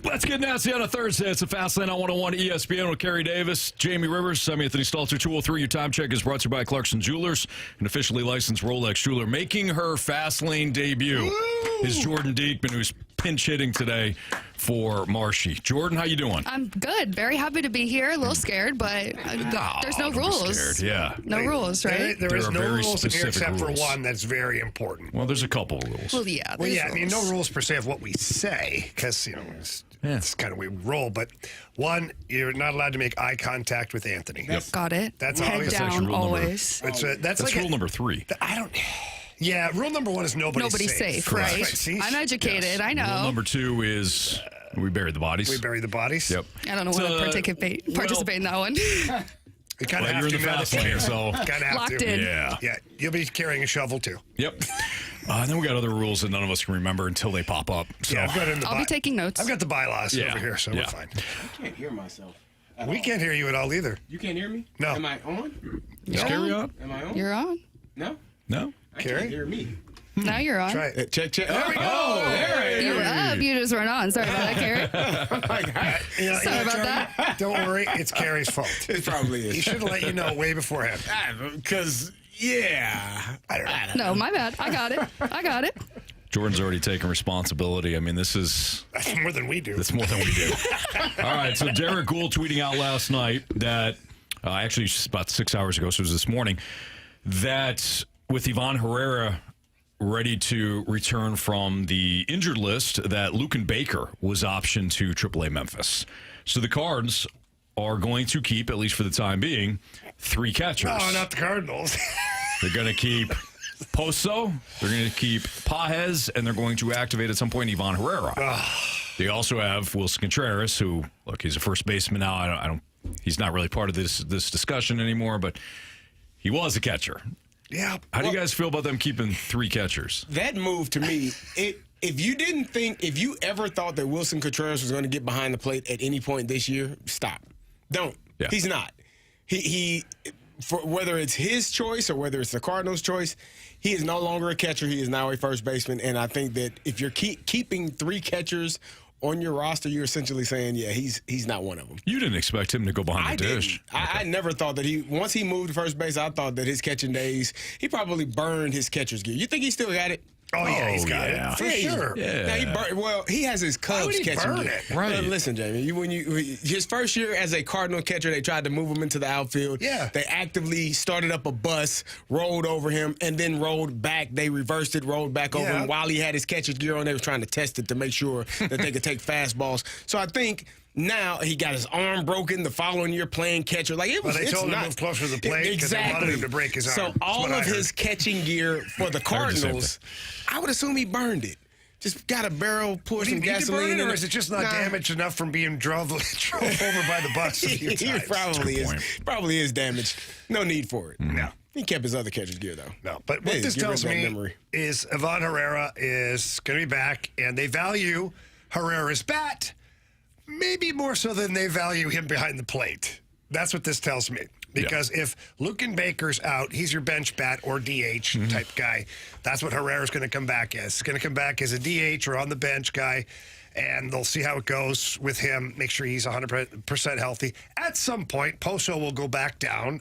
Let's get nasty on a Thursday. It's a Fast Lane on 101 ESPN with Kerry Davis, Jamie Rivers. I'm Anthony Stalter. 203. Your time check is brought to you by Clarkson Jewelers, an officially licensed Rolex jeweler. Making her Fast Lane debut is Jordan Diekman, who's pinch hitting today for Marshy. Jordan, how you doing? I'm good. Very happy to be here. A little scared, but there's no rules. Scared. Yeah. No rules, right? There is no rules in here except rules. for one that's very important. Well, there's a couple of rules. Well, yeah. Well, yeah, rules. I mean, no rules per se of what we say, because, it's kind of way we roll. But one, you're not allowed to make eye contact with Anthony. Got it. That's Head obvious. down, rule always. That's like rule number 3. Yeah, rule number 1 is nobody's safe, right? See? I'm educated. Yes. I know. Rule number 2 is we bury the bodies. We bury the bodies. Yep. I don't know what to participate in that one. You kind of have you're in to. the fast lane, so kind of have Locked to. in. Yeah. Yeah, you'll be carrying a shovel too. Yep. And then we got other rules that none of us can remember until they pop up. So Yeah, I've got it in the I'll be taking notes. I've got the bylaws Yeah. over here, so Yeah. we're fine. I can't hear myself. We can't hear you at all either. You can't hear me? No. Am I on? is Carey on? Am I on? You're on. No? No. I Carey? can't hear me. Now you're on. Try it. Check. There we go. You were up. You just weren't on. Sorry about that, Carey. Sorry about that. Don't worry, it's Carey's fault. It probably He is. should have let you know way beforehand. Because, yeah. I don't know. No, my bad. I got it. Jordan's already taken responsibility. I mean, this is That's more than we do. that's more than we do. All right, so Derek Gould tweeting out last night that, actually just about 6 hours ago, so it was this morning, that with Ivan Herrera ready to return from the injured list, that Luken Baker was optioned to AAA Memphis. So the Cards are going to keep, at least for the time being, 3 catchers. Oh, not the Cardinals. They're going to keep Poso, they're going to keep Pages, and they're going to activate at some point Ivan Herrera. They also have Wilson Contreras, who, look, he's a first baseman now. I don't he's not really part of this discussion anymore, but he was a catcher. Yeah. How do you guys feel about them keeping 3 catchers? That move to me, if you ever thought that Wilson Contreras was going to get behind the plate at any point this year, stop. Don't. Yeah. He's not. He for whether it's his choice or whether it's the Cardinals' choice, he is no longer a catcher. He is now a first baseman. And I think that if you're keeping 3 catchers on your roster, you're essentially saying, yeah, he's not one of them. You didn't expect him to go behind the dish. I never thought that once he moved to first base, I thought that his catching days, he probably burned his catcher's gear. You think he still got it? Oh, yeah, he's got yeah. it. For sure. Yeah. Now, he has his Cubs would he catching burn gear. it? Right. Listen, Jamie, his first year as a Cardinal catcher, they tried to move him into the outfield. Yeah. They actively started up a bus, rolled over him, and then rolled back. They reversed it, rolled back over him while he had his catcher's gear on. They were trying to test it to make sure that they could take fastballs. So I think now he got his arm broken the following year playing catcher. Like it was. Well, they told him to move closer to the plate because they wanted him to break his arm. So all of his catching gear for the Cardinals, I would assume he burned it. Just got a barrel, pour some gasoline in or it. is it just not damaged enough from being drove over by the bus a few He times? probably is damaged. No need for it. No. He kept his other catcher's gear, though. No, but what this get rid tells of that me memory. is Ivan Herrera is going to be back, and they value Herrera's bat maybe more so than they value him behind the plate. That's what this tells me. Because if Luken Baker's out, he's your bench bat or DH type guy. That's what Herrera's going to come back as. He's going to come back as a DH or on the bench guy, and they'll see how it goes with him, make sure he's 100% healthy. At some point, Poso will go back down.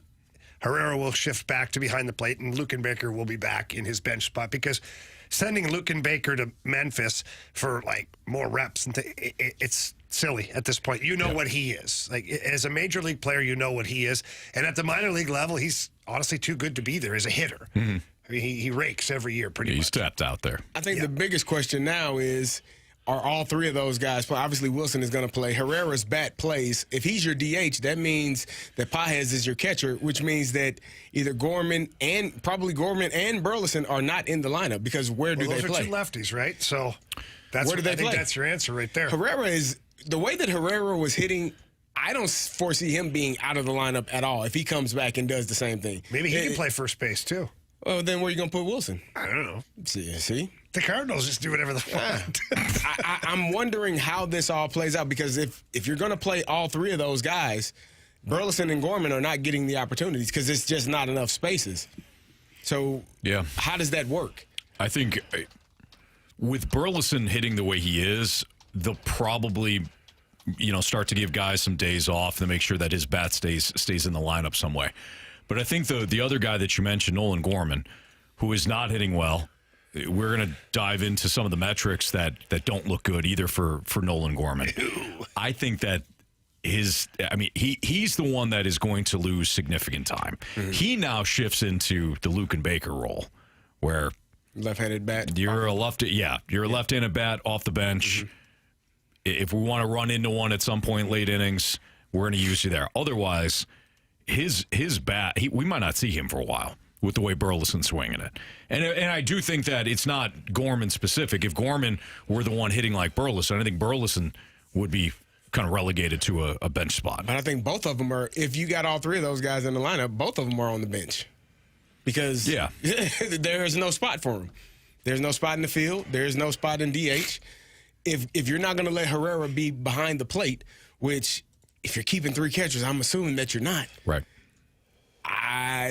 Herrera will shift back to behind the plate, and Luken Baker will be back in his bench spot because sending Luken Baker to Memphis for, like, more reps, and it's silly at this point. You know what he is. Like, as a major league player, you know what he is. And at the minor league level, he's honestly too good to be there as a hitter. I mean, he rakes every year pretty much. He stepped out there. I think the biggest question now is, are all 3 of those guys play? Obviously, Wilson is going to play. Herrera's bat plays. If he's your DH, that means that Pages is your catcher, which means that either Gorman and Burleson are not in the lineup because where do they those play? are 2 lefties, right? So that's Where do they I think play? that's your answer right there. Herrera is the way that Herrera was hitting. I don't foresee him being out of the lineup at all if he comes back and does the same thing. Maybe he can play first base, too. Well, then where are you going to put Wilson? I don't know. See? The Cardinals just do whatever they want. I'm wondering how this all plays out because if you're going to play all 3 of those guys, Burleson and Gorman are not getting the opportunities because it's just not enough spaces. So how does that work? I think with Burleson hitting the way he is, they'll probably, start to give guys some days off to make sure that his bat stays in the lineup some way. But I think the other guy that you mentioned, Nolan Gorman, who is not hitting well, we're going to dive into some of the metrics that don't look good either for Nolan Gorman. I think that he's the one that is going to lose significant time. Mm-hmm. He now shifts into the Luke and Baker role, where left-handed bat. You're a left-handed bat off the bench. Mm-hmm. If we want to run into one at some point late innings, we're going to use you there. Otherwise, his bat, we might not see him for a while with the way Burleson's swinging it. And I do think that it's not Gorman specific. If Gorman were the one hitting like Burleson, I think Burleson would be kind of relegated to a bench spot. But I think both of them are, if you got all three of those guys in the lineup, both of them are on the bench. Because there's no spot for them. There's no spot in the field. There's no spot in DH. If you're not going to let Herrera be behind the plate, which if you're keeping three catchers, I'm assuming that you're not. Right.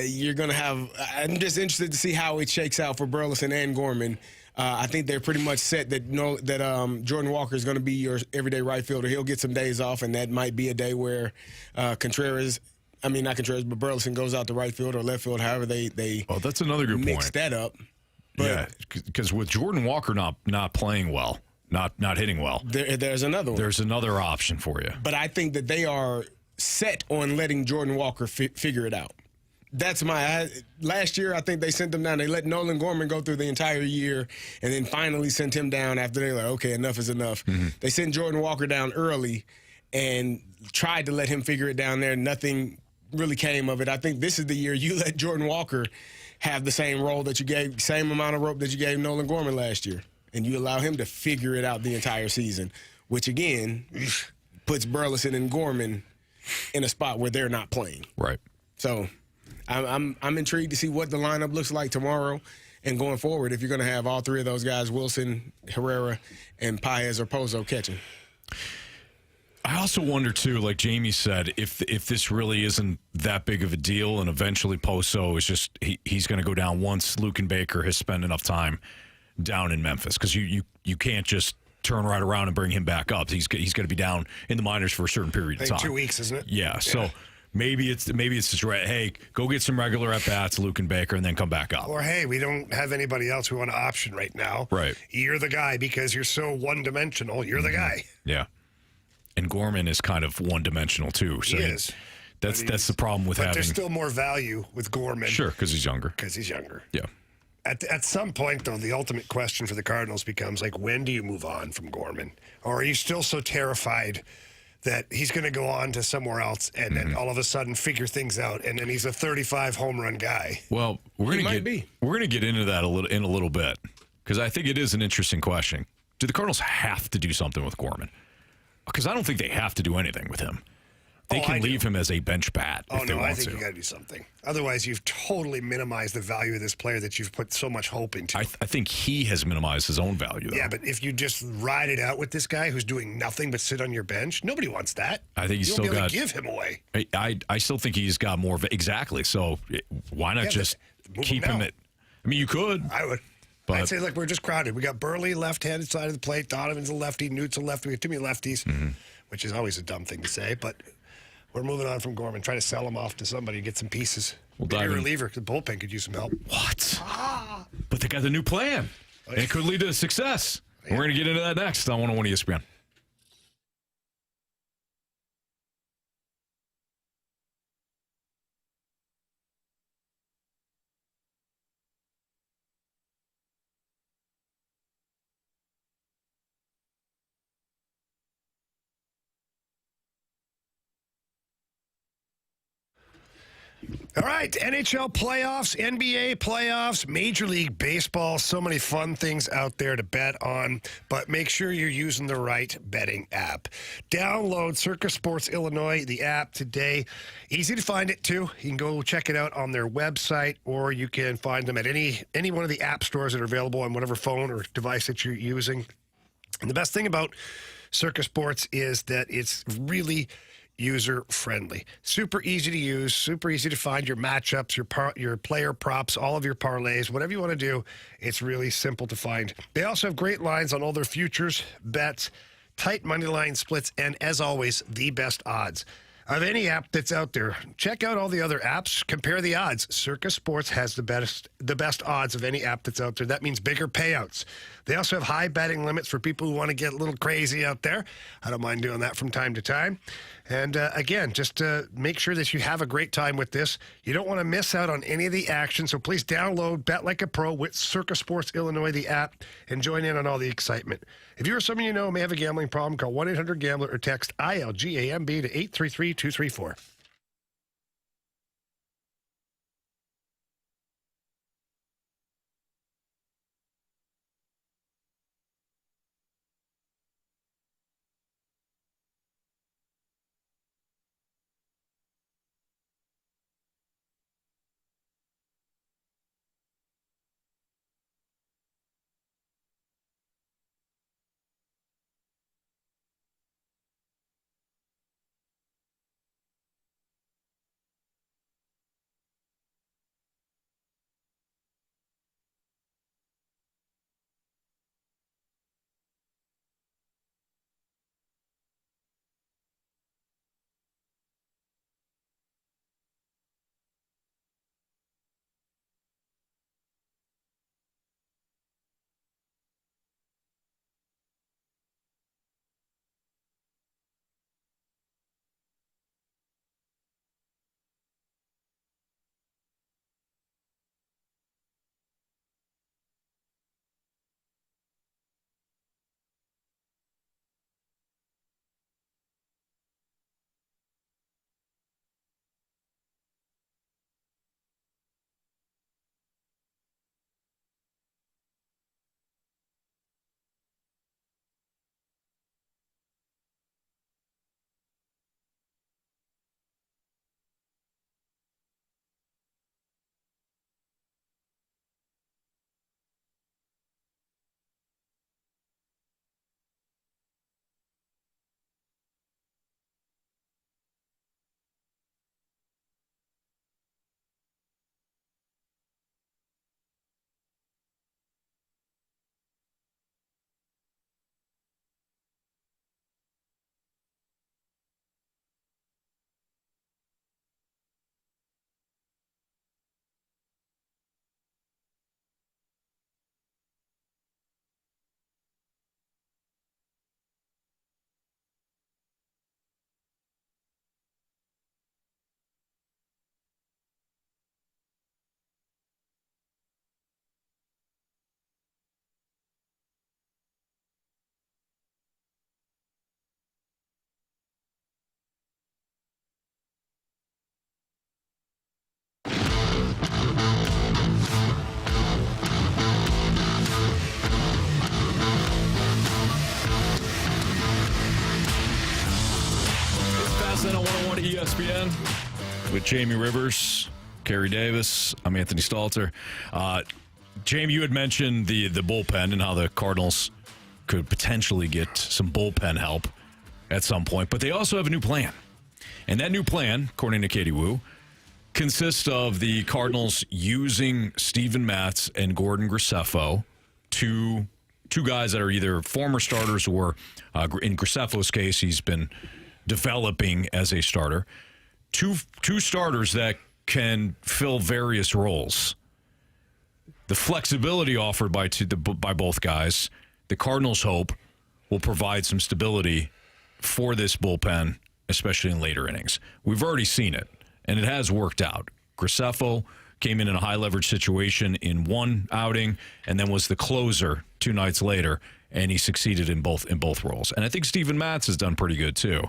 You're going to have – I'm just interested to see how it shakes out for Burleson and Gorman. I think they're pretty much set that Jordan Walker is going to be your everyday right fielder. He'll get some days off, and that might be a day where not Contreras, but Burleson goes out to right field or left field, however they well, that's another good mix point. That up. But because with Jordan Walker not playing well, not hitting well, there's another one. There's another option for you. But I think that they are set on letting Jordan Walker figure it out. That's last year, I think they sent him down. They let Nolan Gorman go through the entire year and then finally sent him down after they were like, okay, enough is enough. Mm-hmm. They sent Jordan Walker down early and tried to let him figure it down there. Nothing really came of it. I think this is the year you let Jordan Walker have the same role that you gave, same amount of rope that you gave Nolan Gorman last year. And you allow him to figure it out the entire season, which, again, puts Burleson and Gorman in a spot where they're not playing. Right. So I'm intrigued to see what the lineup looks like tomorrow and going forward if you're going to have all three of those guys, Wilson, Herrera, and Paez or Pozo catching. I also wonder, too, like Jamie said, if this really isn't that big of a deal and eventually Pozo is just he's going to go down once Luke and Baker has spent enough time down in Memphis, because you can't just turn right around and bring him back up. He's going to be down in the minors for a certain period of time. 2 weeks, isn't it? Yeah. So maybe it's just right. Hey, go get some regular at bats, Luke and Baker, and then come back up. Or hey, we don't have anybody else we want to option right now. Right. You're the guy because you're so one dimensional. You're the guy. Yeah. And Gorman is kind of one dimensional too. So he is. That's the problem with having. But there's still more value with Gorman. Sure, because he's younger. Yeah. At some point, though, the ultimate question for the Cardinals becomes, like, when do you move on from Gorman? Or are you still so terrified that he's going to go on to somewhere else and then all of a sudden figure things out, and then he's a 35 home run guy? Well, we're going to get into that in a little bit, because I think it is an interesting question. Do the Cardinals have to do something with Gorman? Because I don't think they have to do anything with him. They can leave him as a bench bat if they want to. I think you got to do something. Otherwise, you've totally minimized the value of this player that you've put so much hope into. I think he has minimized his own value, though. Yeah, but if you just ride it out with this guy who's doing nothing but sit on your bench, nobody wants that. I think he's still got. You won't be able to give him away. I still think he's got more. Exactly. So why not just keep him at? I mean, you could. I would. But I'd say, look, we're just crowded. We got Burley, left-handed side of the plate. Donovan's a lefty. Newt's a lefty. We have too many lefties, which is always a dumb thing to say, but. We're moving on from Gorman, trying to sell him off to somebody, get some pieces. Maybe a reliever. The bullpen could use some help. What? But they got the new plan. And it could lead to success. Yeah. We're going to get into that next on 101 ESPN. All right, NHL playoffs, NBA playoffs, Major League Baseball, so many fun things out there to bet on, but make sure you're using the right betting app. Download Circus Sports Illinois, the app today. Easy to find it, too. You can go check it out on their website, or you can find them at any one of the app stores that are available on whatever phone or device that you're using. And the best thing about Circus Sports is that it's really user-friendly. Super easy to use, super easy to find your matchups, your player props, all of your parlays, whatever you want to do. It's really simple to find. They also have great lines on all their futures, bets, tight money line splits, and as always, the best odds of any app that's out there. Check out all the other apps. Compare the odds. Circa Sports has the best odds of any app that's out there. That means bigger payouts. They also have high betting limits for people who want to get a little crazy out there. I don't mind doing that from time to time. And again, just make sure that you have a great time with this. You don't want to miss out on any of the action, so please download Bet Like a Pro with Circa Sports Illinois, the app, and join in on all the excitement. If you or someone you know may have a gambling problem, call 1-800-GAMBLER or text ILGAMB to 833-234. Fast on 101 ESPN with Jamie Rivers, Kerry Davis. I'm Anthony Stalter. Jamie, you had mentioned the bullpen and how the Cardinals could potentially get some bullpen help at some point, but they also have a new plan. And that new plan, according to Katie Wu, consists of the Cardinals using Steven Matz and Gordon Graceffo, two guys that are either former starters or, in Graceffo's case, he's been developing as a starter. Two starters that can fill various roles. The flexibility offered by both guys, the Cardinals hope, will provide some stability for this bullpen, especially in later innings. We've already seen it, and it has worked out. Graceffo came in a high-leverage situation in one outing and then was the closer 2 nights later, and he succeeded in both roles. And I think Steven Matz has done pretty good, too,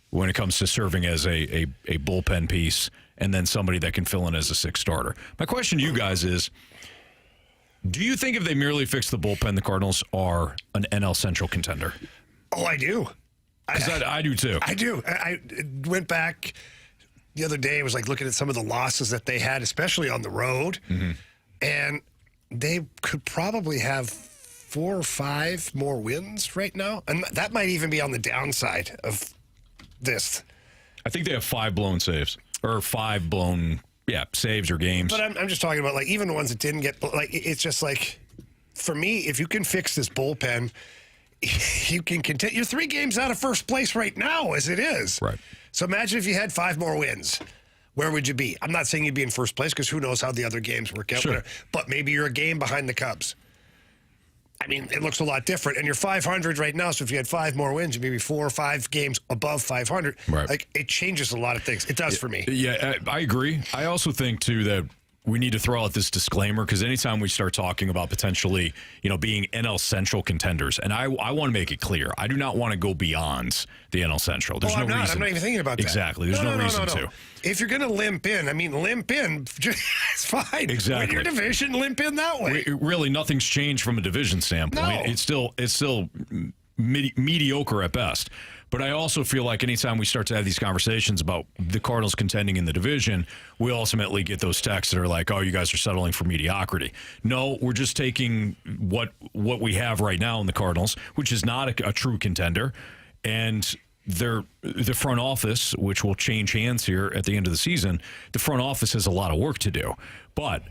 when it comes to serving as a bullpen piece and then somebody that can fill in as a sixth starter. My question to you guys is, do you think if they merely fix the bullpen, the Cardinals are an NL Central contender? Oh, I do. Because I do, too. I do. I went back the other day. I was like looking at some of the losses that they had, especially on the road. Mm-hmm. And they could probably have 4 or 5 more wins right now. And that might even be on the downside of this. I think they have 5 blown saves or 5 blown, saves or games. But I'm just talking about, like, even the ones that didn't get, like, it's just like, for me, if you can fix this bullpen, you can continue. You're 3 games out of first place right now, as it is. Right. So imagine if you had 5 more wins. Where would you be? I'm not saying you'd be in first place because who knows how the other games work out. Sure. But maybe you're a game behind the Cubs. I mean, it looks a lot different. And you're 500 right now, so if you had 5 more wins, maybe 4 or 5 games above 500. Right. Like, it changes a lot of things. It does for me. Yeah, I agree. I also think, too, that we need to throw out this disclaimer because anytime we start talking about potentially, being NL Central contenders, and I want to make it clear, I do not want to go beyond the NL Central. There's no reason. I'm not even thinking about that. Exactly. There's no reason to. If you're going to limp in, it's fine. Exactly. Win your division, limp in that way. Really, nothing's changed from a division standpoint. No. It's still mediocre at best. But I also feel like anytime we start to have these conversations about the Cardinals contending in the division, we ultimately get those texts that are like, oh, you guys are settling for mediocrity. No, we're just taking what we have right now in the Cardinals, which is not a true contender, and the front office, which will change hands here at the end of the season, the front office has a lot of work to do. But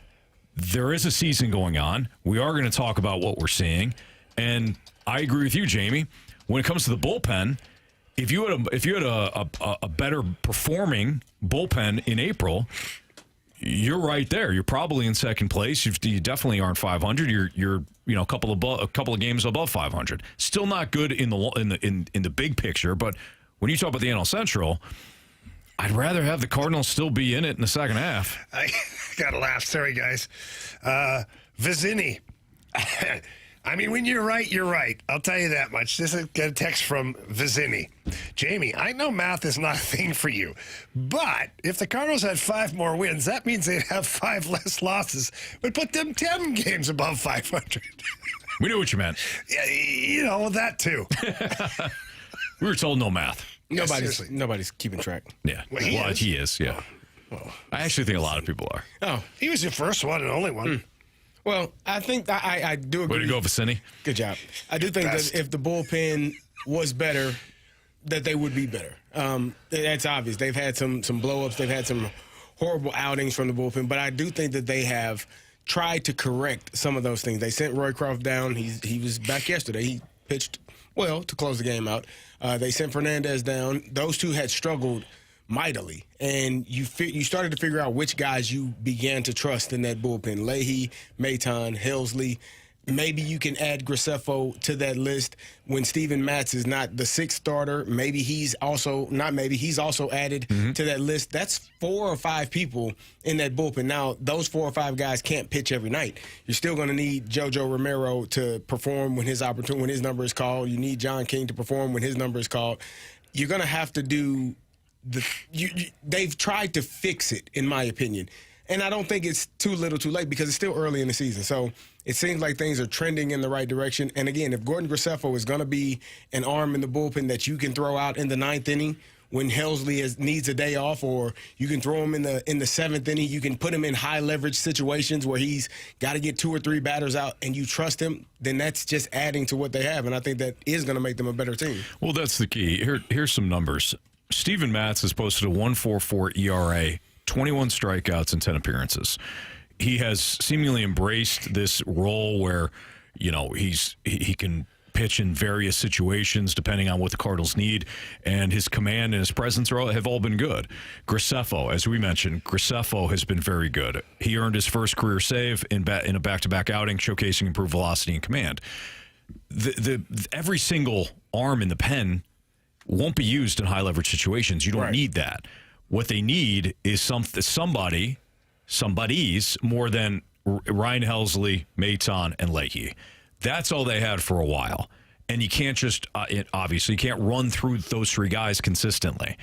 there is a season going on. We are going to talk about what we're seeing. And I agree with you, Jamie. When it comes to the bullpen, if you had a better performing bullpen in April, you're right there. You're probably in second place. You definitely aren't 500. You're a couple of games above 500. Still not good in the big picture. But when you talk about the NL Central, I'd rather have the Cardinals still be in it in the second half. I gotta laugh. Sorry, guys. Vizzini. I mean, when you're right, you're right. I'll tell you that much. This is a text from Vizzini. Jamie, I know math is not a thing for you, but if the Cardinals had 5 more wins, that means they'd have 5 less losses. Would put them 10 games above 500. We knew what you meant. Yeah, that too. We were told no math. Nobody's keeping track. Yeah. Well, he is. Yeah. I actually think a lot of people are. Oh, he was the first one and only one. Well, I think I do agree. Way to go, Vicini. Good job. I do think that if the bullpen was better, that they would be better. That's obvious. They've had some blow-ups. They've had some horrible outings from the bullpen. But I do think that they have tried to correct some of those things. They sent Roycroft down. He was back yesterday. He pitched well to close the game out. They sent Fernandez down. Those two had struggled mightily, and you started to figure out which guys you began to trust in that bullpen. Leahy, Maton, Helsley. Maybe you can add Graceffo to that list when Steven Matz is not the 6th starter. Maybe he's also added to that list. That's 4 or 5 people in that bullpen. Now, those 4 or 5 guys can't pitch every night. You're still going to need JoJo Romero to perform when his number is called. You need John King to perform when his number is called. You're going to have to do they've tried to fix it, in my opinion. And I don't think it's too little too late because it's still early in the season. So it seems like things are trending in the right direction. And again, if Gordon Graceffo is going to be an arm in the bullpen that you can throw out in the 9th inning when Helsley needs a day off, or you can throw him in the 7th inning, you can put him in high leverage situations where he's got to get 2 or 3 batters out and you trust him, then that's just adding to what they have. And I think that is going to make them a better team. Well, that's the key. Here's some numbers. Steven Matz has posted a 1.44 ERA, 21 strikeouts, and 10 appearances. He has seemingly embraced this role where, he can pitch in various situations depending on what the Cardinals need, and his command and his presence have all been good. Graceffo, as we mentioned, has been very good. He earned his first career save in a back-to-back outing, showcasing improved velocity and command. Every single arm in the pen won't be used in high leverage situations. You don't need that. What they need is somebody's more than Ryan Helsley, Maton, and Leahy. That's all they had for a while. And you can't just, obviously, you can't run through those 3 guys consistently.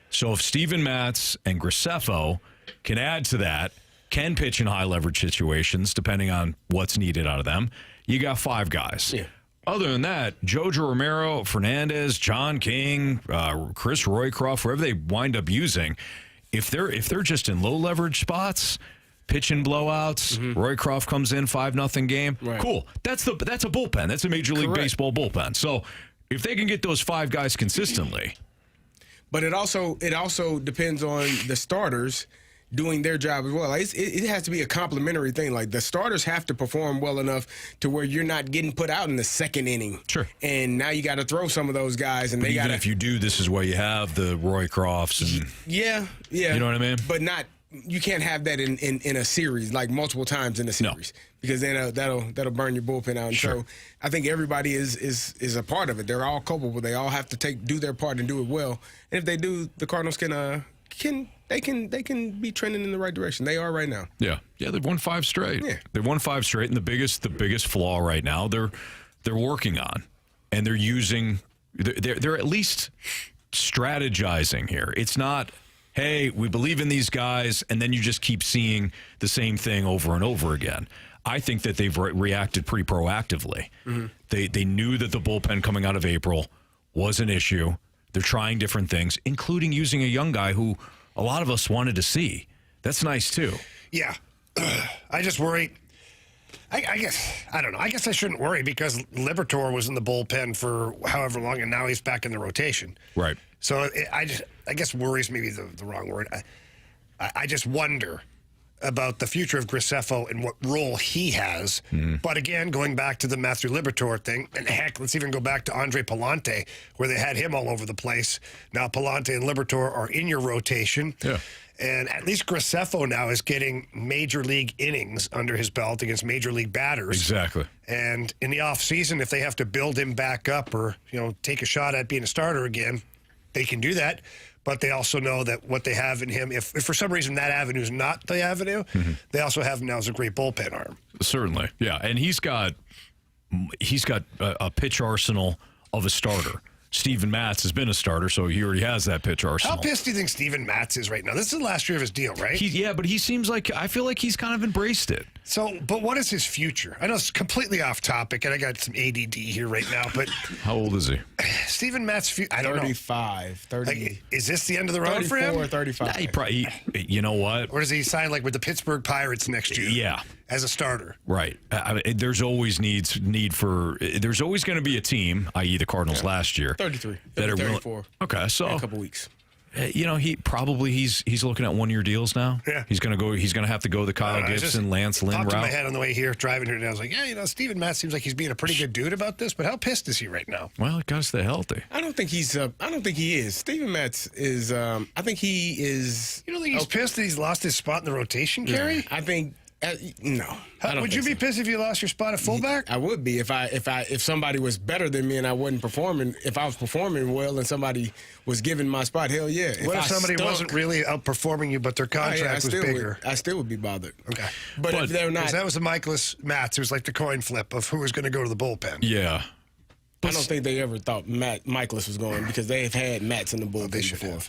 So if Steven Matz and Graceffo can add to that, can pitch in high leverage situations, depending on what's needed out of them, you got 5 guys. Yeah. Other than that, JoJo Romero, Fernandez, John King, Chris Roycroft, whoever they wind up using, if they're just in low leverage spots, pitching blowouts, Roycroft comes in 5-0 game. Right. Cool. That's a bullpen. That's a Major League Baseball bullpen. So if they can get those 5 guys consistently. But it also depends on the starters doing their job as well. Like, it has to be a complementary thing. Like, the starters have to perform well enough to where you're not getting put out in the second inning. Sure. And now you got to throw some of those guys, and But they even got if you do, this is where you have the Roy Crofts and yeah. You know what I mean? But not. You can't have that in a series, like multiple times in a series, because then that'll burn your bullpen out. And so I think everybody is a part of it. They're all culpable. They all have to do their part and do it well. And if they do, the Cardinals can be trending in the right direction. They are right now. Yeah, they've won 5 straight. Yeah. They've won 5 straight, and the biggest flaw right now they're working on, and they're using they're at least strategizing here. It's not, hey, we believe in these guys, and then you just keep seeing the same thing over and over again. I think that they've reacted pretty proactively. Mm-hmm. They knew that the bullpen coming out of April was an issue. They're trying different things, including using a young guy who a lot of us wanted to see. That's nice, too. Yeah. I just worry. I don't know. I guess I shouldn't worry because Liberatore was in the bullpen for however long, and now he's back in the rotation. Right. So I guess worries maybe the wrong word. I just wonder about the future of Graceffo and what role he has. But again, going back to the Matthew Liberatore thing, and heck, let's even go back to Andre Palante, where they had him all over the place. Now Palante and Liberatore are in your rotation. Yeah. And at least Graceffo now is getting major league innings under his belt against major league batters. Exactly. And in the offseason, if they have to build him back up or, take a shot at being a starter again, they can do that. But they also know that what they have in him, if for some reason that avenue is not the avenue, they also have him now as a great bullpen arm. Certainly, yeah. And he's got a pitch arsenal of a starter. Steven Matz has been a starter, so he already has that pitch arsenal. How pissed do you think Steven Matz is right now? This is the last year of his deal, right? But he seems like, I feel like he's kind of embraced it. So, but what is his future? I know it's completely off topic, and I got some ADD here right now, but... How old is he? Steven Matz, I don't 35, 30. Like, is this the end of the road for him? 35. He probably, you know what? Or does he sign, with the Pittsburgh Pirates next year? Yeah. As a starter. Right. There's always there's always going to be a team, i.e. the Cardinals last year. 33. That are 34. Okay, so in a couple weeks. He's looking at 1-year deals now. Yeah. He's going to have to go the Kyle Gibson, Lance Lynn route. Popped in my head on the way here, driving here today. I was like, Steven Matz seems like he's being a pretty good dude about this, but how pissed is he right now? Well, it got to stay healthy. I don't think he is. Steven Matz is. I think he is. You don't think he's pissed that he's lost his spot in the rotation, Carey? I think. No. Would you be pissed if you lost your spot at fullback? I would be if somebody was better than me and I wasn't performing. If I was performing well and somebody was giving my spot, hell yeah. What if somebody wasn't really outperforming you, but their contract was bigger? I still would be bothered. Okay, but if they're not, that was the Michaelis Matz. It was like the coin flip of who was going to go to the bullpen. Yeah. I don't think they ever thought Michaelis was going because they've had Matz in the bullpen before.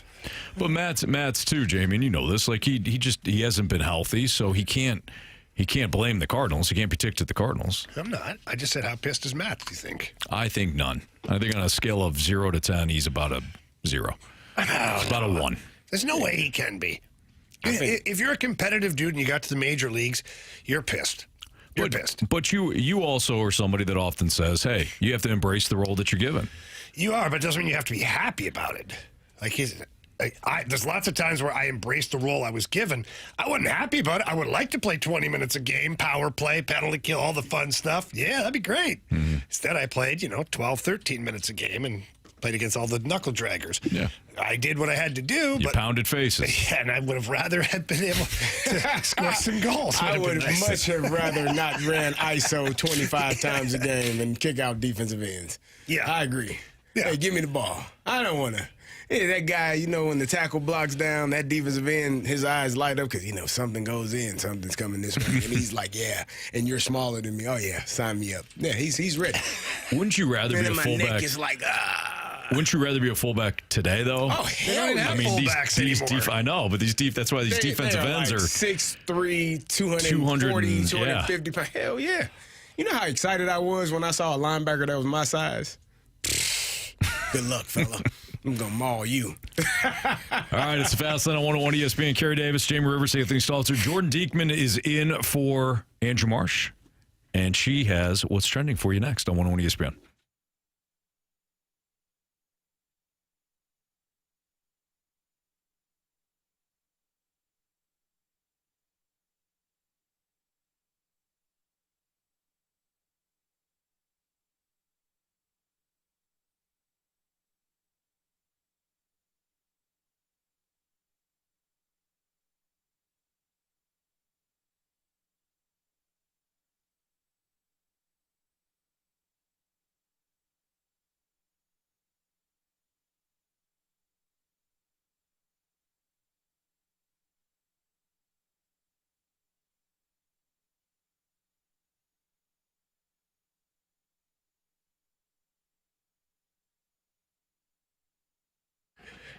But Matz too, Jamie, and you know this. Like he hasn't been healthy, so he can't blame the Cardinals. He can't be ticked at the Cardinals. I'm not. I just said how pissed is Matz? Do you think? I think none. I think on a scale of 0 to 10, he's about a 0. It's about a 1. There's no way he can be. If you're a competitive dude and you got to the major leagues, you're pissed. You're pissed. But you also are somebody that often says, hey, you have to embrace the role that you're given. You are, but it doesn't mean you have to be happy about it. There's lots of times where I embraced the role I was given. I wasn't happy about it. I would like to play 20 minutes a game, power play, penalty kill, all the fun stuff. Yeah, that'd be great. Mm-hmm. Instead, I played, 12, 13 minutes a game and played against all the knuckle draggers. Yeah. I did what I had to do. You pounded faces. Yeah, and I would have rather had been able to score some goals. I would much have rather not ran ISO 25 times a game and kick out defensive ends. Yeah. I agree. Yeah. Hey, give me the ball. I don't want to. Hey, that guy, when the tackle blocks down, that defensive end, his eyes light up because, something goes in, something's coming this way. And he's like, yeah, and you're smaller than me. Oh, yeah, sign me up. Yeah, he's ready. Wouldn't you rather be a fullback? My neck is like, Wouldn't you rather be a fullback today, though? Oh, hell yeah. Fullbacks I know, but that's why these defensive ends are 6'3", 240, 250 pounds. Hell yeah. You know how excited I was when I saw a linebacker that was my size? Good luck, fella. I'm going to maul you. All right, it's the Fast Lane on 101 ESPN. Kerry Davis, Jamie Rivers, Anthony Stalter. Jordan Diekman is in for Andrew Marsh, and she has what's trending for you next on 101 ESPN.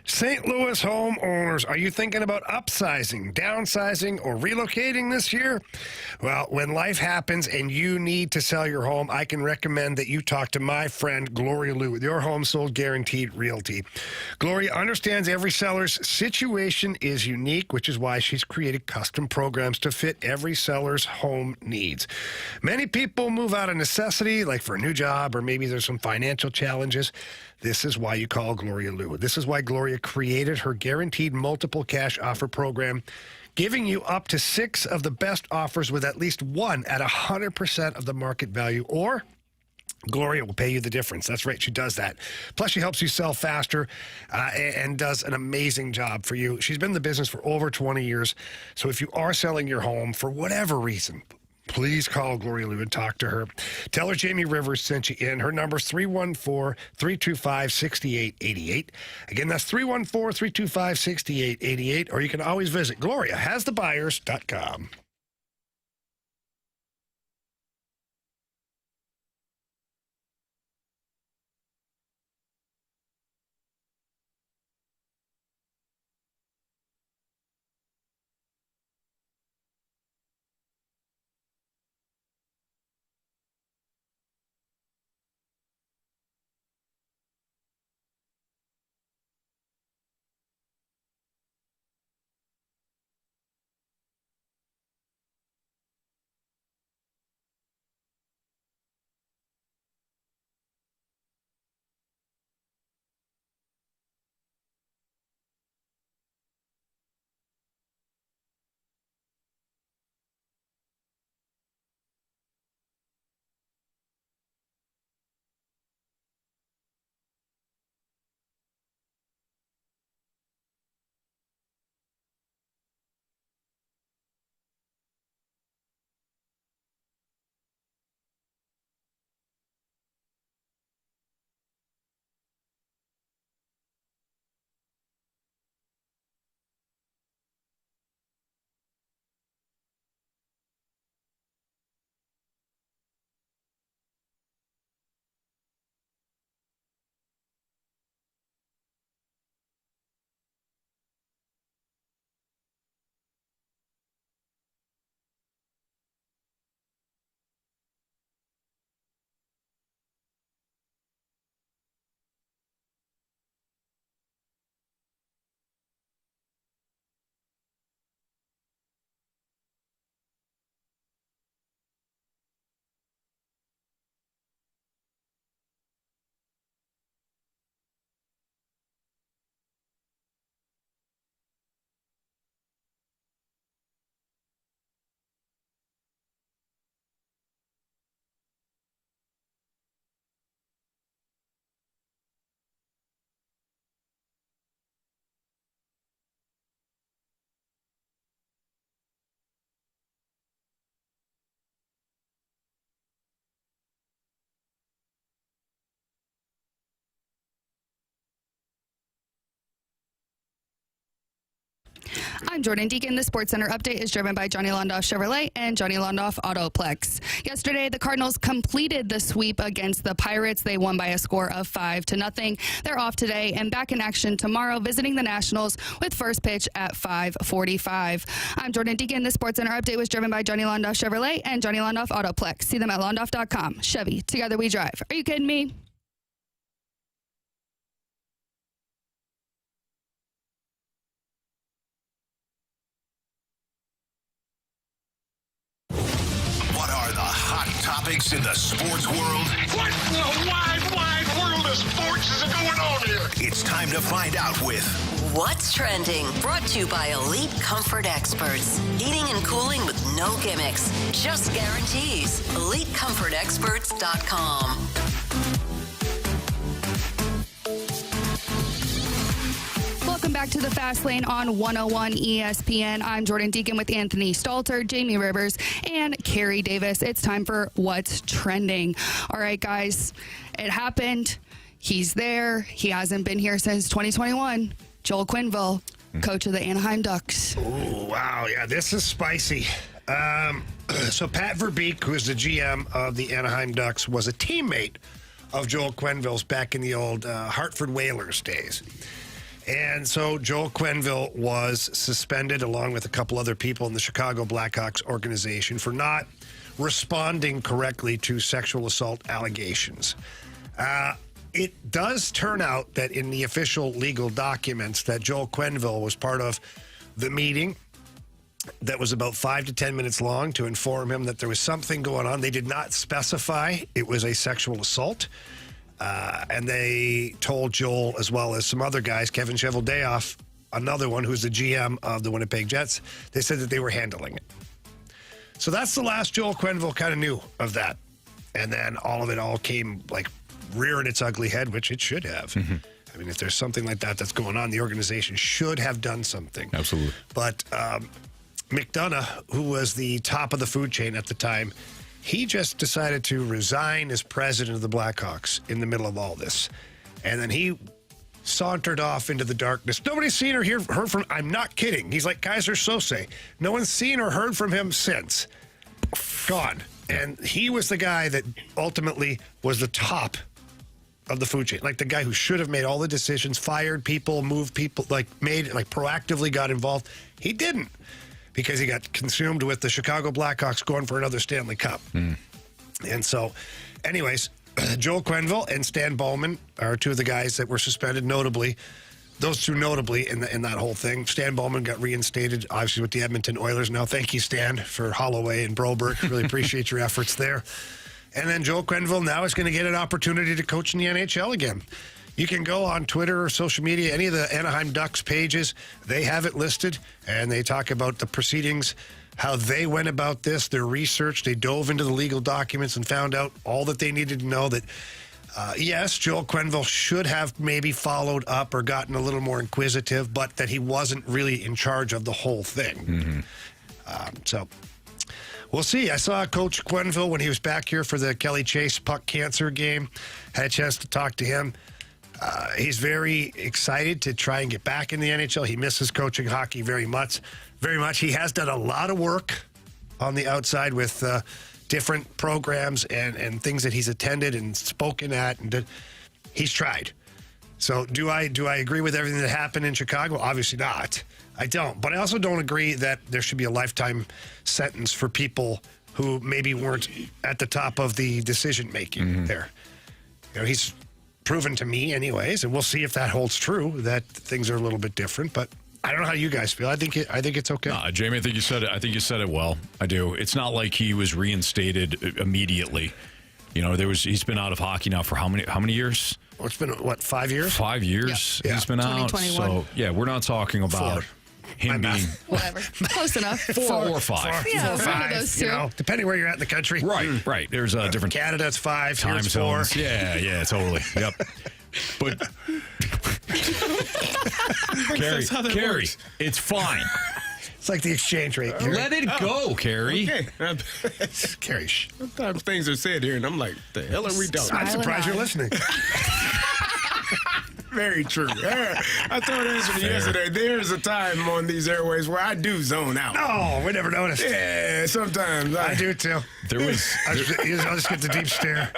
St. Louis homeowners, are you thinking about upsizing, downsizing, or relocating this year? Well, when life happens and you need to sell your home, I can recommend that you talk to my friend Gloria Liu with Your Home Sold Guaranteed Realty. Gloria understands every seller's situation is unique, which is why she's created custom programs to fit every seller's home needs. Many people move out of necessity, like for a new job, or maybe there's some financial challenges. This is why you call Gloria Liu. This is why Gloria created her guaranteed multiple cash offer program, giving you up to 6 of the best offers with at least one at 100% of the market value, or Gloria will pay you the difference. That's right, she does that. Plus, she helps you sell faster and does an amazing job for you. She's been in the business for over 20 years. So if you are selling your home for whatever reason, please call Gloria Liu and talk to her. Tell her Jamie Rivers sent you in. Her number's 314-325-6888. Again, that's 314-325-6888. Or you can always visit GloriaHasTheBuyers.com. I'm Jordan Deacon. The SportsCenter update is driven by Johnny Londoff Chevrolet and Johnny Londoff Autoplex. Yesterday, the Cardinals completed the sweep against the Pirates. They won by a score of 5-0. They're off today and back in action tomorrow, visiting the Nationals with first pitch at 5:45. I'm Jordan Deacon. The SportsCenter update was driven by Johnny Londoff Chevrolet and Johnny Londoff Autoplex. See them at londoff.com. Chevy, together we drive. Are you kidding me? Topics in the sports world. What in the wide world of sports is going on here? It's time to find out with What's Trending, brought to you by Elite Comfort Experts. Heating and cooling with no gimmicks, just guarantees. EliteComfortExperts.com. Welcome back to the Fast Lane on 101 ESPN. I'm Jordan Deacon with Anthony Stalter, Jamie Rivers, and Carey Davis. It's time for What's Trending. All right, guys, it happened. He's there. He hasn't been here since 2021. Joel Quenneville, coach of the Anaheim Ducks. Oh, wow. Yeah, this is spicy. So Pat Verbeek, who is the GM of the Anaheim Ducks, was a teammate of Joel Quenneville's back in the old Hartford Whalers days. And so Joel Quenneville was suspended along with a couple other people in the Chicago Blackhawks organization for not responding correctly to sexual assault allegations. It does turn out that in the official legal documents that Joel Quenneville was part of the meeting that was about 5 to 10 minutes long to inform him that there was something going on. They did not specify it was a sexual assault. And they told Joel, as well as some other guys, Kevin Cheveldayoff, another one who's the GM of the Winnipeg Jets, they said that they were handling it. So that's the last Joel Quenneville kind of knew of that. And then all of it all came like rearing its ugly head, which it should have. Mm-hmm. I mean, if there's something like that that's going on, the organization should have done something. Absolutely. But McDonough, who was the top of the food chain at the time, he just decided to resign as president of the Blackhawks in the middle of all this. And then he sauntered off into the darkness. Nobody's seen or heard from him. I'm not kidding. He's like Kaiser Sose. No one's seen or heard from him since. Gone. And he was the guy that ultimately was the top of the food chain. Like the guy who should have made all the decisions, fired people, moved people, proactively got involved. He didn't, because he got consumed with the Chicago Blackhawks going for another Stanley Cup. And so, anyways, Joel Quenneville and Stan Bowman are two of the guys that were suspended, notably. Those two notably in that whole thing. Stan Bowman got reinstated, obviously, with the Edmonton Oilers now. Thank you, Stan, for Holloway and Broberg. Really appreciate your efforts there. And then Joel Quenneville now is going to get an opportunity to coach in the NHL again. You can go on Twitter or social media, any of the Anaheim Ducks pages. They have it listed, and they talk about the proceedings, how they went about this, their research. They dove into the legal documents and found out all that they needed to know. That, yes, Joel Quenneville should have maybe followed up or gotten a little more inquisitive, but that he wasn't really in charge of the whole thing. So we'll see. I saw Coach Quenneville when he was back here for the Kelly Chase Puck Cancer game. Had a chance to talk to him. He's very excited to try and get back in the NHL. He misses coaching hockey very much. Very much. He has done a lot of work on the outside with different programs and things that he's attended and spoken at, and he's tried. So do I agree with everything that happened in Chicago? Obviously not. I don't. But I also don't agree that there should be a lifetime sentence for people who maybe weren't at the top of the decision making there. You know, he's proven to me anyways, and we'll see if that holds true, that things are a little bit different. But I don't know how you guys feel. I think it's okay. Jamie, I think you said it well. I do. It's not like he was reinstated immediately. You know, he's been out of hockey now for how many years? Well, it's been 5 years? 5 years he's been out. 2021. So yeah, we're not talking about him being Whatever. Close enough. 4 or 5. Yeah, 4 or one 5, of those two. you know, depending where you're at in the country. Right. There's a different Canada, it's 5. time Here's 4. zones. Yeah, totally. Yep. But Carey, it's fine. It's like the exchange rate. Carey. Let it go, Carey. Okay. Carey, Sometimes things are said here, and I'm like, the hell are we doing? I'm surprised you're listening. Very true. I told Anthony yesterday, there's a time on these airways where I do zone out. No, we never noticed. Yeah, sometimes I do too. There was. I'll just get the deep stare.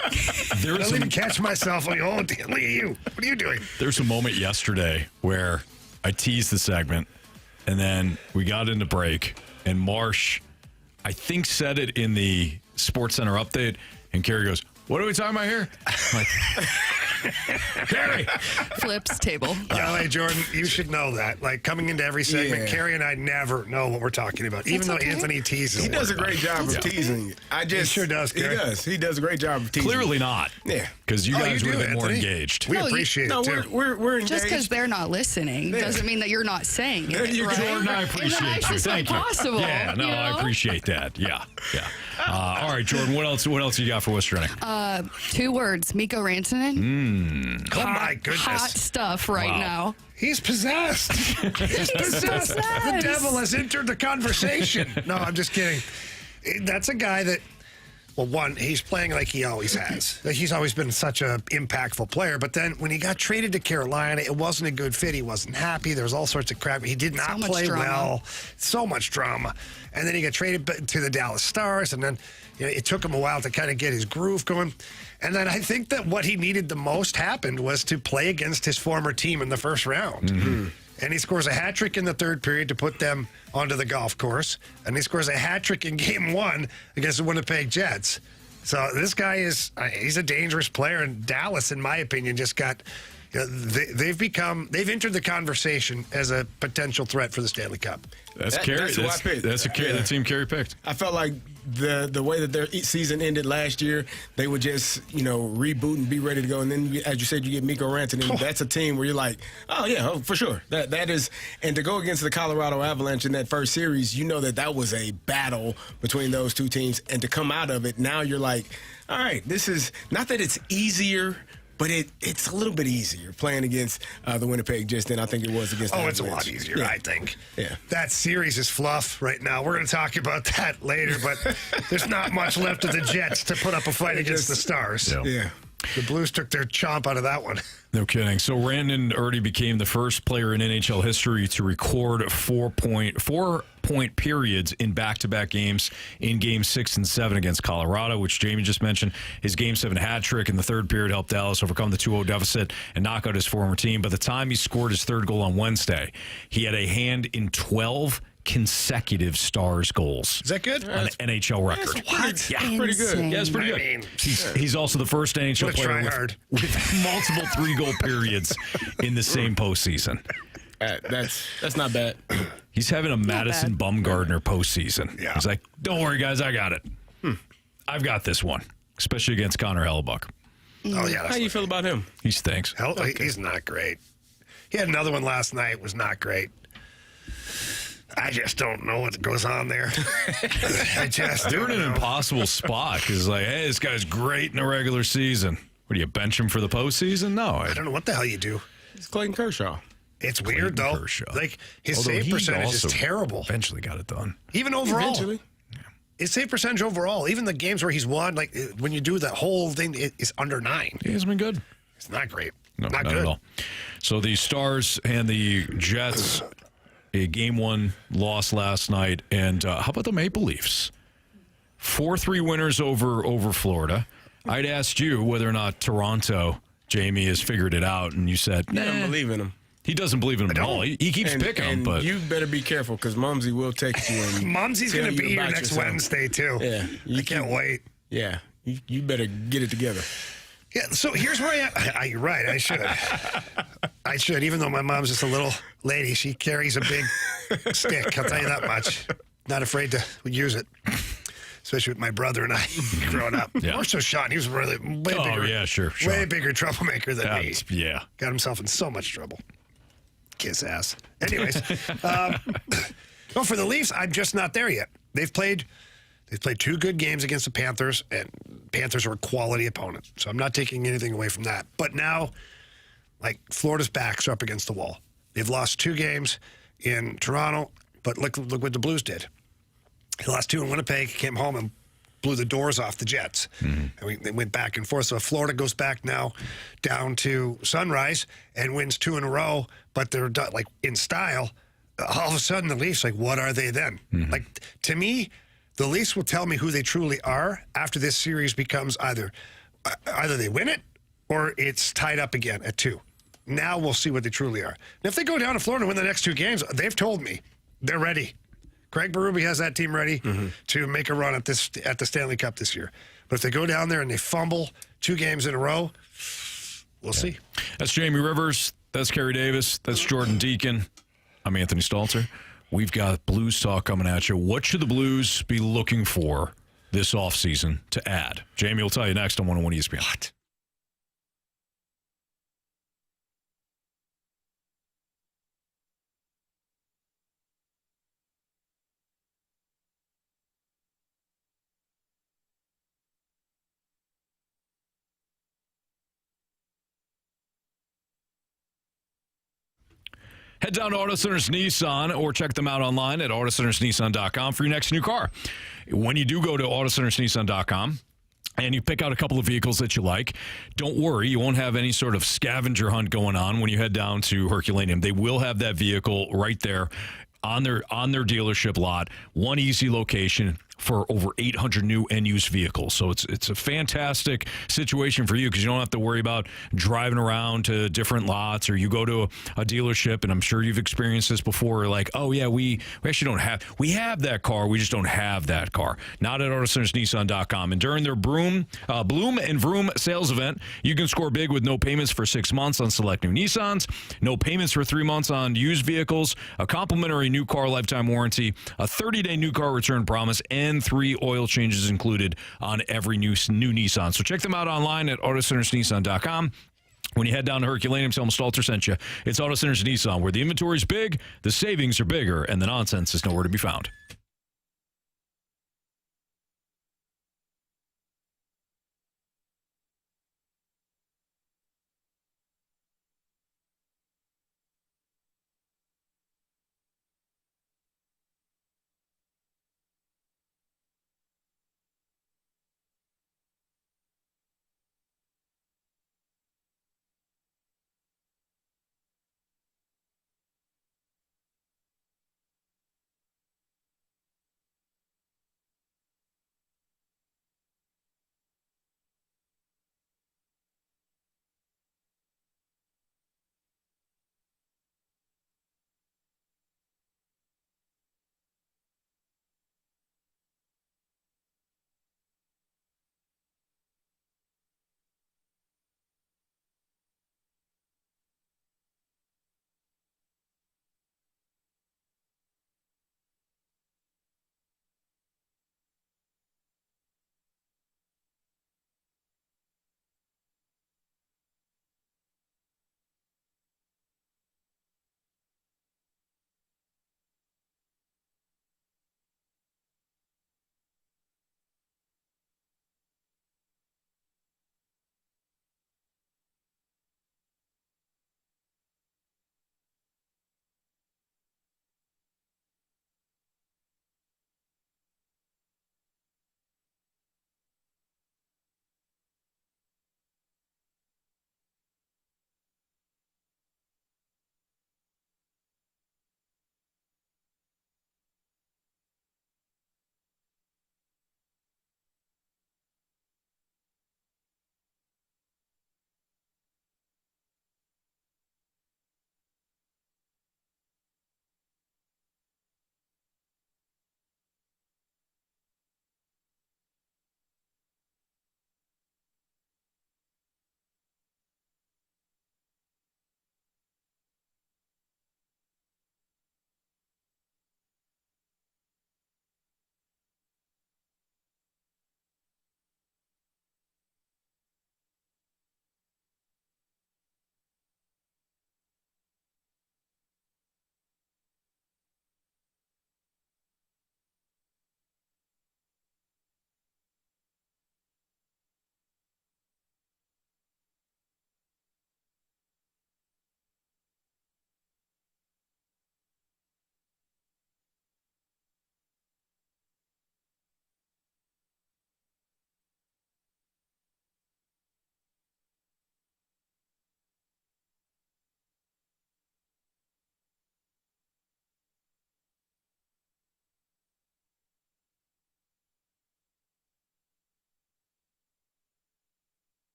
There I was don't even catch myself. Like, oh, look at you. What are you doing? There's a moment yesterday where I teased the segment, and then we got into break, and Marsh, I think, said it in the Sports Center update, and Carey goes, "What are we talking about here?" I'm like, Carey. Flips table. Hey, Jordan, you should know that. Like, coming into every segment, Yeah. Carey and I never know what we're talking about, even though okay. Anthony teases. He does a great job of teasing. He sure does, He Carey. does. He does a great job of teasing. Clearly not. Yeah. Because you guys you would do, have been more Anthony. engaged. We No, appreciate No, it, too. we're engaged. Just because they're not listening doesn't mean that you're not saying it. You right? Jordan, I In the appreciate you. nicest way Thank you. possible. Yeah, no, you know? I appreciate that. Yeah. All right, Jordan, what else you got for Worcester? 2 words. Mikko Rantanen. Oh, my goodness. Hot stuff right Wow. now. He's possessed. He's possessed. The devil has entered the conversation. No, I'm just kidding. That's a guy that Well, one, he's playing like he always has. Like, he's always been such an impactful player. But then when he got traded to Carolina, it wasn't a good fit. He wasn't happy. There was all sorts of crap. He did not play well. So much drama. And then he got traded to the Dallas Stars. And then it took him a while to kind of get his groove going. And then I think that what he needed the most happened was to play against his former team in the first round. Mm-hmm. And he scores a hat trick in the third period to put them onto the golf course. And he scores a hat trick in game 1 against the Winnipeg Jets. So this guy he's a dangerous player. And Dallas, in my opinion, just got, they've entered the conversation as a potential threat for the Stanley Cup. That's Carey. That's who I picked. That's the team Carey picked. I felt like the way that their season ended last year, they would just, reboot and be ready to go. And then, as you said, you get Mikko Rantanen. That's a team where you're like, for sure. That is, and to go against the Colorado Avalanche in that first series, that was a battle between those two teams. And to come out of it, now you're like, all right, this is, not that it's easier, but it's a little bit easier playing against the Winnipeg Jets than I think it was against the Avalanche. It's a lot easier, I think. Yeah. That series is fluff right now. We're going to talk about that later, but there's not much left of the Jets to put up a fight against the Stars. Yeah. The Blues took their chomp out of that one. No kidding. So Rantanen already became the first player in NHL history to record 4 point periods in back-to-back games in Game 6 and 7 against Colorado, which Jamie just mentioned. His Game 7 hat trick in the third period helped Dallas overcome the 2-0 deficit and knock out his former team. By the time he scored his third goal on Wednesday, he had a hand in 12 consecutive Stars goals. Is that good? An NHL record. What? Yeah, pretty good. Yeah, it's pretty good. He's also the first NHL player with multiple 3-goal periods in the same postseason. That's not bad. He's having a Madison Bumgarner postseason. Yeah. He's like, don't worry, guys, I got it. I've got this one, especially against Connor Hellebuck. Oh, yeah. How do you feel about him? He stinks. He's not great. He had another one last night. Was not great. I just don't know what goes on there. They're in an impossible spot because, hey, this guy's great in the regular season. What, do you bench him for the postseason? No. I don't know what the hell you do. It's Clayton Kershaw. It's weird, though. Kershaw. Like, his save percentage is terrible. Eventually got it done. Even overall. Eventually. His save percentage overall, even the games where he's won, like, when you do the whole thing, it's under 9. He hasn't been good. It's not great. No, not good at all. So the Stars and the Jets, a Game 1 loss last night. And how about the Maple Leafs? 4-3 winners over Florida. I'd asked you whether or not Toronto, Jamie, has figured it out, and you said, nah. I don't believe in him. He doesn't believe in him at all. He keeps picking him, but you better be careful because Mumsy will text you. And Mumsy's going to be here next Wednesday too. Yeah, I can't wait. Yeah, you better get it together. Yeah, so here's where I am. You're right. I should. I should. Even though my mom's just a little lady, she carries a big stick. I'll tell you that much. Not afraid to use it. Especially with my brother and I growing up. Yeah. More so Sean. He was really way bigger. Oh, yeah, sure. Way bigger troublemaker than me. Yeah. Got himself in so much trouble. Kiss ass. Anyways. Well, for the Leafs, I'm just not there yet. They've played 2 good games against the Panthers, and Panthers are a quality opponent. So I'm not taking anything away from that. But now, like, Florida's backs are up against the wall. They've lost 2 games in Toronto, but look what the Blues did. They lost 2 in Winnipeg, came home and blew the doors off the Jets. Mm-hmm. And they went back and forth. So if Florida goes back now down to Sunrise and wins 2 in a row, but they're like in style, all of a sudden the Leafs, like, what are they then? Mm-hmm. Like, to me, the Leafs will tell me who they truly are after this series becomes either they win it or it's tied up again at 2. Now we'll see what they truly are. And if they go down to Florida and win the next 2 games, they've told me they're ready. Craig Berube has that team ready to make a run at the Stanley Cup this year. But if they go down there and they fumble 2 games in a row, we'll see. That's Jamie Rivers. That's Kerry Davis. That's Jordan Deacon. I'm Anthony Stalter. We've got Blues talk coming at you. What should the Blues be looking for this offseason to add? Jamie will tell you next on 101 ESPN. What? Head down to Auto Centers Nissan or check them out online at AutoCentersNissan.com for your next new car. When you do go to AutoCentersNissan.com, and you pick out a couple of vehicles that you like, don't worry, you won't have any sort of scavenger hunt going on when you head down to Herculaneum. They will have that vehicle right there on their dealership lot, one easy location for over 800 new and used vehicles. So it's a fantastic situation for you because you don't have to worry about driving around to different lots, or you go to a dealership, and I'm sure you've experienced this before, like, oh yeah, we actually don't have, we have that car, we just don't have that car. Not at AutoCentersNissan.com. And during their Bloom and Vroom sales event, you can score big with no payments for 6 months on select new Nissans, no payments for 3 months on used vehicles, a complimentary new car lifetime warranty, a 30-day new car return promise, and 3 oil changes included on every new Nissan. So check them out online at AutoCentersNissan.com. When you head down to Herculaneum, tell them Stalter sent you. It's Auto Centers Nissan, where the inventory is big, the savings are bigger, and the nonsense is nowhere to be found.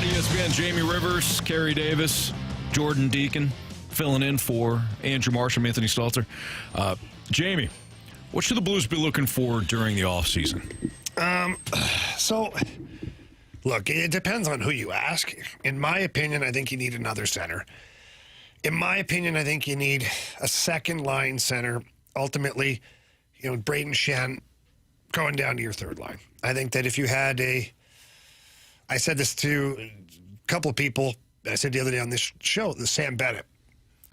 ESPN, Jamie Rivers, Kerry Davis, Jordan Deacon, filling in for Andrew Marshall, Anthony Stalter. Jamie, what should the Blues be looking for during the offseason? So, look, it depends on who you ask. In my opinion, I think you need another center. In my opinion, I think you need a second-line center. Ultimately, Braden Shen going down to your third line. I think that if you had I said this to a couple of people, I said the other day on this show, the Sam Bennett.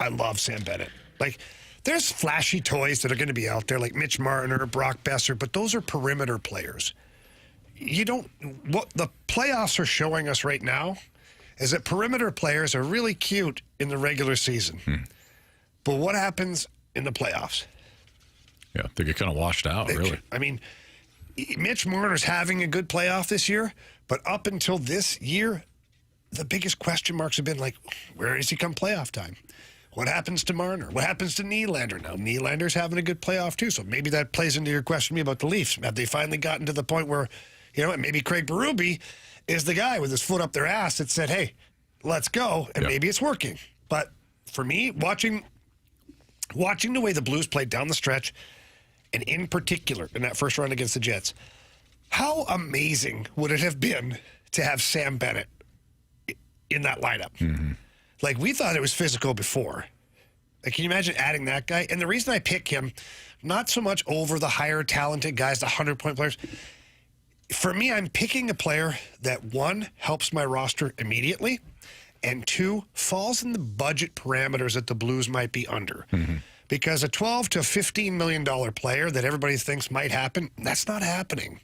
I love Sam Bennett. Like, there's flashy toys that are going to be out there, like Mitch Martin or Brock Besser, but those are perimeter players. What the playoffs are showing us right now is that perimeter players are really cute in the regular season. But what happens in the playoffs? Yeah, they get kind of washed out, really. I mean, Mitch Marner's having a good playoff this year, but up until this year, the biggest question marks have been like, where does he come playoff time? What happens to Marner? What happens to Nylander? Now, Nylander's having a good playoff, too, so maybe that plays into your question to me about the Leafs. Have they finally gotten to the point where, maybe Craig Berube is the guy with his foot up their ass that said, hey, let's go, and maybe it's working. But for me, watching the way the Blues played down the stretch, and in particular in that first round against the Jets, how amazing would it have been to have Sam Bennett in that lineup? Mm-hmm. Like, we thought it was physical before. Like, can you imagine adding that guy? And the reason I pick him, not so much over the higher talented guys, the 100-point players. For me, I'm picking a player that, one, helps my roster immediately, and two, falls in the budget parameters that the Blues might be under. Mm-hmm. Because a $12 to $15 million player that everybody thinks might happen, that's not happening.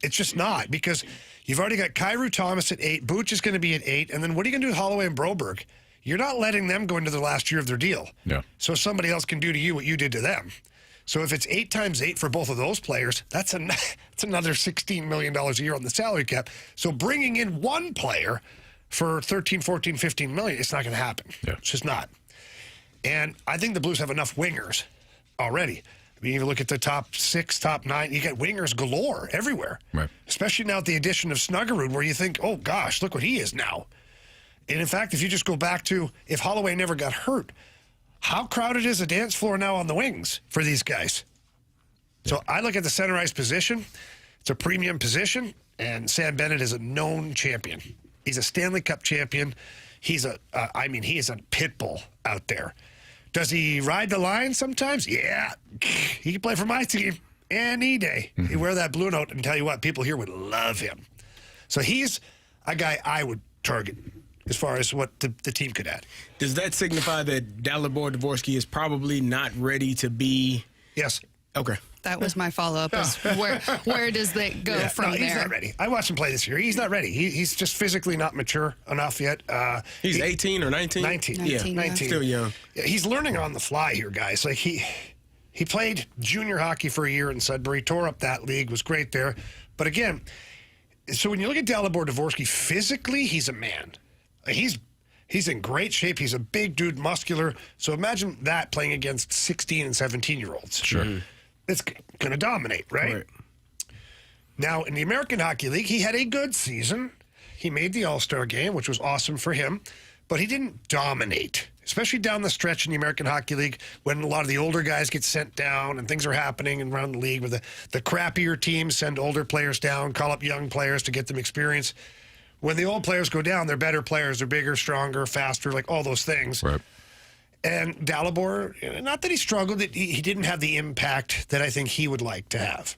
It's just not, because you've already got Kyrou Thomas at 8, Booch is going to be at 8, and then what are you going to do with Holloway and Broberg? You're not letting them go into the last year of their deal. Yeah. So somebody else can do to you what you did to them. So if it's 8 times 8 for both of those players, that's another $16 million a year on the salary cap. So bringing in one player for 13, 14, 15 million, it's not going to happen. Yeah. It's just not. And I think the Blues have enough wingers already. I mean, you look at the top 6, top 9, you get wingers galore everywhere. Right. Especially now with the addition of Snuggerud, where you think, oh, gosh, look what he is now. And, in fact, if you just go back to if Holloway never got hurt, how crowded is the dance floor now on the wings for these guys? So I look at the center ice position. It's a premium position, and Sam Bennett is a known champion. He's a Stanley Cup champion. He is a pit bull out there. Does he ride the line sometimes? Yeah. He can play for my team any day. Mm-hmm. He'd wear that blue note and tell you what, people here would love him. So he's a guy I would target as far as what the team could add. Does that signify that Dalibor Dvorsky is probably not ready to be? Yes. Okay. That was my follow-up. Is where does that go from there? He's not ready. I watched him play this year. He's not ready. He's just physically not mature enough yet. He's 18 or 19? 19. 19. 19. Still young. Yeah, he's learning on the fly here, guys. Like he played junior hockey for a year in Sudbury, tore up that league, was great there. But again, so when you look at Dalibor Dvorsky, physically, he's a man. He's in great shape. He's a big dude, muscular. So imagine that playing against 16 and 17-year-olds. Sure. Mm-hmm. It's going to dominate, right? Now, in the American Hockey League, he had a good season. He made the All-Star game, which was awesome for him, but he didn't dominate, especially down the stretch in the American Hockey League when a lot of the older guys get sent down and things are happening around the league where the crappier teams send older players down, call up young players to get them experience. When the old players go down, they're better players. They're bigger, stronger, faster, like all those things. Right. And Dalibor, not that he struggled, he didn't have the impact that I think he would like to have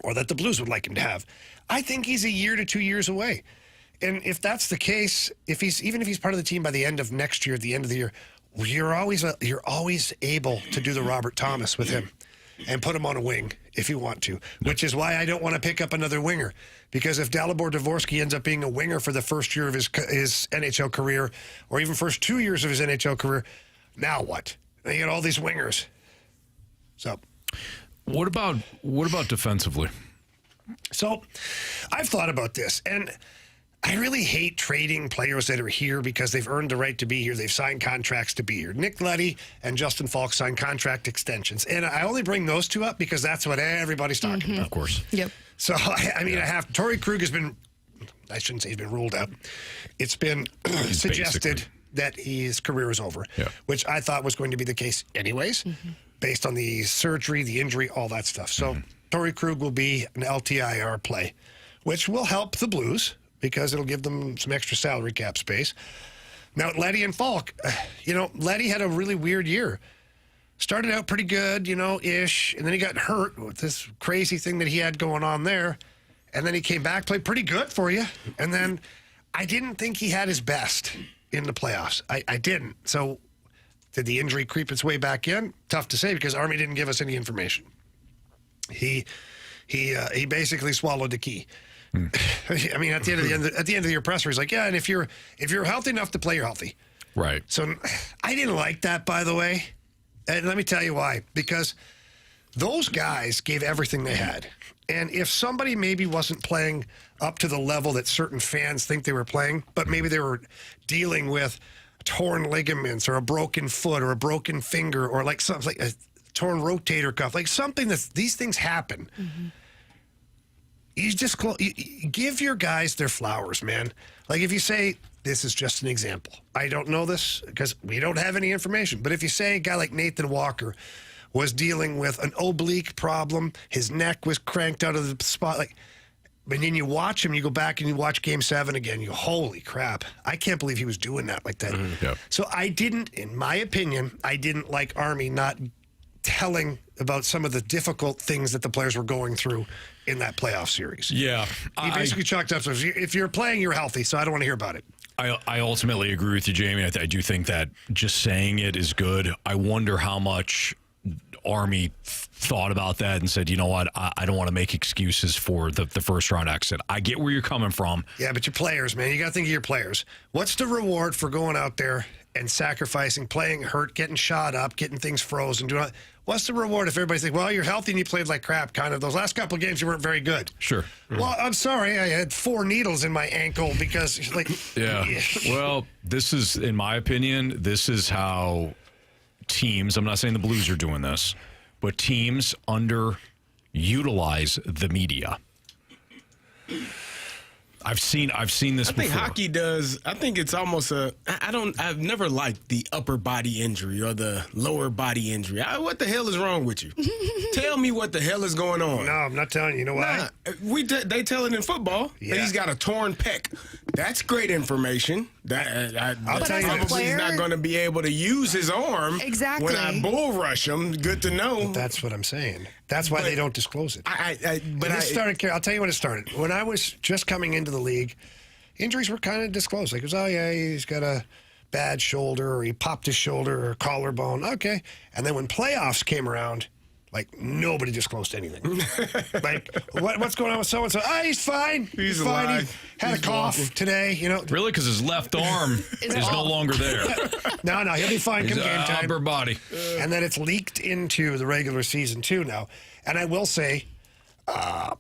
or that the Blues would like him to have. I think he's a year to 2 years away. And if that's the case, even if he's part of the team by the end of next year, at the end of the year, you're always able to do the Robert Thomas with him and put him on a wing if you want to, which is why I don't want to pick up another winger. Because if Dalibor Dvorsky ends up being a winger for the first year of his NHL career or even first 2 years of his NHL career, now what? They get all these wingers. So, what about defensively? So, I've thought about this, and I really hate trading players that are here because they've earned the right to be here. They've signed contracts to be here. Nick Leddy and Justin Falk signed contract extensions, and I only bring those two up because that's what everybody's talking about. Of course. Yep. So, Torrey Krug has been, I shouldn't say he's been ruled out. It's been suggested that his career is over, which I thought was going to be the case anyways, based on the surgery, the injury, all that stuff. So Torrey Krug will be an LTIR play, which will help the Blues because it'll give them some extra salary cap space. Now, Letty and Falk, Letty had a really weird year. Started out pretty good, ish, and then he got hurt with this crazy thing that he had going on there. And then he came back, played pretty good for you. And then I didn't think he had his best in the playoffs. I didn't. So did the injury creep its way back in? Tough to say because Army didn't give us any information. He basically swallowed the key. I mean, at the end of the year presser, he's like, yeah, and if you're healthy enough to play, you're healthy. Right. So I didn't like that, by the way. And let me tell you why. Because those guys gave everything they had. And if somebody maybe wasn't playing up to the level that certain fans think they were playing, but maybe they were dealing with torn ligaments or a broken foot or a broken finger or like something like a torn rotator cuff, like something these things happen. Mm-hmm. You just give your guys their flowers, man. Like if you say, this is just an example. I don't know this because we don't have any information. But if you say a guy like Nathan Walker was dealing with an oblique problem, his neck was cranked out of the spot, and then you watch him, you go back and you watch Game 7 again, you go, holy crap, I can't believe he was doing that like that. Mm-hmm. Yep. So in my opinion, I didn't like Army not telling about some of the difficult things that the players were going through in that playoff series. Yeah. He basically chalked up, so if you're playing, you're healthy, so I don't want to hear about it. I ultimately agree with you, Jamie. I do think that just saying it is good. I wonder how much Army thought about that and said, you know what, I don't want to make excuses for the first round exit. I get where you're coming from. Yeah, but your players, man, you got to think of your players. What's the reward for going out there and sacrificing, playing hurt, getting shot up, getting things frozen? What's the reward if everybody's like, well, you're healthy and you played like crap, kind of. Those last couple of games, you weren't very good. Sure. Well, I'm sorry. I had 4 needles in my ankle because, Yeah. Well, this is, in my opinion, this is how teams, I'm not saying the Blues are doing this, but teams underutilize the media. I've seen this before. I think hockey does. I think it's almost I've never liked the upper body injury or the lower body injury. What the hell is wrong with you? Tell me what the hell is going on. No, I'm not telling you. You know why? They tell it in football. Yeah. That he's got a torn pec. That's great information. I'll tell you this. He's not going to be able to use his arm. Exactly. When I bull rush him, good to know. That's what I'm saying. That's why they don't disclose it. I'll tell you when it started. When I was just coming into the league, injuries were kind of disclosed. Like, it was, he's got a bad shoulder, or he popped his shoulder or collarbone. Okay. And then when playoffs came around, nobody disclosed anything. What's going on with so-and-so? He's fine. He's fine. alive. He had a cough today, Really? Because his left arm is no longer there. No, he'll be fine come game time. Upper body. And then it's leaked into the regular season, too, now. And I will say, I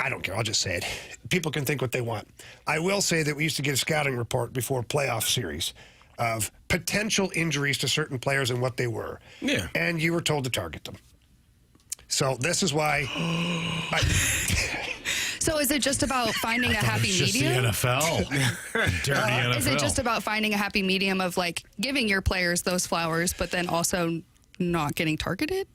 don't care. I'll just say it. People can think what they want. I will say that we used to get a scouting report before playoff series of potential injuries to certain players and what they were. Yeah. And you were told to target them. So this is why. So is it just about finding a happy medium? Just the NFL. Dirty NFL. Is it just about finding a happy medium of giving your players those flowers, but then also not getting targeted?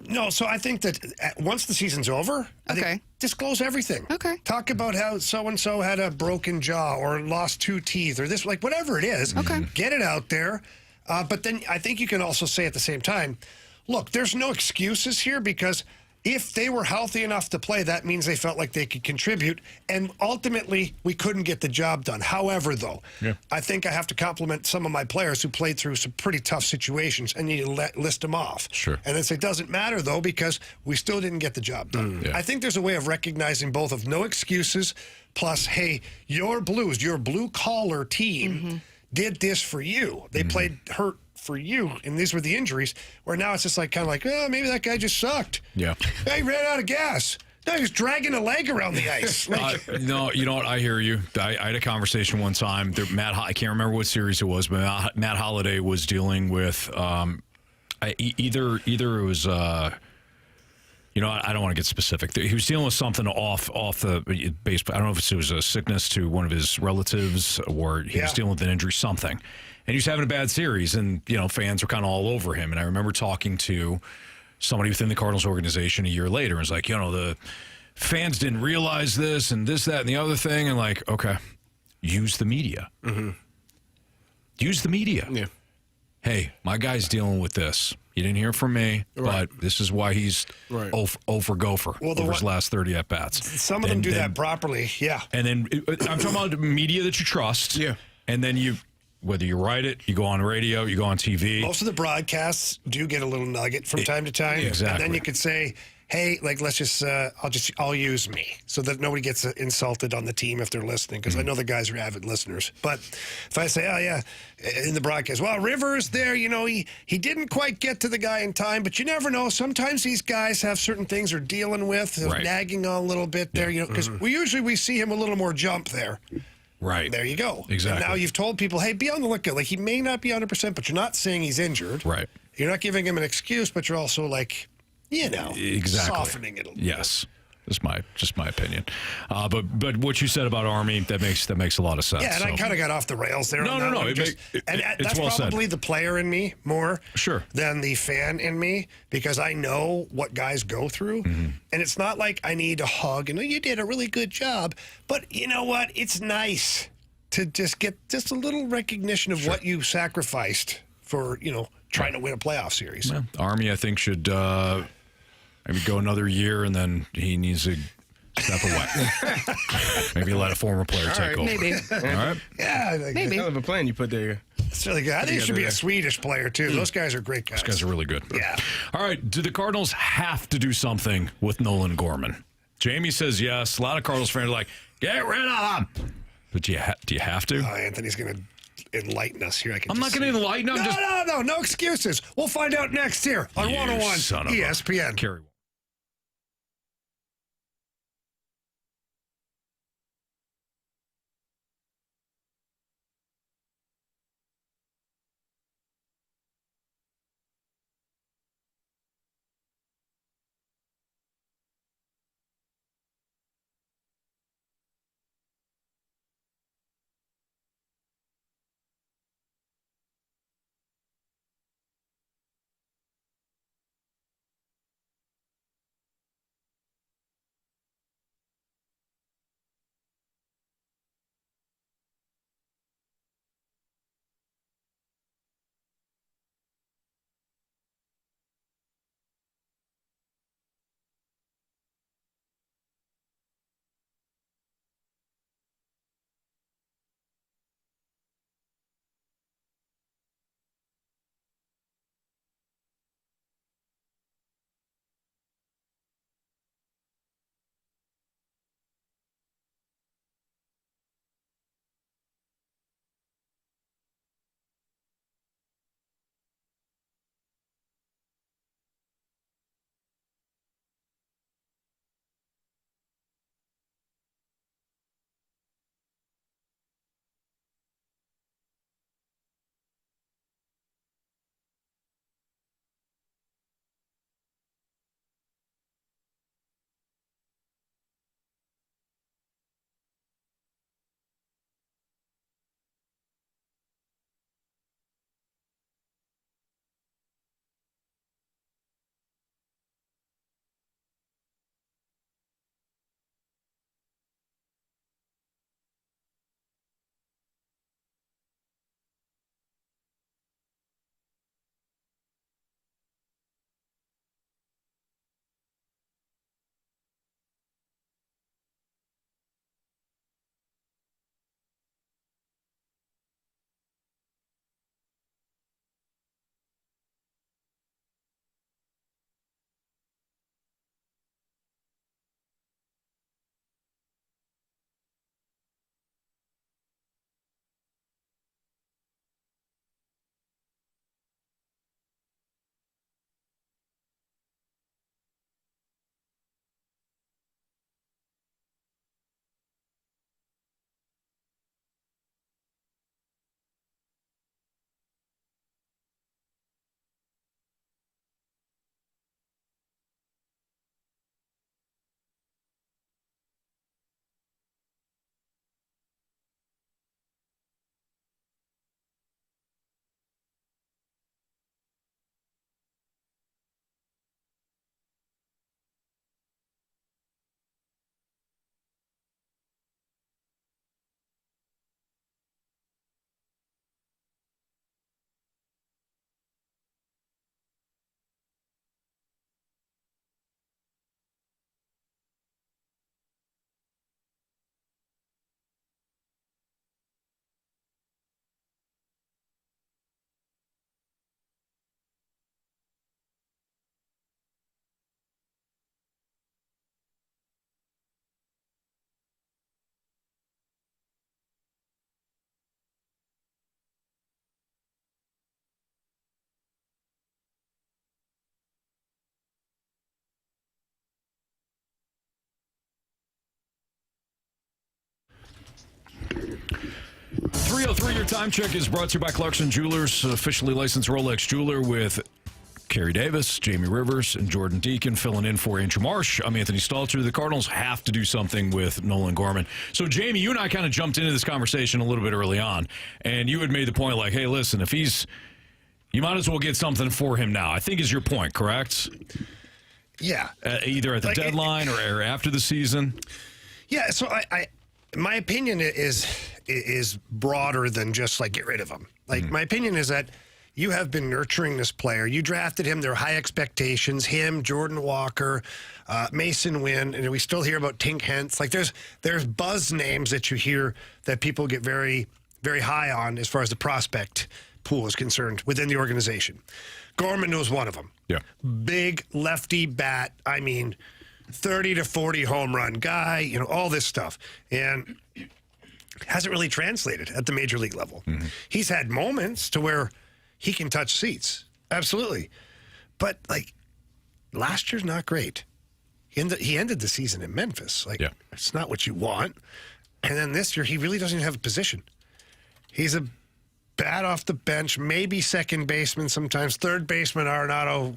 No, so I think that once the season's over, I think disclose everything. Okay. Talk about how so-and-so had a broken jaw or lost 2 teeth or this, whatever it is. Okay. Get it out there. But then I think you can also say at the same time, look, there's no excuses here because if they were healthy enough to play, that means they felt like they could contribute. And ultimately, we couldn't get the job done. However, though, I think I have to compliment some of my players who played through some pretty tough situations and you list them off. Sure. And then say, it doesn't matter, though, because we still didn't get the job done. I think there's a way of recognizing both of no excuses plus, hey, your Blues, your blue-collar team did this for you. They played hurt for you, and these were the injuries, where now it's just maybe that guy just sucked. Yeah. He ran out of gas. No, he was dragging a leg around the ice. No, you know what? I hear you. I had a conversation one time. I can't remember what series it was, but Matt Holliday was dealing with either it was I don't want to get specific. He was dealing with something off the base. I don't know if it was a sickness to one of his relatives or he was dealing with an injury, something. And he was having a bad series, and, fans were kind of all over him. And I remember talking to somebody within the Cardinals organization a year later and was like, the fans didn't realize this and this, that, and the other thing. And okay, use the media. use the media. Yeah. Hey, my guy's dealing with this. You didn't hear from me, Right. but this is why he's Right. 0 for gopher over his last 30 at-bats. Some of them do that properly, yeah. And then I'm talking about media that you trust. Yeah. And then whether you write it, you go on radio, you go on TV. Most of the broadcasts do get a little nugget from time to time. Exactly. And then you could say, hey, like, let's just, I'll use me so that nobody gets insulted on the team if they're listening, because I know the guys are avid listeners. But if I say, oh, yeah, in the broadcast, well, Rivers there, he didn't quite get to the guy in time, but you never know. Sometimes these guys have certain things they're dealing with, Right. nagging on a little bit there, because we see him a little more jump there. Right. There you go. Exactly. And now you've told people, hey, be on the lookout. Like, he may not be 100%, but you're not saying he's injured. Right. You're not giving him an excuse, but you're also like, Exactly. softening it a little Yes. Just my opinion. But what you said about Army, that makes a lot of sense. Yeah, and I So- kind of got off the rails there. No, on that no, one. it Just- make- and it's that's well said. probably the player in me more Sure. than the fan in me, because I know what guys go through. Mm-hmm. And it's not like I need a hug and you did a really good job. But you know what? It's nice to just get just a little recognition of what you sacrificed for, trying to win a playoff series. Yeah. Army, I think, should maybe go another year, and then he needs to step away. Maybe let a former player take over. Maybe. All right. Yeah, I think Maybe. Hell of a plan you put there. it's really good. I think it should be a there. Swedish player, too. Those guys are great guys. These guys are really good. Yeah. All right. Do the Cardinals have to do something with Nolan Gorman? Jamie says yes. A lot of Cardinals fans are like, get rid of him. But do you have to? Anthony's going to enlighten us here. I'm not going to enlighten. I'm just. No excuses. We'll find out next here on You 101 son of a- ESPN. Carey. go. 3-year time check is brought to you by Clarkson Jewelers, officially licensed Rolex jeweler with Kerry Davis, Jamie Rivers, and Jordan Deacon filling in for Andrew Marsh. I'm Anthony Stalter. The Cardinals have to do something with Nolan Gorman. So, Jamie, you and I kind of jumped into this conversation a little bit early on, and you had made the point like, hey, listen, if he's, you might as well get something for him now. I think is your point, correct? Yeah. Either at the deadline or after the season. Yeah, so my opinion is broader than just like get rid of him. Like my opinion is that you have been nurturing this player. You drafted him. There are high expectations. Him, Jordan Walker, Mason Wynn, and we still hear about Tink Hence. Like there's buzz names that you hear that people get very, very high on as far as the prospect pool is concerned within the organization. Gorman was one of them. Yeah. Big lefty bat. I mean, 30 to 40 home run guy, you know, all this stuff. And hasn't really translated at the major league level. Mm-hmm. He's had moments to where he can touch seats. Absolutely. But, like, last year's not great. He ended the season in Memphis. Like, It's not what you want. And then this year, he really doesn't even have a position. He's a bat off the bench, maybe second baseman sometimes. Third baseman, Arenado,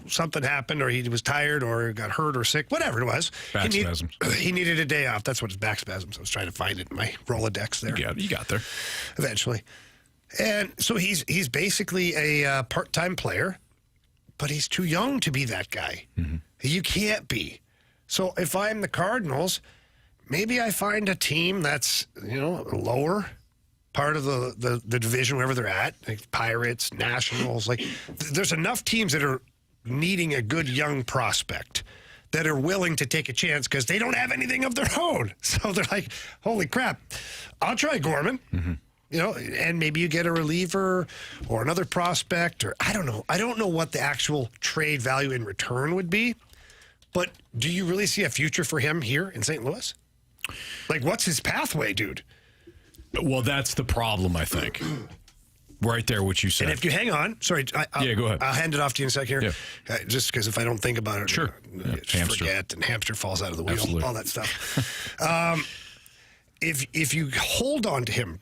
something happened, or he was tired, or got hurt or sick, whatever it was. Back spasms. He needed a day off. That's what his back spasms. I was trying to find it in my Rolodex there. You got there. Eventually. And so he's basically a part-time player, but he's too young to be that guy. Mm-hmm. You can't be. So if I'm the Cardinals, maybe I find a team that's, you know, lower part of the division, wherever they're at, like Pirates, Nationals. Like, there's enough teams that are needing a good young prospect that are willing to take a chance because they don't have anything of their own. So they're like, holy crap, I'll try Gorman. Mm-hmm. You know, and maybe you get a reliever or another prospect, or I don't know. I don't know what the actual trade value in return would be, but do you really see a future for him here in St. Louis? Like, what's his pathway, dude? Well, that's the problem, I think. Right there, what you said. And if you hang on, sorry. Go ahead. I'll hand it off to you in a second here. Yeah. Just because if I don't think about it, sure. Forget, and hamster falls out of the wheel, Absolutely. All that stuff. If you hold on to him,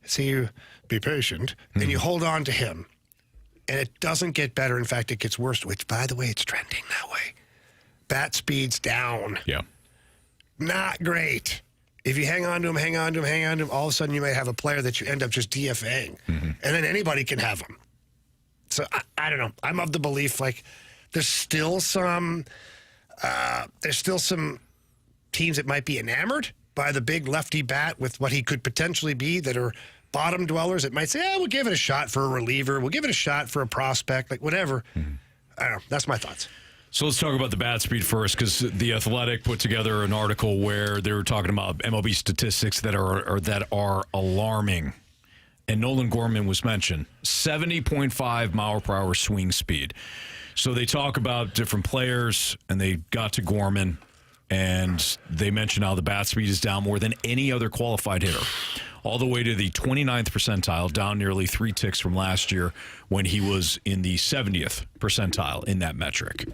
say you be patient, and you hold on to him, and it doesn't get better. In fact, it gets worse, which, by the way, it's trending that way. Bat speed's down. Yeah. Not great. If you hang on to him, all of a sudden you might have a player that you end up just DFAing. Mm-hmm. And then anybody can have him. So, I don't know. I'm of the belief, like, there's still some teams that might be enamored by the big lefty bat with what he could potentially be that are bottom dwellers that might say, we'll give it a shot for a reliever. We'll give it a shot for a prospect, like whatever. Mm-hmm. I don't know. That's my thoughts. So let's talk about the bat speed first, because The Athletic put together an article where they were talking about MLB statistics that are alarming. And Nolan Gorman was mentioned. 70.5 mile per hour swing speed. So they talk about different players, and they got to Gorman, and they mentioned how the bat speed is down more than any other qualified hitter, all the way to the 29th percentile, down nearly 3 ticks from last year when he was in the 70th percentile in that metric.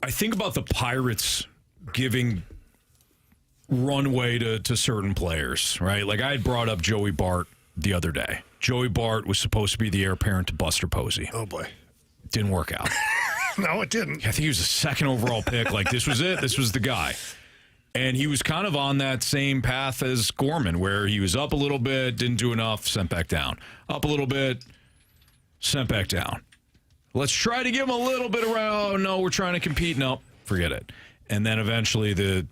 I think about the Pirates giving runway to certain players, right? Like I had brought up Joey Bart the other day. Joey Bart was supposed to be the heir apparent to Buster Posey. Oh, boy. Didn't work out. No, it didn't. I think he was the second overall pick. Like, this was it. This was the guy. And he was kind of on that same path as Gorman, where he was up a little bit, didn't do enough, sent back down. Up a little bit, sent back down. Let's try to give him a little bit around. Oh, no, we're trying to compete. No, forget it. And then eventually the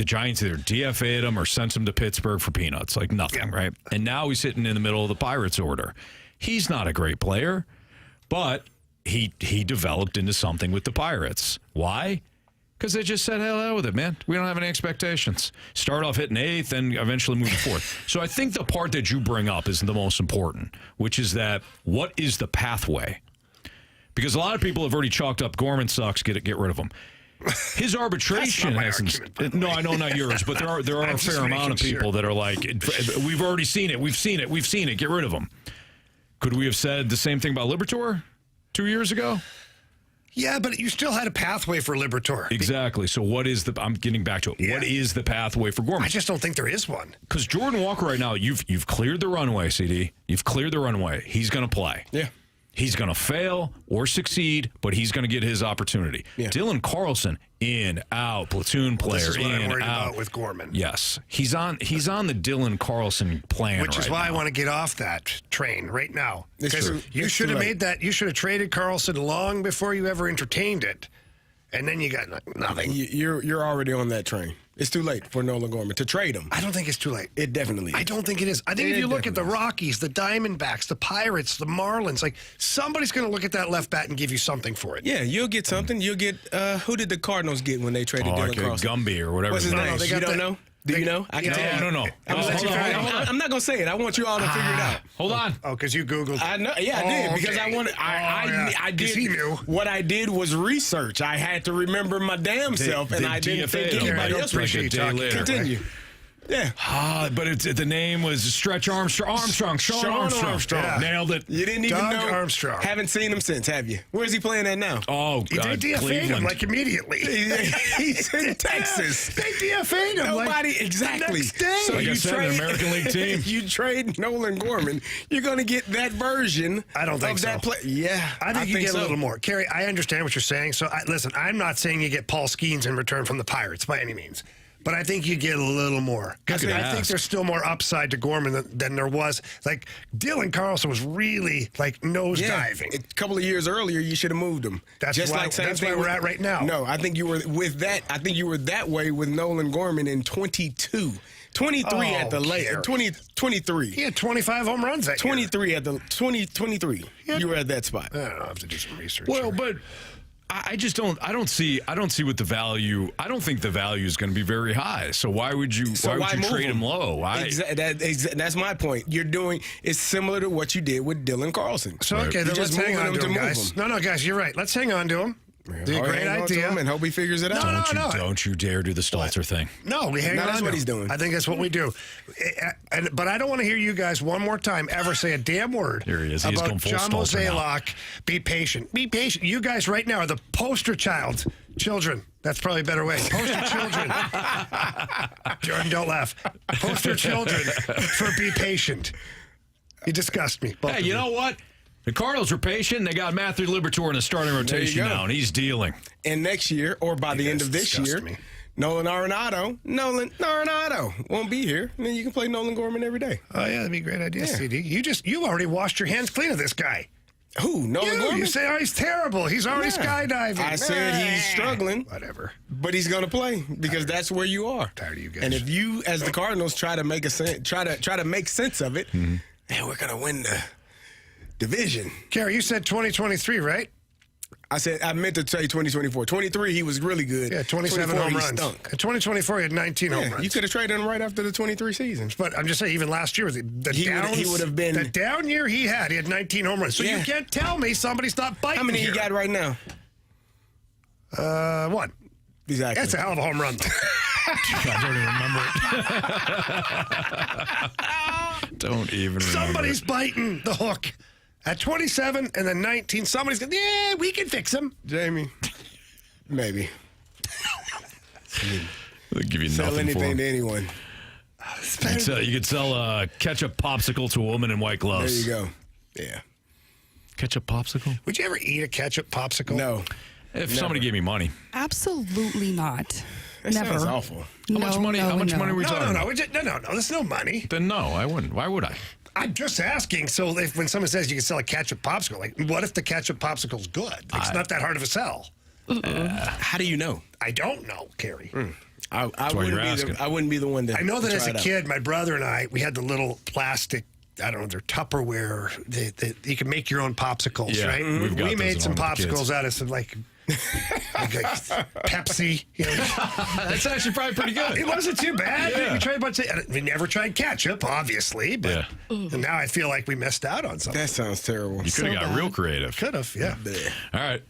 Giants either DFA'd him or sent him to Pittsburgh for peanuts, like nothing, right? And now he's sitting in the middle of the Pirates order. He's not a great player, but he developed into something with the Pirates. Why? Because they just said, hell with it, man. We don't have any expectations. Start off hitting 8th and eventually move to 4th. So I think the part that you bring up is the most important, which is that what is the pathway? Because a lot of people have already chalked up Gorman sucks, get rid of him. His arbitration hasn't. No, I know not yours, but there are a fair amount of people that are like, we've already seen it, we've seen it, get rid of him. Could we have said the same thing about Liberatore 2 years ago? Yeah, but you still had a pathway for Liberatore. Exactly. So what is I'm getting back to it. Yeah. What is the pathway for Gorman? I just don't think there is one. Because Jordan Walker right now, you've cleared the runway, CD. You've cleared the runway. He's going to play. Yeah. He's going to fail or succeed, but he's going to get his opportunity. Yeah. Dylan Carlson, in, out, platoon player, This is what I'm in, worried out. about with Gorman. Yes. He's on the Dylan Carlson plan Which is why now. I want to get off that train right now. It's Because true. you It's should too have late. made that. You should have traded Carlson long before you ever entertained it. And then you got nothing. You're already on that train. It's too late for Nolan Gorman to trade him. I don't think it's too late. It definitely is. I don't think it is. I think if It you look at the definitely is. Rockies, the Diamondbacks, the Pirates, the Marlins, like somebody's going to look at that left bat and give you something for it. Yeah, you'll get something. You'll get. Who did the Cardinals get when they traded Dylan like Carlson? Gumby or whatever. What's his No, name? they You got don't that- know? Do you know? I can Yeah. tell you. No. I'm gonna let you figure it out. I'm not gonna say it. I want you all to figure it out. Hold on. Oh, because you Googled. I know. Yeah, I did because I okay. wanted. Yeah, I 'cause did. he knew. What I did was research. I had to remember my damn self, and they I didn't think DFA'd him anybody like else a would. appreciate day talking. later. Continue. Yeah. But the name was Stretch Armstrong. Sean Armstrong. Yeah. Nailed it. You didn't even Doug know. Armstrong. Haven't seen him since, have you? Where's he playing at now? Oh, They DFA'd him Cleveland. like immediately. He's in Texas. They DFA'd him. Nobody like, exactly. The next day. So Like I you said, an American League team. You trade Nolan Gorman, you're going to get that version. I don't think of that so. play. Yeah, I think you get so. a little more. Kerry, I understand what you're saying. So, listen, I'm not saying you get Paul Skeens in return from the Pirates by any means. But I think you get a little more. Because could I think ask. there's still more upside to Gorman than there was. Like, Dylan Carlson was really, like, nosediving. A couple of years earlier, you should have moved him. That's where we're at right now. No, I think you were with that. I think you were that way with Nolan Gorman in 22. 23 at the late. Kerry. 23. He had 25 home runs that year. 23 at the 23. Yeah. You were at that spot. I don't know. I have to do some research. Well, here. but I just don't. I don't see what the value. I don't think the value is going to be very high. So why would you? why would you move trade him low? That's my point. You're doing it's similar to what you did with Dylan Carlson. So, okay, You're then let's just hang moving on him to him, move guys. him. No, guys, you're right. Let's hang on to him. It's a great Hang on to idea. him and hope he figures it out. Don't you dare do the Stalter thing. No, we hang No, on that's to what him. he's doing. I think that's what we do. But I don't want to hear you guys one more time ever say a damn word Here he is. He's about going full John Stalter now. Mozeliak. Be patient. Be patient. You guys right now are the poster children. That's probably a better way. Poster children. Jordan, don't laugh. Poster children for be patient. You disgust me. both Hey, of you know what? The Cardinals are patient. They got Matthew Liberatore in the starting rotation go. now, and he's dealing. And next year, or by the end guys of this disgust year, me. Nolan Arenado won't be here. And then you can play Nolan Gorman every day. Oh, yeah, that'd be a great idea, CD. You already washed your hands clean of this guy. Who? Nolan Gorman? You say, oh, he's terrible. He's already Yeah. skydiving. I said he's struggling. Whatever. But he's going to play because that's where you are. Tired of you guys. And if you, as the Cardinals, try to make sense of it, man, we're going to win the division. Kerry, you said 2023, right? I meant to say 2024. 23, he was really good. Yeah, 27 24, home he runs. stunk. In 2024, he had 19 home Yeah, runs. you could have traded him right after the 23 season. But I'm just saying, even last year, the He would have been. the down year he had 19 home runs. So Yeah. you can't tell me somebody's not biting. How many here. he got right now? One. Exactly. That's a hell of a home run. Don't even remember. Somebody's biting the hook. At 27 and then 19, somebody's going, yeah, we can fix him. Jamie, maybe. They'll give you Sell nothing for anything him. to anyone. You could sell a ketchup popsicle to a woman in white There gloves. you go. Yeah. Ketchup popsicle? Would you ever eat a ketchup popsicle? No. If somebody gave me money. Absolutely not. That Never. sounds awful. How much money? How much money are we No, talking no, about? no. There's no money. Then no, I wouldn't. Why would I? I'm just asking. So when someone says you can sell a ketchup popsicle, like, what if the ketchup popsicle's good? Like, it's not that hard of a sell. How do you know? I don't know, Kerry. I why you're asking. I wouldn't be the one to I know that to as try a it out. kid, my brother and I, we had the little plastic, I don't know, they're Tupperware. You can make your own popsicles, Yeah, right? we've got We those made at some home with the kids. popsicles out of some, like Pepsi. You know. That's actually probably pretty good. It wasn't too bad. Yeah. We tried a bunch of, we never tried ketchup, obviously, but and now I feel like we missed out on something. That sounds terrible. You could have got real creative. Could have, yeah. All right.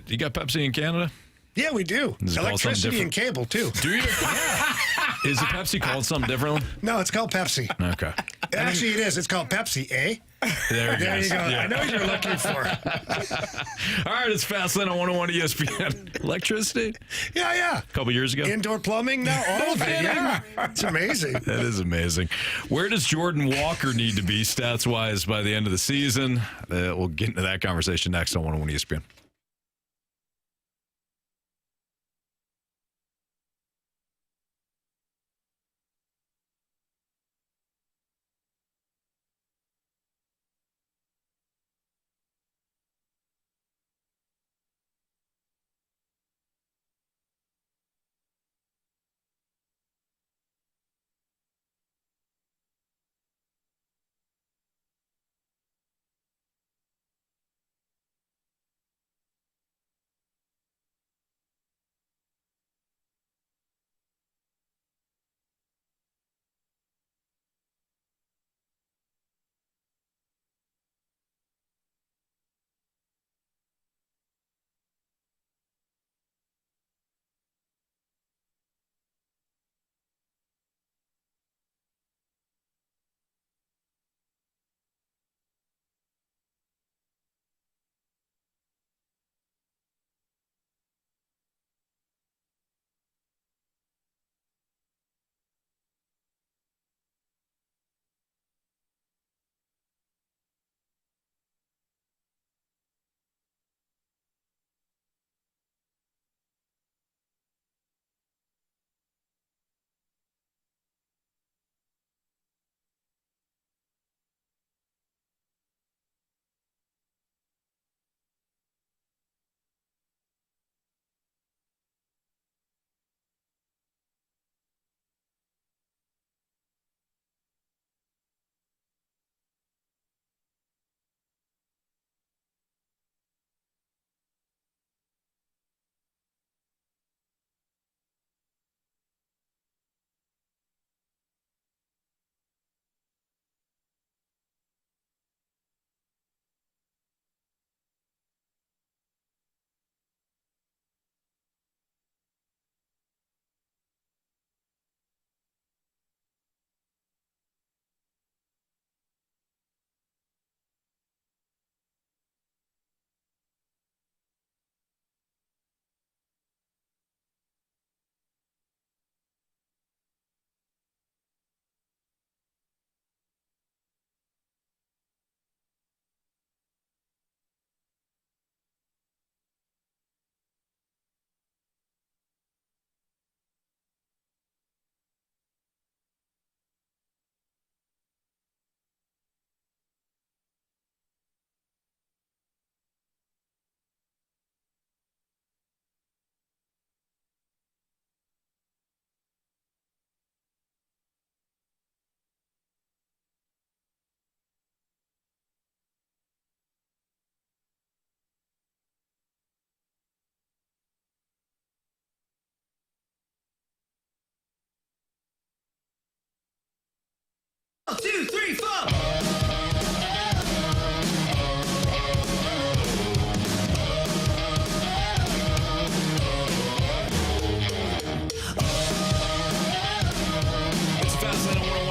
You got Pepsi in Canada? Yeah, we do. Is it called something Electricity and cable, too. Do you? Is the Pepsi called something different? No, it's called Pepsi. Okay. Actually, it is. It's called Pepsi, eh? There it There goes. you go. Yeah. I know what you're looking for. All right, it's Fastlane on 101 ESPN. Electricity? Yeah. A couple years ago? Indoor plumbing now, all of it. Yeah, it's amazing. That is amazing. Where does Jordan Walker need to be stats-wise by the end of the season? We'll get into that conversation next on 101 ESPN.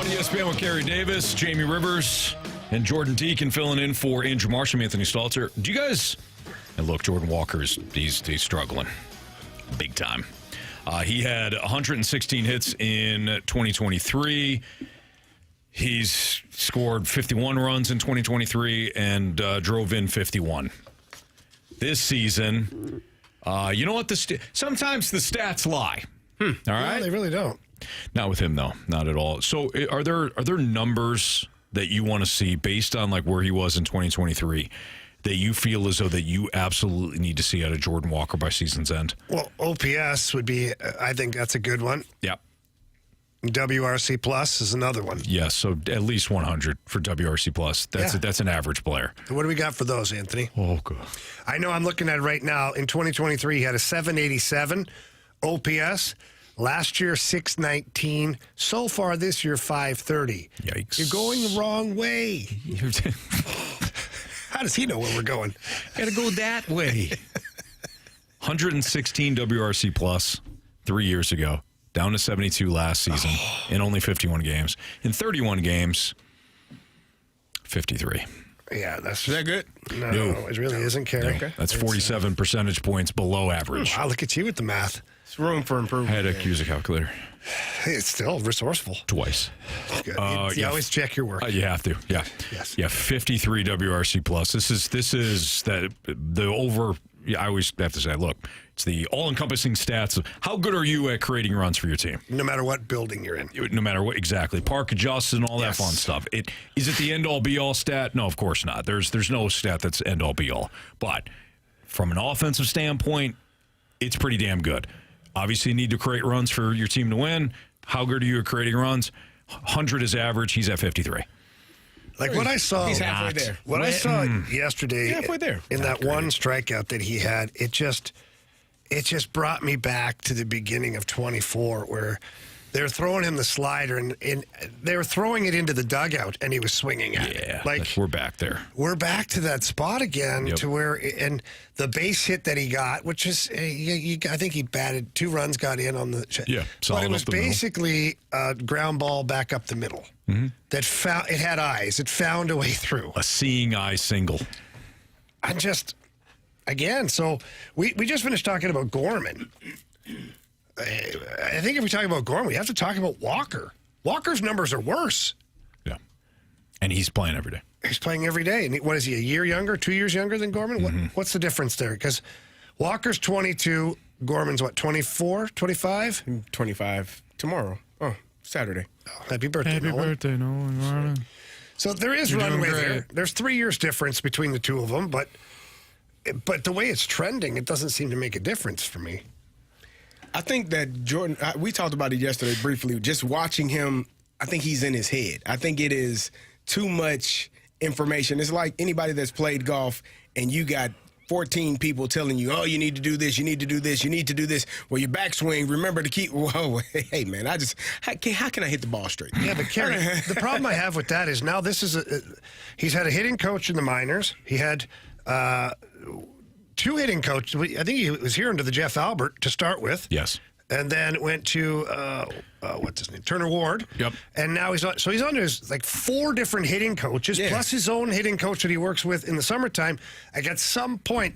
ESPN with Carey Davis, Jamie Rivers, and Jordan Deacon filling in for Andrew Marsh and Anthony Stalter. Do you guys... And look, Jordan Walker's he's struggling big time. He had 116 hits in 2023. He's scored 51 runs in 2023 and drove in 51. This season, you know what? Sometimes the stats lie. All right? No, they really don't. Not with him, though. Not at all. So are there numbers that you want to see based on like where he was in 2023 that you feel as though that you absolutely need to see out of Jordan Walker by season's end? Well, OPS would be, I think that's a good one. Yep. WRC plus is another one. Yes, so at least 100 for WRC plus. That's an average player. And what do we got for those, Anthony? Oh, good. I know I'm looking at it right now. In 2023, he had a 787 OPS. Last year, 619. So far this year, 530. Yikes. You're going the wrong way. How does he know where we're going? Got to go that way. 116 WRC plus 3 years ago. Down to 72 last season in only 51 games. In 31 games, 53. Yeah, Is that good? No, it really isn't, Kerry. Okay. That's 47 percentage points below average. Wow, look at you with the math. It's room for I improvement. had to use a calculator Hey, it's still resourceful. twice. It's good. You yeah. always check your work. You have to, yeah. Yes. Yeah, 53 WRC plus. This is that the over. Yeah, I always have to say, look, it's the all-encompassing stats of how good are you at creating runs for your team, No matter what building you're in. no matter what exactly. Park adjusted and all that Yes. fun stuff. Is it the end-all be-all stat? No, of course not. There's no stat that's end-all be-all. But from an offensive standpoint, it's pretty damn good. Obviously, you need to create runs for your team to win. How good are you at creating runs? 100 is average. He's at 53. Like what I saw, He's halfway there. What I saw yesterday Halfway there. in that one strikeout that he had, it just brought me back to the beginning of 24 where they're throwing him the slider and they were throwing it into the dugout and he was swinging at it. Yeah, Like we're back there. we're back to that spot again Yep. to where and the base hit that he got, which is I think he batted 2 runs, got in on the Yeah, but solid it was up the middle. basically a ground ball back up the middle that found it had eyes. It found a way through. A seeing eye single. I just, again, so we just finished talking about Gorman. I think if we talk about Gorman, we have to talk about Walker. Walker's numbers are worse. Yeah. And he's playing every day. He's playing every day. And what is he, a year younger, 2 years younger than Gorman? What's the difference there? Because Walker's 22, Gorman's what, 24, 25? 25 tomorrow. Oh, Saturday. Happy birthday, Nolan. Nolan. So there is You're doing runway great. there. There's 3 years difference between the two of them, but the way it's trending, it doesn't seem to make a difference for me. I think that Jordan, we talked about it yesterday briefly, just watching him, I think he's in his head. I think it is too much information. It's like anybody that's played golf and you got 14 people telling you, oh, you need to do this, you need to do this, you need to do this. Well, your backswing, remember to keep, whoa, hey, man, how can I hit the ball straight? Yeah, but Kerry, the problem I have with that is now this is he's had a hitting coach in the minors. He had 2 hitting coaches. I think he was here under the Jeff Albert to start with. Yes. And then went to what's his name, Turner Ward. Yep. And now he's under his like 4 different hitting coaches plus his own hitting coach that he works with in the summertime. Like at some point,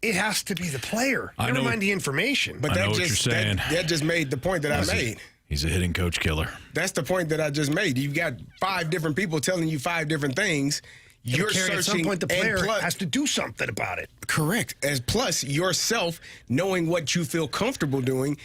it has to be the player. I Never know- mind the information. But I know that what you're just, saying. that just made the point that I made. He's a hitting coach killer. That's the point that I just made. You've got 5 different people telling you 5 different things. You're Kerry, searching at some point, the and player plus- has to do something about it. Correct. As plus yourself knowing what you feel comfortable doing.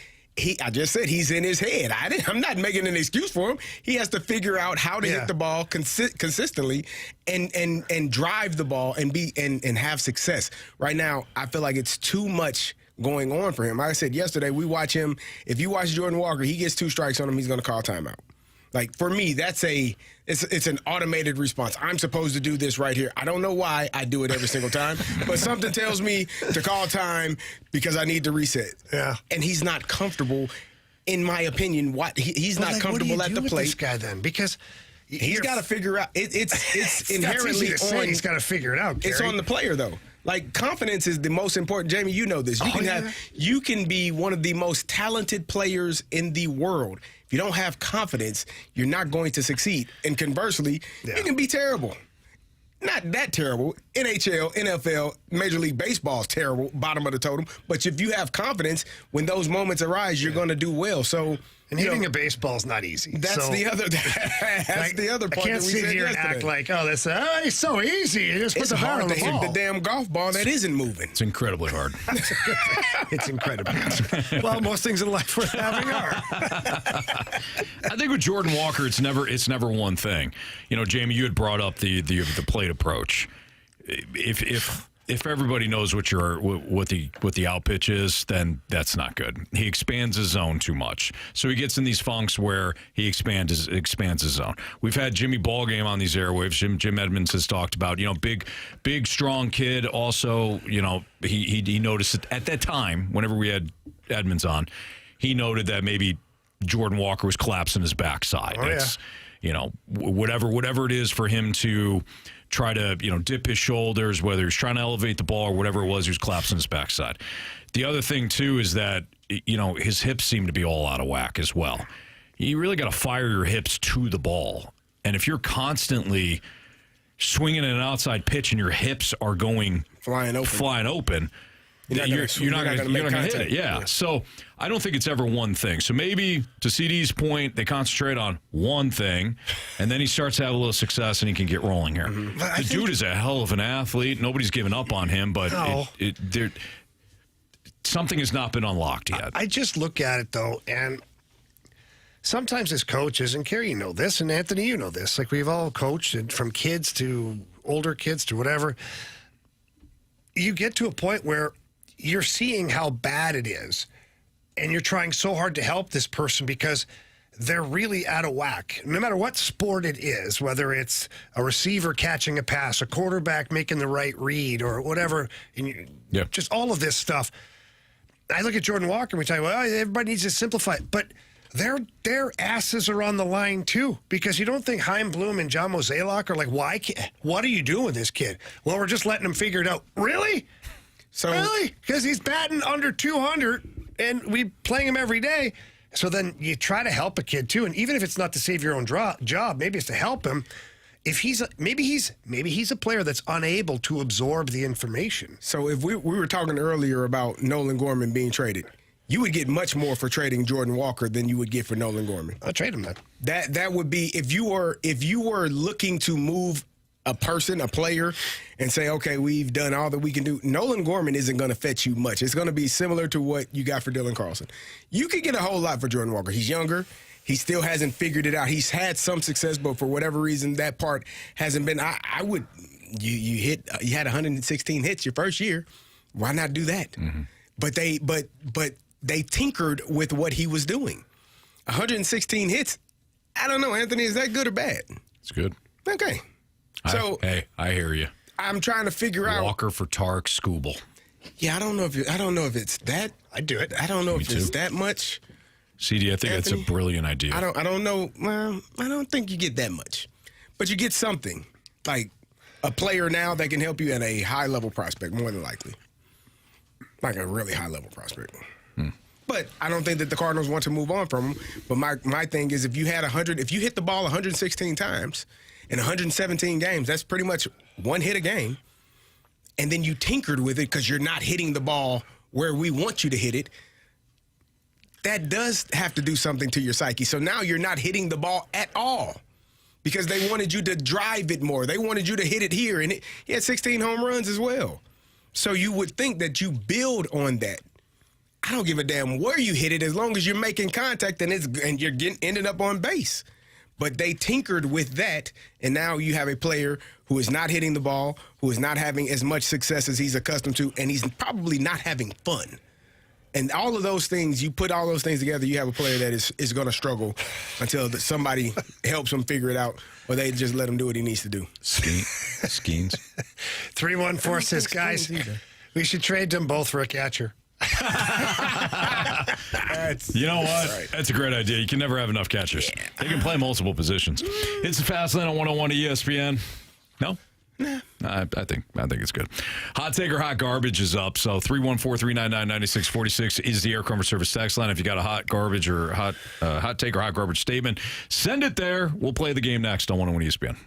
I just said he's in his head. I'm not making an excuse for him. He has to figure out how to hit the ball consistently and drive the ball and have success. Right now, I feel like it's too much going on for him. Like I said yesterday, we watch him. If you watch Jordan Walker, he gets 2 strikes on him, he's going to call timeout. Like for me, it's an automated response. I'm supposed to do this right here. I don't know why I do it every single time, but something tells me to call time because I need to reset. Yeah. And he's not comfortable, in my opinion. He's not comfortable at the With plate. this guy then, because He's got to figure out. It's inherently easy to say. on. He's got to figure it out. It's Kerry. on the player though. Like confidence is the most important. Jamie, you know this. You can be one of the most talented players in the world. If you don't have confidence, you're not going to succeed. And conversely, you can be terrible. Not that terrible. NHL, NFL, Major League Baseball is terrible, bottom of the totem. But if you have confidence, when those moments arise, you're going to do well. So, And hitting a baseball is not easy. That's So, the other. That's the other part. I can't that we sit said here and yesterday. act like, it's so easy. You just put It's the bat hard on to the hit ball. the damn golf ball that isn't moving. It's incredibly hard. It's incredible. Well, most things in life worth having are. I think with Jordan Walker, it's never one thing. You know, Jamie, you had brought up the plate approach. If everybody knows what the out pitch is, then that's not good. He expands his zone too much, so he gets in these funks where he expands his zone. We've had Jimmy Ballgame on these airwaves. Jim Edmonds has talked about, you know, big strong kid. Also, you know, he noticed it at that time whenever we had Edmonds on, he noted that maybe Jordan Walker was collapsing his backside. Oh, It's, you know, whatever it is for him to try to, you know, dip his shoulders, whether he's trying to elevate the ball or whatever it was, he was collapsing his backside. The other thing, too, is that, you know, his hips seem to be all out of whack as well. You really got to fire your hips to the ball. And if you're constantly swinging an outside pitch and your hips are going Flying open. You're not going to hit it. Yeah. So I don't think it's ever one thing. So maybe to CD's point, they concentrate on one thing, and then he starts to have a little success and he can get rolling here. The dude is a hell of an athlete. Nobody's given up on him, but something has not been unlocked yet. I just look at it, though, and sometimes as coaches, and Kerry, you know this, and Anthony, you know this, like we've all coached, and from kids to older kids to whatever, you get to a point where you're seeing how bad it is, and you're trying so hard to help this person because they're really out of whack. No matter what sport it is, whether it's a receiver catching a pass, a quarterback making the right read, or whatever, and just all of this stuff. I look at Jordan Walker and we tell you, well, everybody needs to simplify it. But their asses are on the line, too, because you don't think Chaim Bloom and John Mozeliak are like, what are you doing with this kid? Well, we're just letting him figure it out. Really? Really? Because he's batting under 200, and we playing him every day. So then you try to help a kid, too. And even if it's not to save your own job, maybe it's to help him. If maybe he's a player that's unable to absorb the information. So if we were talking earlier about Nolan Gorman being traded, you would get much more for trading Jordan Walker than you would get for Nolan Gorman. I'll trade him then. That would be if you were looking to move a player, and say, okay, we've done all that we can do. Nolan Gorman isn't going to fetch you much. It's going to be similar to what you got for Dylan Carlson. You could get a whole lot for Jordan Walker. He's younger. He still hasn't figured it out. He's had some success, but for whatever reason, that part hasn't been. You had 116 hits your first year. Why not do that? Mm-hmm. But they tinkered with what he was doing. 116 hits. I don't know, Anthony. Is that good or bad? It's good. Okay. So I hear you. I'm trying to figure out Walker for Tarek Skubal. Yeah, I don't know if it's that. I'd do it. I don't know if it's that much. CD, I think Anthony, that's a brilliant idea. I don't know. Well, I don't think you get that much, but you get something like a player now that can help you at a high level prospect, more than likely, like a really high level prospect. But I don't think that the Cardinals want to move on from him. But my thing is, if you hit the ball 116 times in 117 games, that's pretty much one hit a game. And then you tinkered with it because you're not hitting the ball where we want you to hit it. That does have to do something to your psyche. So now you're not hitting the ball at all because they wanted you to drive it more. They wanted you to hit it here. And he had 16 home runs as well. So you would think that you build on that. I don't give a damn where you hit it as long as you're making contact and you're ending up on base. But they tinkered with that, and now you have a player who is not hitting the ball, who is not having as much success as he's accustomed to, and he's probably not having fun. And all of those things, you put all those things together, you have a player that is going to struggle until somebody helps him figure it out, or they just let him do what he needs to do. Skeens. 314 says, guys, we should trade them both for a catcher. You know what? Right. That's a great idea. You can never have enough catchers. Yeah. They can play multiple positions. It's the Fast Lane on 101 ESPN. No? Nah. I think it's good. Hot take or hot garbage is up. So 314-399-9646 is the Air Comfort Service text line. If you got a hot garbage or hot take or hot garbage statement, send it there. We'll play the game next on 101 ESPN.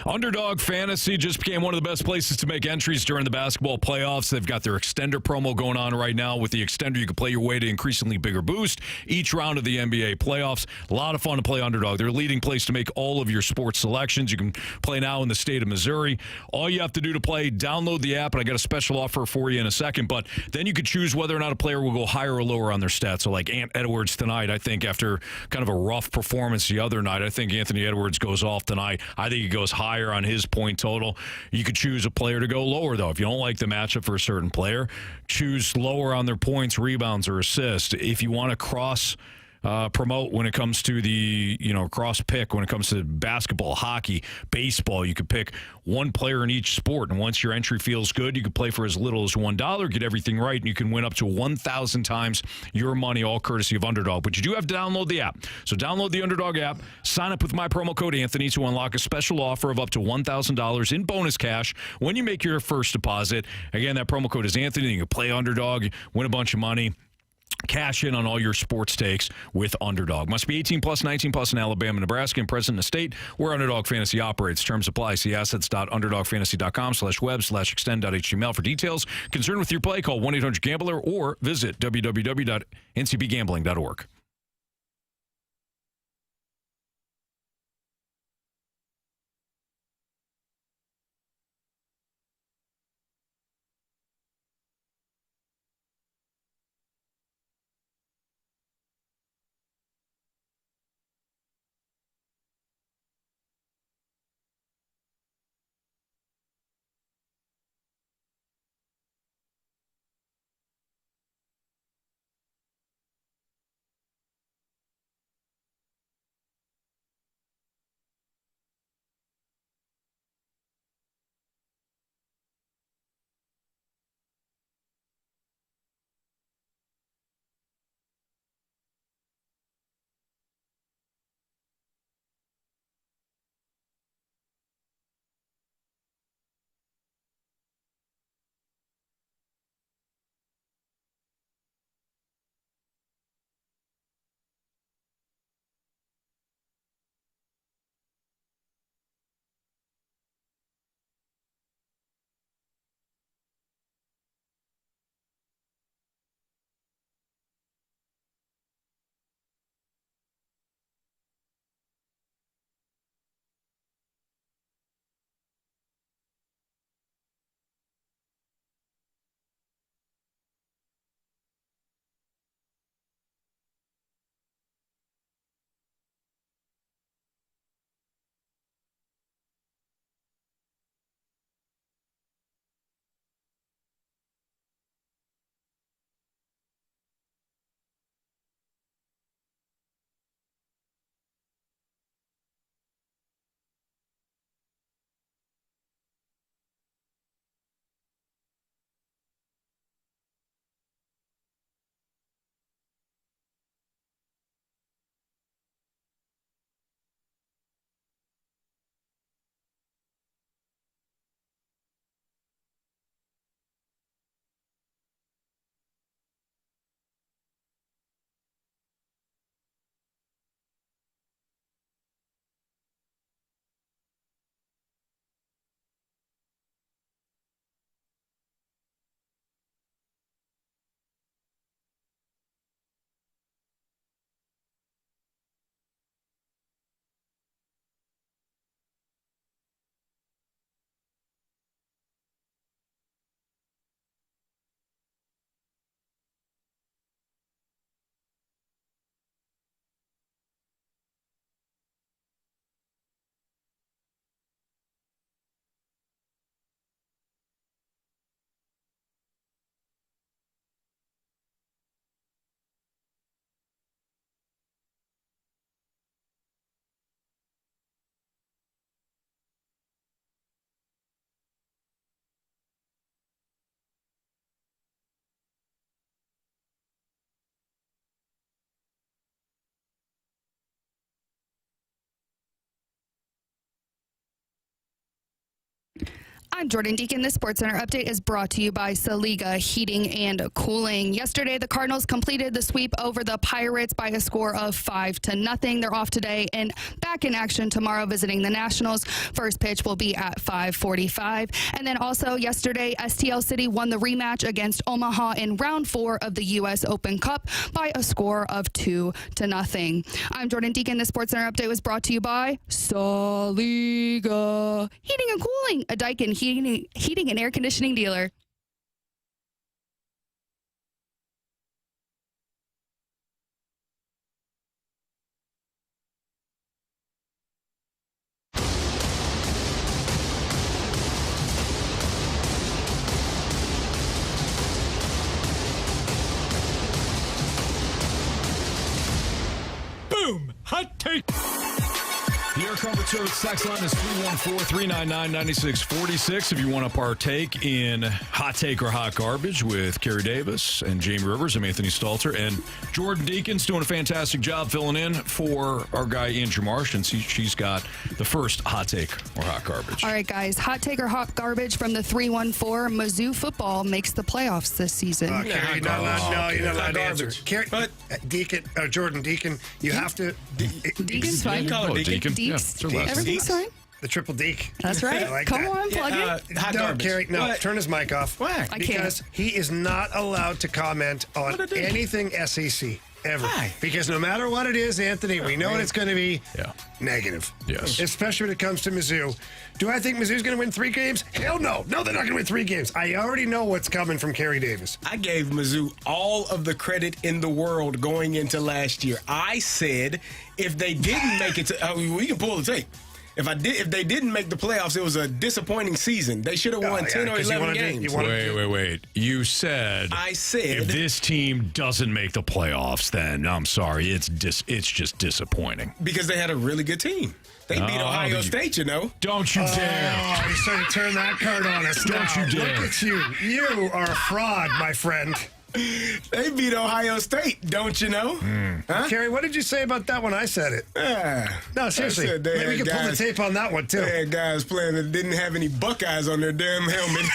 Underdog Fantasy just became one of the best places to make entries during the basketball playoffs. They've got their extender promo going on right now. With the extender, you can play your way to increasingly bigger boost each round of the NBA playoffs. A lot of fun to play Underdog. They're a leading place to make all of your sports selections. You can play now in the state of Missouri. All you have to do to play, download the app, and I got a special offer for you in a second. But then you can choose whether or not a player will go higher or lower on their stats. So like Ant Edwards tonight, I think after kind of a rough performance the other night, I think Anthony Edwards goes off tonight. I think he goes higher higher on his point total. You could choose a player to go lower, though. If you don't like the matchup for a certain player, choose lower on their points, rebounds, or assists. If you want to cross promote when it comes to the, cross pick when it comes to basketball, hockey, baseball, you could pick one player in each sport. And once your entry feels good, you can play for as little as $1, get everything right, and you can win up to 1,000 times your money, all courtesy of Underdog. But you do have to download the app. So download the Underdog app, sign up with my promo code Anthony to unlock a special offer of up to $1,000 in bonus cash when you make your first deposit. Again, that promo code is Anthony. You can play Underdog, win a bunch of money. Cash in on all your sports stakes with Underdog. Must be 18 plus, 19 plus in Alabama, Nebraska, and present in the state where Underdog Fantasy operates. Terms apply. See assets.underdogfantasy.com/web/extend.html for details. Concerned with your play, call 1-800-GAMBLER or visit www.ncbgambling.org. I'm Jordan Deacon. This SportsCenter update is brought to you by Saliga Heating and Cooling. Yesterday, the Cardinals completed the sweep over the Pirates by a score of 5-0. They're off today and back in action tomorrow visiting the Nationals. First pitch will be at 5:45. And then also yesterday, STL City won the rematch against Omaha in round 4 of the U.S. Open Cup by a score of 2-0. I'm Jordan Deacon. This SportsCenter update was brought to you by Saliga Heating and Cooling, a Daikin heating and air conditioning dealer. Hot take. The Air Comfort Service text line is 314-399-9646 if you want to partake in Hot Take or Hot Garbage with Kerry Davis and Jamie Rivers. I'm Anthony Stalter. And Jordan Deacon's doing a fantastic job filling in for our guy, Andrew Marsh. And she's got the first Hot Take or Hot Garbage. All right, guys. Hot Take or Hot Garbage from the 314. Mizzou football makes the playoffs this season. Kerry, you're not allowed to answer. Kerry, But Jordan Deacon, you have to. Deacon's fine. Oh, Deacon. Deeks. Yeah, it's her last name. Everything's fine. The triple Deke. That's right. I like Come that. on, plug it. Hot No, garbage. Kerry, no, What? turn his mic off. Why? I can't. Because he is not allowed to comment on What'd I do? anything SEC ever. Why? Because no matter what it is, Anthony, we know what it's going to be. Yeah. Negative. Yes. Especially when it comes to Mizzou. Do I think Mizzou's going to win 3 games? Hell no. No, they're not going to win 3 games. I already know what's coming from Kerry Davis. I gave Mizzou all of the credit in the world going into last year. I said if they didn't make it to, we can pull the tape. If they didn't make the playoffs, it was a disappointing season. They should have won 10 or 'cause 11 games. Wait. You said I said if this team doesn't make the playoffs, then I'm sorry, it's just disappointing. because they had a really good team. They beat I don't Ohio think you- State, you know. Don't you dare! Oh, he's starting to turn that card on us Don't now. you dare. Look at you. You are a fraud, my friend. They beat Ohio State, don't you know? Huh? Kerry, what did you say about that when I said it? No, seriously. I said they Maybe we had can pull the guys- tape on that one, too. They had guys playing that didn't have any Buckeyes on their damn helmet.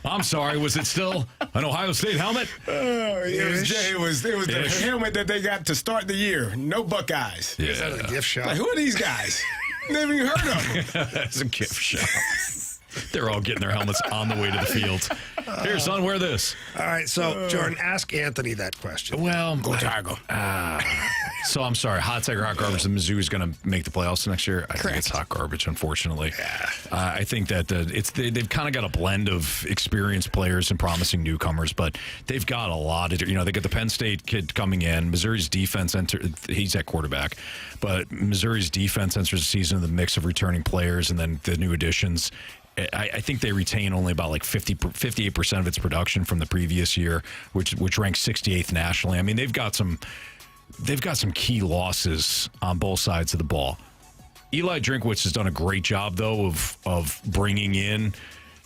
I'm sorry, was it still an Ohio State helmet? It was the helmet that they got to start the year. No Buckeyes. Is that a gift shop? Like, who are these guys? Never even heard of them. That's a gift shop. They're all getting their helmets on the way to the field. Here, son, wear this. All right, so, Jordan, ask Anthony that question. Well, Go Tiger. so I'm sorry. Hot take or hot garbage? The Mizzou is going to make the playoffs next year. I think it's hot garbage, unfortunately. I think that they've kind of got a blend of experienced players and promising newcomers, but they've got a lot of. They got the Penn State kid coming in. Missouri's defense he's at quarterback, but Missouri's defense enters the season in the mix of returning players and then the new additions. I think they retain only about like 58% of its production from the previous year, which ranks 68th nationally. I mean, they've got some key losses on both sides of the ball. Eli Drinkwitz has done a great job, though, of bringing in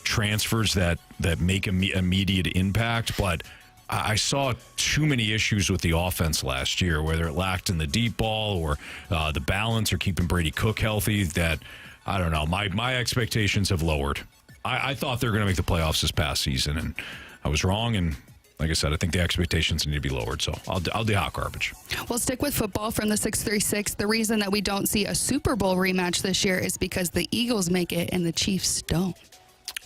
transfers that make immediate impact. But I saw too many issues with the offense last year, whether it lacked in the deep ball or the balance or keeping Brady Cook healthy, that I don't know. My expectations have lowered. I thought they were going to make the playoffs this past season, and I was wrong. And like I said, I think the expectations need to be lowered. So I'll do hot garbage. We'll stick with football from the 636. The reason that we don't see a Super Bowl rematch this year is because the Eagles make it and the Chiefs don't.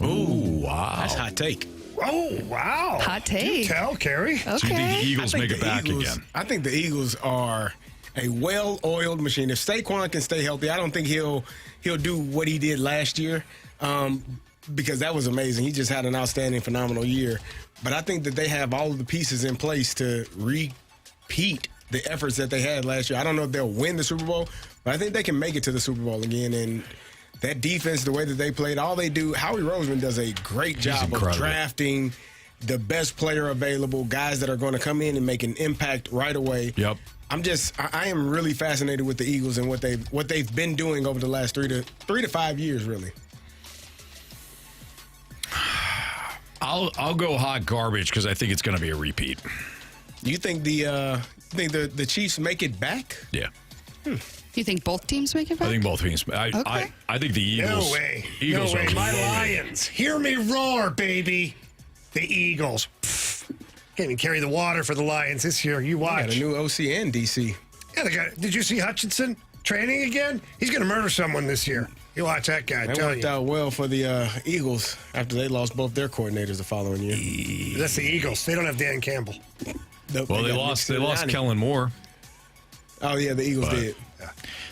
Oh, wow. That's hot take. Oh, wow. Hot take. Do tell, Kerry. Okay. So you think the Eagles I make think it back the Eagles- again? I think the Eagles are a well-oiled machine. If Saquon can stay healthy, I don't think he'll do what he did last year, because that was amazing. He just had an outstanding, phenomenal year. But I think that they have all of the pieces in place to repeat the efforts that they had last year. I don't know if they'll win the Super Bowl, but I think they can make it to the Super Bowl again. And that defense, the way that they played, all they do, Howie Roseman does a great job of incredible. drafting the best player available, guys that are going to come in and make an impact right away. Yep. I am really fascinated with the Eagles and what they've been doing over the last 3 to 5 years, really. I'll go hot garbage because I think it's going to be a repeat. You think the Chiefs make it back? Yeah. You think both teams make it back? I think both teams. I think the Eagles. No way. Eagles no way. are My loaded. Lions. Hear me roar, baby. The Eagles. Pfft. Can't even carry the water for the Lions this year. You watch. Got a new OC and DC. Yeah, the guy. Did you see Hutchinson training again? He's going to murder someone this year. You watch that guy. That Tell worked you. out well for the Eagles after they lost both their coordinators the following year. That's the Eagles. They don't have Dan Campbell. Well, they got lost Nick Sirianni. Kellen Moore. Oh yeah, the Eagles did.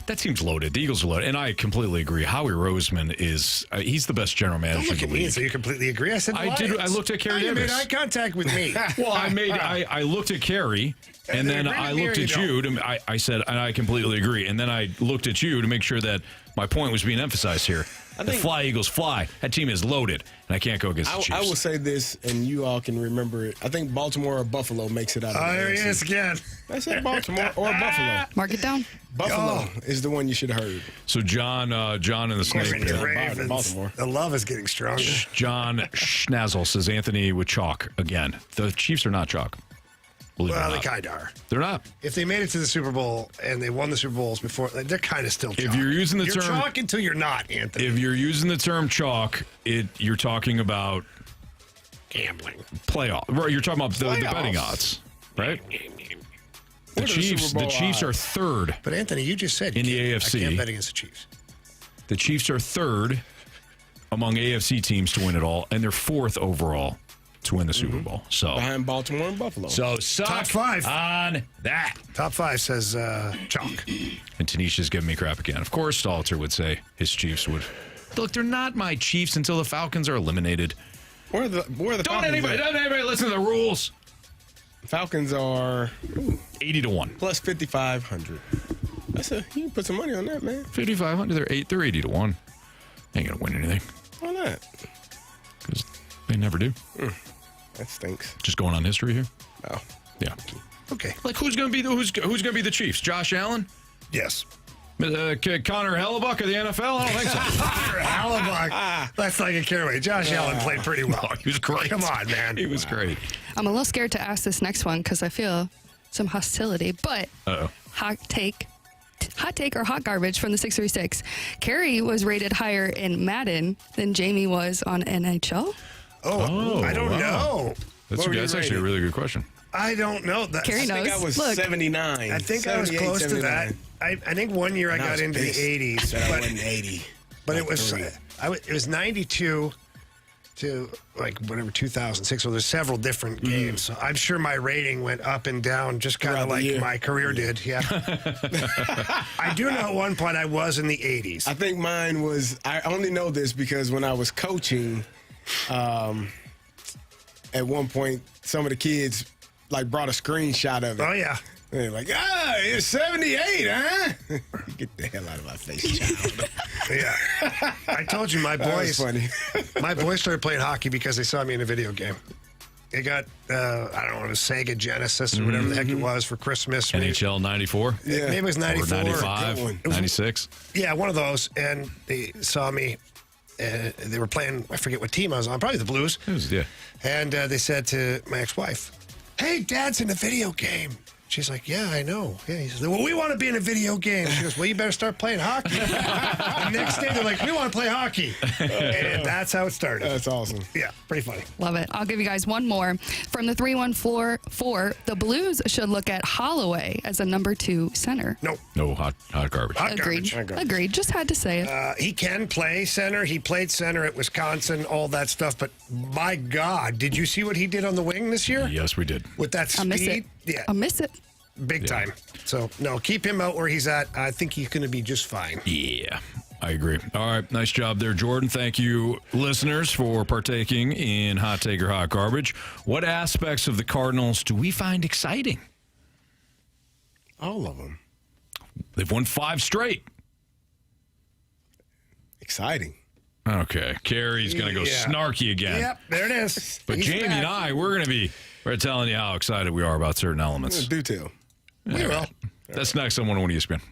That seems loaded. The Eagles are loaded. And I completely agree. Howie Roseman is, he's the best general Don't manager look in at the me league. and say you completely agree. I said I did. I looked at Kerry You made Davis. eye contact with me. Well, I looked at Kerry, and then I looked at you. I said, and I completely agree. And then I looked at you to make sure that my point was being emphasized here. The Fly Eagles fly. That team is loaded, and I can't go against the Chiefs. I will say this, and you all can remember it. I think Baltimore or Buffalo makes it out of the there he AFC. is again. I said Baltimore or Buffalo. Mark it down. Buffalo is the one you should have heard. So John in the Snake Ravens. Pit. Baltimore. The love is getting stronger. John Schnazzle says Anthony with chalk again. The Chiefs are not chalk. Believe it or Well, they not. kind of are. They're not. If they made it to the Super Bowl and they won the Super Bowls before, they're kind of still chalk. If you're using the you're term- chalk until you're not, Anthony. If you're using the term chalk, you're talking about Gambling. playoff. Right, you're talking about the betting odds, right? The What are the Chiefs. Super The Bowl Chiefs are odds? third. But Anthony, you just said In you the can't- AFC. I can't bet against the Chiefs. The Chiefs are third among AFC teams to win it all, and they're fourth overall to win the Super Bowl. So Behind Baltimore and Buffalo. suck Top five. on that. Top 5 says chalk. And Tanisha's giving me crap again. Of course, Stalter would say his Chiefs would. Look, they're not my Chiefs until the Falcons are eliminated. where are the Don't Falcons anybody at? listen to the rules. Falcons are 80-1. plus 5,500. You can put some money on that, man. 5,500. They're 80-1. Ain't gonna win anything Why not? because they never do. That stinks. Just going on history here. Oh. Yeah. Okay. Like who's gonna be the Chiefs? Josh Allen? Yes. Connor Hellebuck of the NFL? I don't think so. Hallebuck. That's like a carry. Josh Allen played pretty well. He was great. Come on, man. He was great. I'm a little scared to ask this next one because I feel some hostility, but Uh-oh. hot take or hot garbage from the 636. Carey was rated higher in Madden than Jamie was on NHL. Oh, I don't wow. know. That's What were you actually a rated? really good question. I don't know. Carey I think knows. I was Look. 79. I think I was 78, close to 79. that. I think one year I And got was into the pissed 80s, that I but, wasn't 80. but it Like was three. it was 92 to like whatever 2006. So there's several different games. So I'm sure my rating went up and down, just kind Throughout of the like year. my career did. Yeah. I do know at one point I was in the 80s. I think mine was, I only know this because when I was coaching, at one point, some of the kids like brought a screenshot of it. Oh yeah. They're like, it's 78, huh? Get the hell out of my face, child. Yeah. I told you my That was boys. funny. My boys started playing hockey because they saw me in a video game. They got, I don't know, a Sega Genesis or whatever the heck it was for Christmas. NHL 94? Yeah. Maybe it was Or 94. 95? Good one. 96? Yeah, one of those. And they saw me. They were playing, I forget what team I was on, probably the Blues. It was, yeah. And they said to my ex-wife, "Hey, Dad's in a video game." She's like, "Yeah, I know." Yeah, he says, "Well, we want to be in a video game." She goes, "Well, you better start playing hockey." The next day, they're like, "We want to play hockey." And that's how it started. That's awesome. Yeah, pretty funny. Love it. I'll give you guys one more. From the 314, the Blues should look at Holloway as a number 2 center. Nope. No hot garbage. Hot Agreed. garbage. Agreed. Just had to say it. He can play center. He played center at Wisconsin, all that stuff. But my God, did you see what he did on the wing this year? Yes, we did. With that I miss it. speed? Yeah, I miss it. big time. So, no, keep him out where he's at. I think he's going to be just fine. Yeah, I agree. All right, nice job there, Jordan. Thank you, listeners, for partaking in Hot Take or Hot Garbage. What aspects of the Cardinals do we find exciting? All of them. They've won 5 straight. Exciting. Okay, Carey's going to go Yeah. snarky again. Yep, there it is. But He's Jamie back. and I, we're telling you how excited we are about certain elements. Do tell. We will. That's next on 101 ESPN.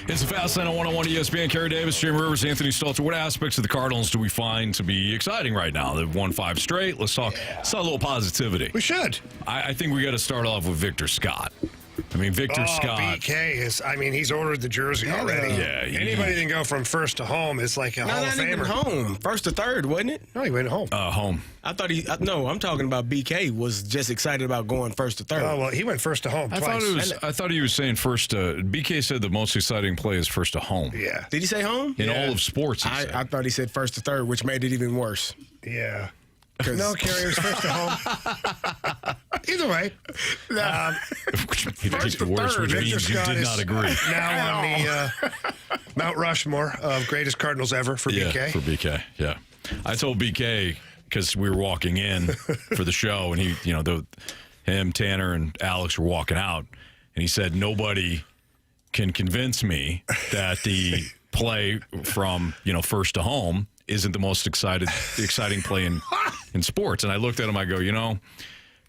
It's a Fast Lane on 101 ESPN. Kerry Davis, Jim Rivers, Anthony Stalter. What aspects of the Cardinals do we find to be exciting right now? They've won 5 straight. Let's talk a little positivity. We should. I think we got to start off with Victor Scott. I mean, Victor Scott. BK is, he's ordered the jersey already. Yeah. Anybody that can go from first to home is like a Hall of Not even Famer. home. First to third, wasn't it? No, he went home. Home. I thought no, I'm talking about BK was just excited about going first to third. Oh, well, he went first to home twice. I thought he was saying first to. BK said the most exciting play is first to home. Yeah. Did he say home? In all of sports, he said. I thought he said first to third, which made it even worse. Yeah. No, Kerry was first to home. Either way. He First picked to worse, third. which Victor means you Scott did is not agree. now on the Mount Rushmore of greatest Cardinals ever for Yeah, BK. for BK, yeah. I told BK, because we were walking in for the show, and him, Tanner, and Alex were walking out, and he said, nobody can convince me that the play from, first to home isn't the most exciting play in sports. And I looked at him, I go,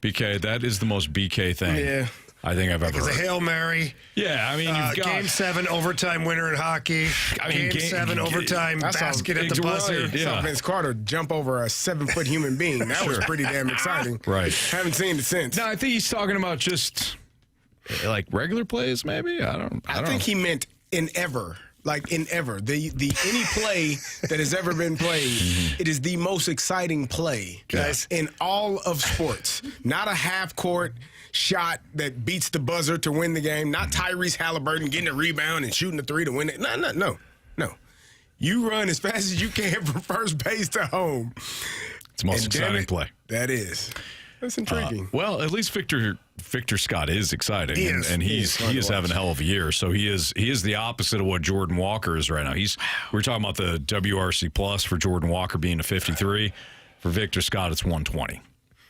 BK, that is the most BK thing I think I've ever heard. It's a Hail Mary. Yeah, I mean, you've got... Game 7 overtime winner in hockey. Game 7 overtime basket at the buzzer. Right, I saw yeah. Vince Carter jump over a 7-foot human being. That was pretty damn exciting. Right. Haven't seen it since. No, I think he's talking about just like regular plays, maybe. I think he meant in ever. Like in ever. The any play that has ever been played, it is the most exciting play, guys, in all of sports. Not a half-court shot that beats the buzzer to win the game. Not Tyrese Halliburton getting a rebound and shooting a 3 to win it. No. You run as fast as you can from first base to home. It's the most exciting play. That is. That's intriguing. Well, at least Victor Scott is exciting, and he is having a hell of a year. So he is the opposite of what Jordan Walker is right now. We're talking about the WRC plus for Jordan Walker being a 53. For Victor Scott, it's 120.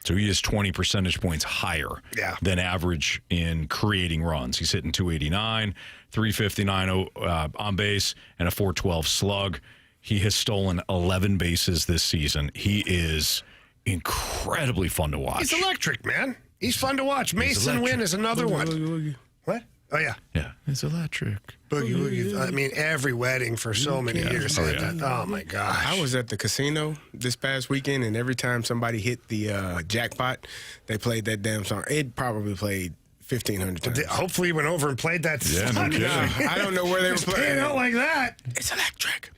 So he is 20 percentage points higher than average in creating runs. He's hitting 289, 359 on base, and a 412 slug. He has stolen 11 bases this season. He is incredibly fun to watch. He's electric, man. He's fun to watch. Mason Wynn is another one. What? Oh, yeah. Yeah, it's electric. Boogie Woogie. Every wedding for so many years had that. Oh, my gosh. I was at the casino this past weekend, and every time somebody hit the jackpot, they played that damn song. It probably played 1,500 times. Hopefully, you went over and played that. Yeah, no kidding. I don't know where they were playing. Out like that. It's electric.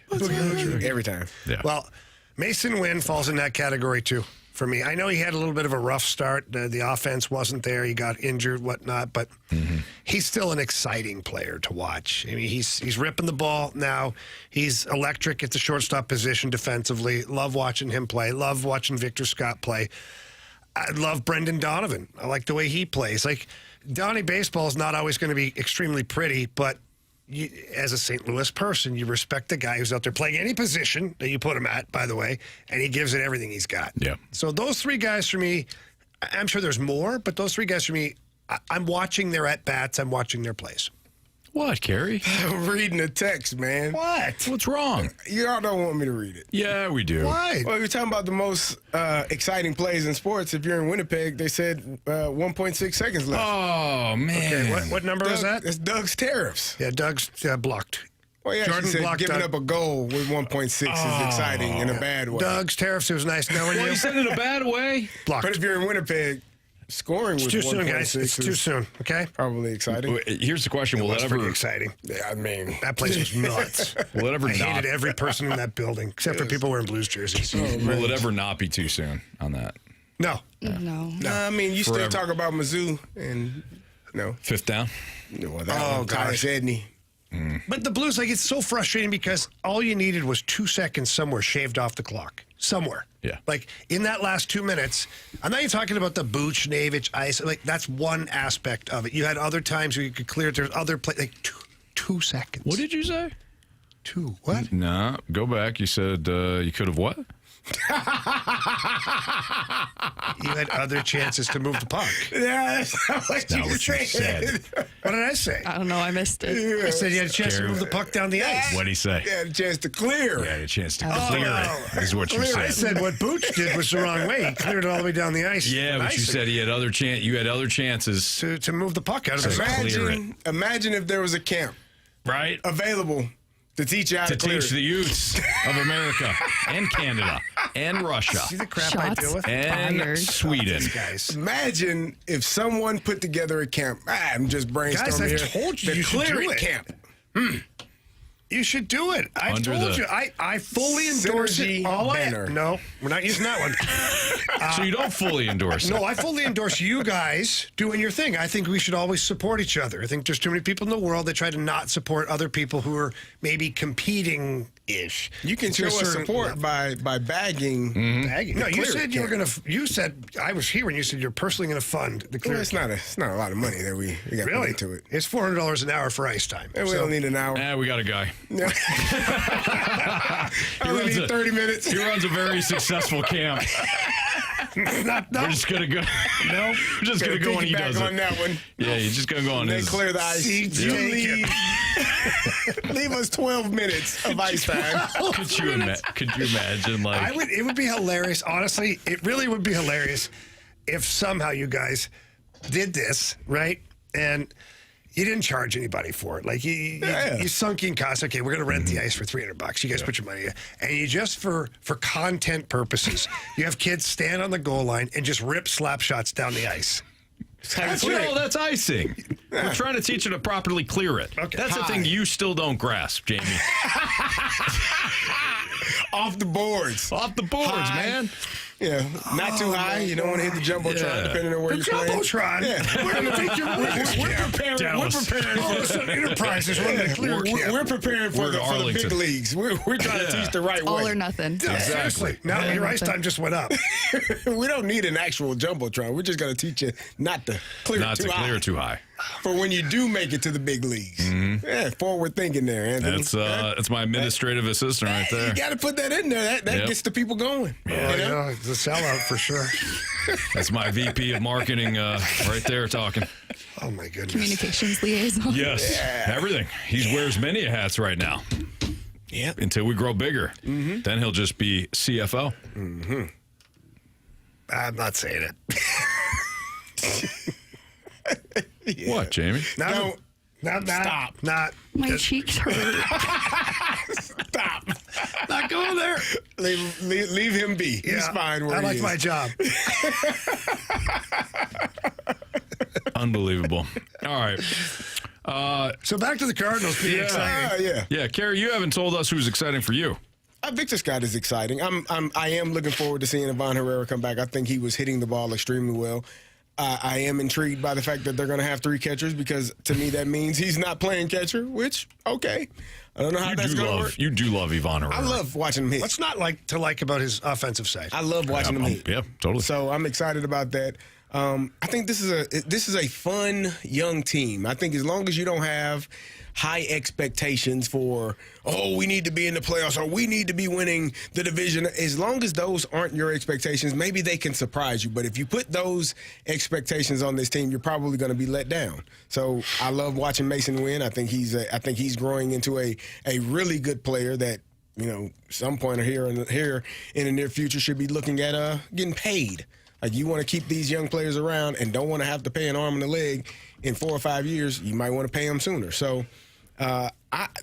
Every time. Yeah. Well, Mason Wynn falls in that category, too, for me. I know he had a little bit of a rough start. The offense wasn't there. He got injured, whatnot, but he's still an exciting player to watch. I mean, he's ripping the ball now. He's electric at the shortstop position defensively. Love watching him play. Love watching Victor Scott play. I love Brendan Donovan. I like the way he plays. Like, Donnie baseball is not always going to be extremely pretty, but as a St. Louis person, you respect the guy who's out there playing any position that you put him at, by the way, and he gives it everything he's got. Yeah. So those 3 guys for me, I'm sure there's more, but those 3 guys for me, I'm watching their at-bats. I'm watching their plays. What, Carey? I'm reading the text, man. What? What's wrong? Y'all don't want me to read it. Yeah, we do. Why? Well, you're talking about the most exciting plays in sports. If you're in Winnipeg, they said 1.6 seconds left. Oh, man. Okay, what number is that? It's Doug's tariffs. Yeah, Doug's blocked. Well, yeah, Jordan she said blocked giving Doug. up a goal with 1.6 is exciting in a bad way. Doug's tariffs, it was nice knowing Well, you. you said it in a bad way. Blocked. But if you're in Winnipeg, scoring with It's too soon, 1.6 guys. It's is too soon, okay? probably exciting. Here's the question: Will That's it pretty ever? exciting. Yeah, I mean, That place was nuts. Will it ever I not? hated every person in that building, except for people wearing Blues jerseys. Will it ever not be too soon on that? No. No. I mean, you Forever. still talk about Mizzou and Fifth down. well, that gosh. Edney. But the Blues, it's so frustrating because all you needed was 2 seconds somewhere shaved off the clock. Somewhere. Yeah. Like, in that last 2 minutes, I'm not even talking about the Buchnevich ice. Like, that's one aspect of it. You had other times where you could clear it. There's other plays. Like, 2 seconds. What did you say? 2. What? No, go back. You said you could have what? You had other chances to move the puck. Yeah, that's not what Not what you said. What did I say? I don't know. I missed it. I said you had a chance to move the puck down the ice. What'd he say? You had a chance to clear. You had a chance to clear it, is what you I said. said what Booch did was the wrong way. He cleared it all the way down the ice. Yeah, but you said he had other you had other chances. to move the puck out of the zone. Clear it. Imagine if there was a camp Right? available to teach you how to clear teach it. the youths of America and Canada and Russia See the crap I Shots deal with? and fired. Sweden. Guys. Imagine if someone put together a camp. I'm just brainstorming Guys, here. I've told you the you should clear do it it. camp. You should do it. I Under told the you. I fully endorse Synergy it. All banner. No, we're not using that one. So you don't fully endorse it. No, I fully endorse you guys doing your thing. I think we should always support each other. I think there's too many people in the world that try to not support other people who are maybe competing-ish. You can To show a us certain support level. by bagging. Bagging. No, you Clear said it you were camp. going to. You said I was here when you said you're personally going to fund the clear. Well, it's not a lot of money that we got to put Really? into it. It's $400 an hour for ice time. And we So- don't need an hour. We got a guy. I only runs need a- 30 minutes. He runs a very successful camp. no. We're just gonna go. No. We're just gonna go when he Piggyback does on it. that one. Yeah, you're just gonna go on They his. clear the ice. See, You take leave us 12 minutes of ice time. Could you imagine? Like, It would be hilarious. Honestly, it really would be hilarious if somehow you guys did this, right? And you didn't charge anybody for it. Like you sunk in costs. Okay, we're going to rent the ice for $300. You guys put your money in. And you just for content purposes, you have kids stand on the goal line and just rip slap shots down the ice. that's icing. We're trying to teach you to properly clear it. Okay. That's the thing you still don't grasp, Jamie. Off the boards. Off the boards, High. man. Yeah, not too high. You don't want to hit the jumbotron, Yeah. depending on where The you're playing. Jumbotron. We're going to take your risk. We're preparing. Dallas. We're preparing All of a sudden, Enterprises run the clear camp. We're preparing for We're the to big Arlington. leagues. We're trying to teach the right All way. or nothing. Yeah, seriously. Now your ice time just went up. We don't need an actual jumbotron. We're just going to teach you not to clear Not too to high. clear too high. For when you do make it to the big leagues. Yeah, forward thinking there, Anthony. That's my administrative assistant right there. You got to put that in there. That Yep. gets the people going. Oh, You know? yeah, it's a sellout for sure. That's my VP of marketing right there talking. Oh, my goodness. Communications liaison. Yes, everything. He wears many hats right now. Yeah. Until we grow bigger, then he'll just be CFO. I'm not saying it. What, Jamie? Not, Stop. Not. My cheeks hurt. Stop. Not going there. Leave him be. He's fine where I he like is. my job. Unbelievable. All right. So back to the Cardinals being exciting. Yeah. Yeah, Kerry, you haven't told us who's exciting for you. Victor Scott is exciting. I am looking forward to seeing Ivan Herrera come back. I think he was hitting the ball extremely well. I am intrigued by the fact that they're going to have three catchers because to me that means he's not playing catcher, which, okay. I don't know how that's going to work. You do love Ivan Herrera. I love watching him hit. What's not like about his offensive side? I love watching him hit. Yeah, totally. So I'm excited about that. I think this is a fun young team. I think as long as you don't have high expectations for, we need to be in the playoffs or we need to be winning the division, as long as those aren't your expectations, maybe they can surprise you. But if you put those expectations on this team, you're probably going to be let down. So I love watching Mason win. I think he's growing into a really good player that, some point here in the near future should be looking at getting paid. Like, you want to keep these young players around and don't want to have to pay an arm and a leg in 4 or 5 years. You might want to pay them sooner. So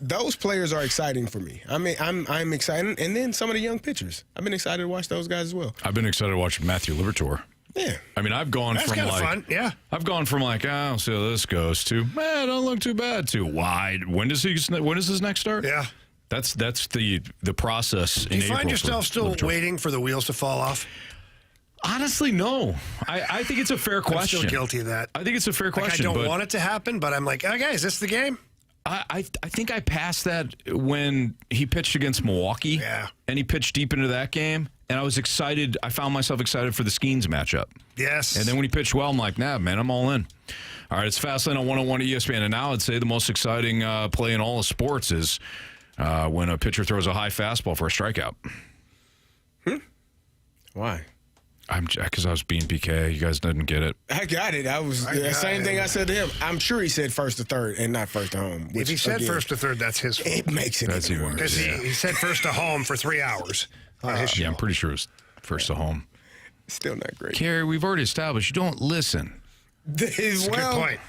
those players are exciting for me. I mean, I'm excited. And then some of the young pitchers. I've been excited to watch those guys as well. I've been excited to watch Matthew Liberatore. Yeah. I mean, I've gone That's from kind of like fun. Yeah. I've gone from like, I'll see how this goes to, don't look too bad to wide. When does his next start? Yeah. That's the process in Do you April. find yourself for still Liberatore. waiting for the wheels to fall off? Honestly, no. I think it's a fair question. I'm still guilty of that. I think it's a fair question. I don't but want it to happen, but I'm like, okay, is this the game? I think I passed that when he pitched against Milwaukee. Yeah. And he pitched deep into that game. And I was excited. I found myself excited for the Skeens matchup. Yes. And then when he pitched well, I'm like, nah, man, I'm all in. All right, it's Fastlane on 101 ESPN. And now I'd say the most exciting play in all of sports is when a pitcher throws a high fastball for a strikeout. Why? Because I was being PK. You guys didn't get it. I got it. The same thing I said to him. I'm sure he said first to third and not first to home. If he said first to third, that's his fault. it makes it That's even even worse. Because he said first to home for 3 hours. Yeah, I'm pretty sure it was first to home. Still not great. Kerry, we've already established you don't listen. That's a good point.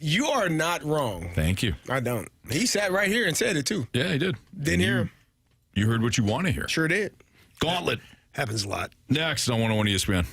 You are not wrong. Thank you. I don't. He sat right here and said it, too. Yeah, he did. Didn't hear him. You heard what you want to hear. Sure did. Gauntlet. Happens a lot. Next on 101 ESPN.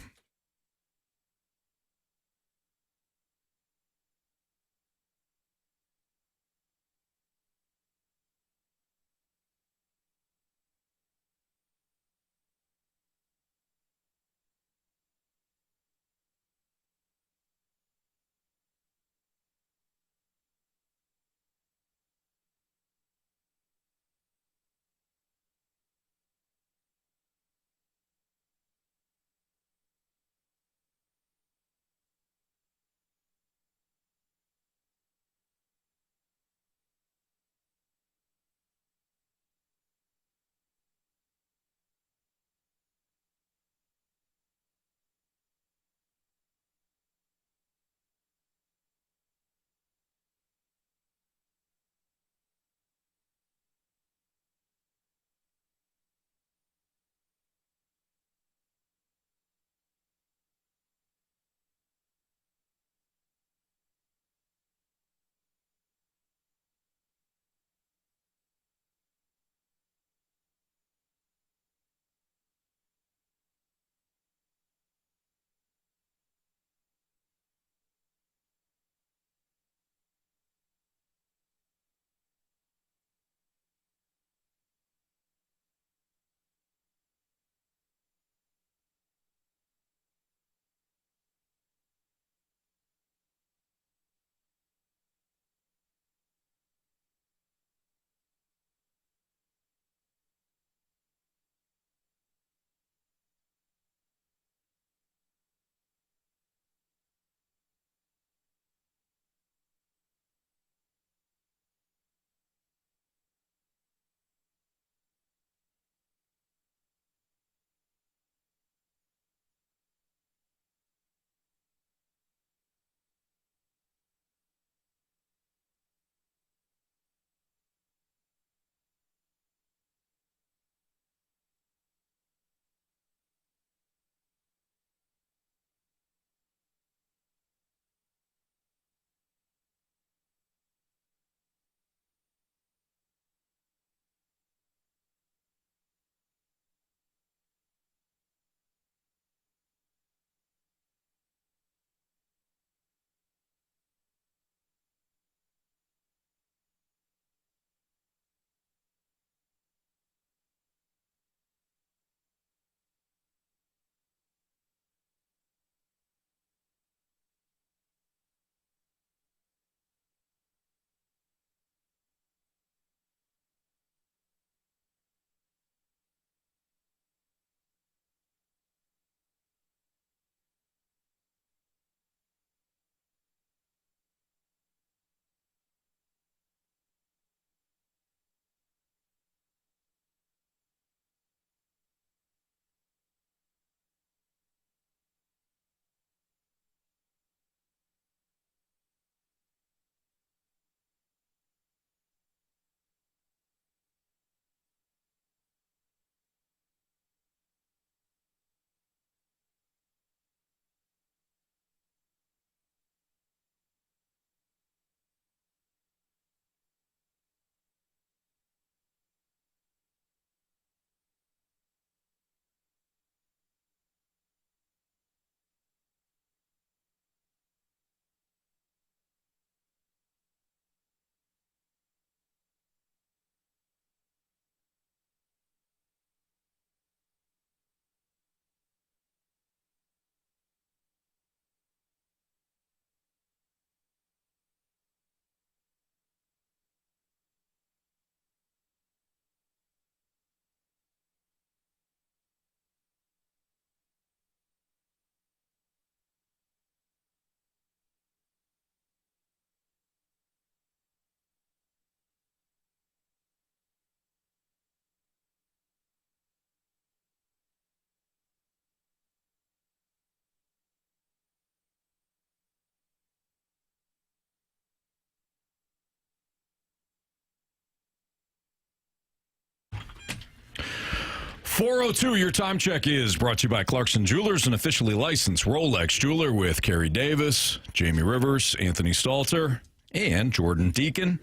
4:02, your time check is brought to you by Clarkson Jewelers, an officially licensed Rolex jeweler with Kerry Davis, Jamie Rivers, Anthony Stalter, and Jordan Deacon.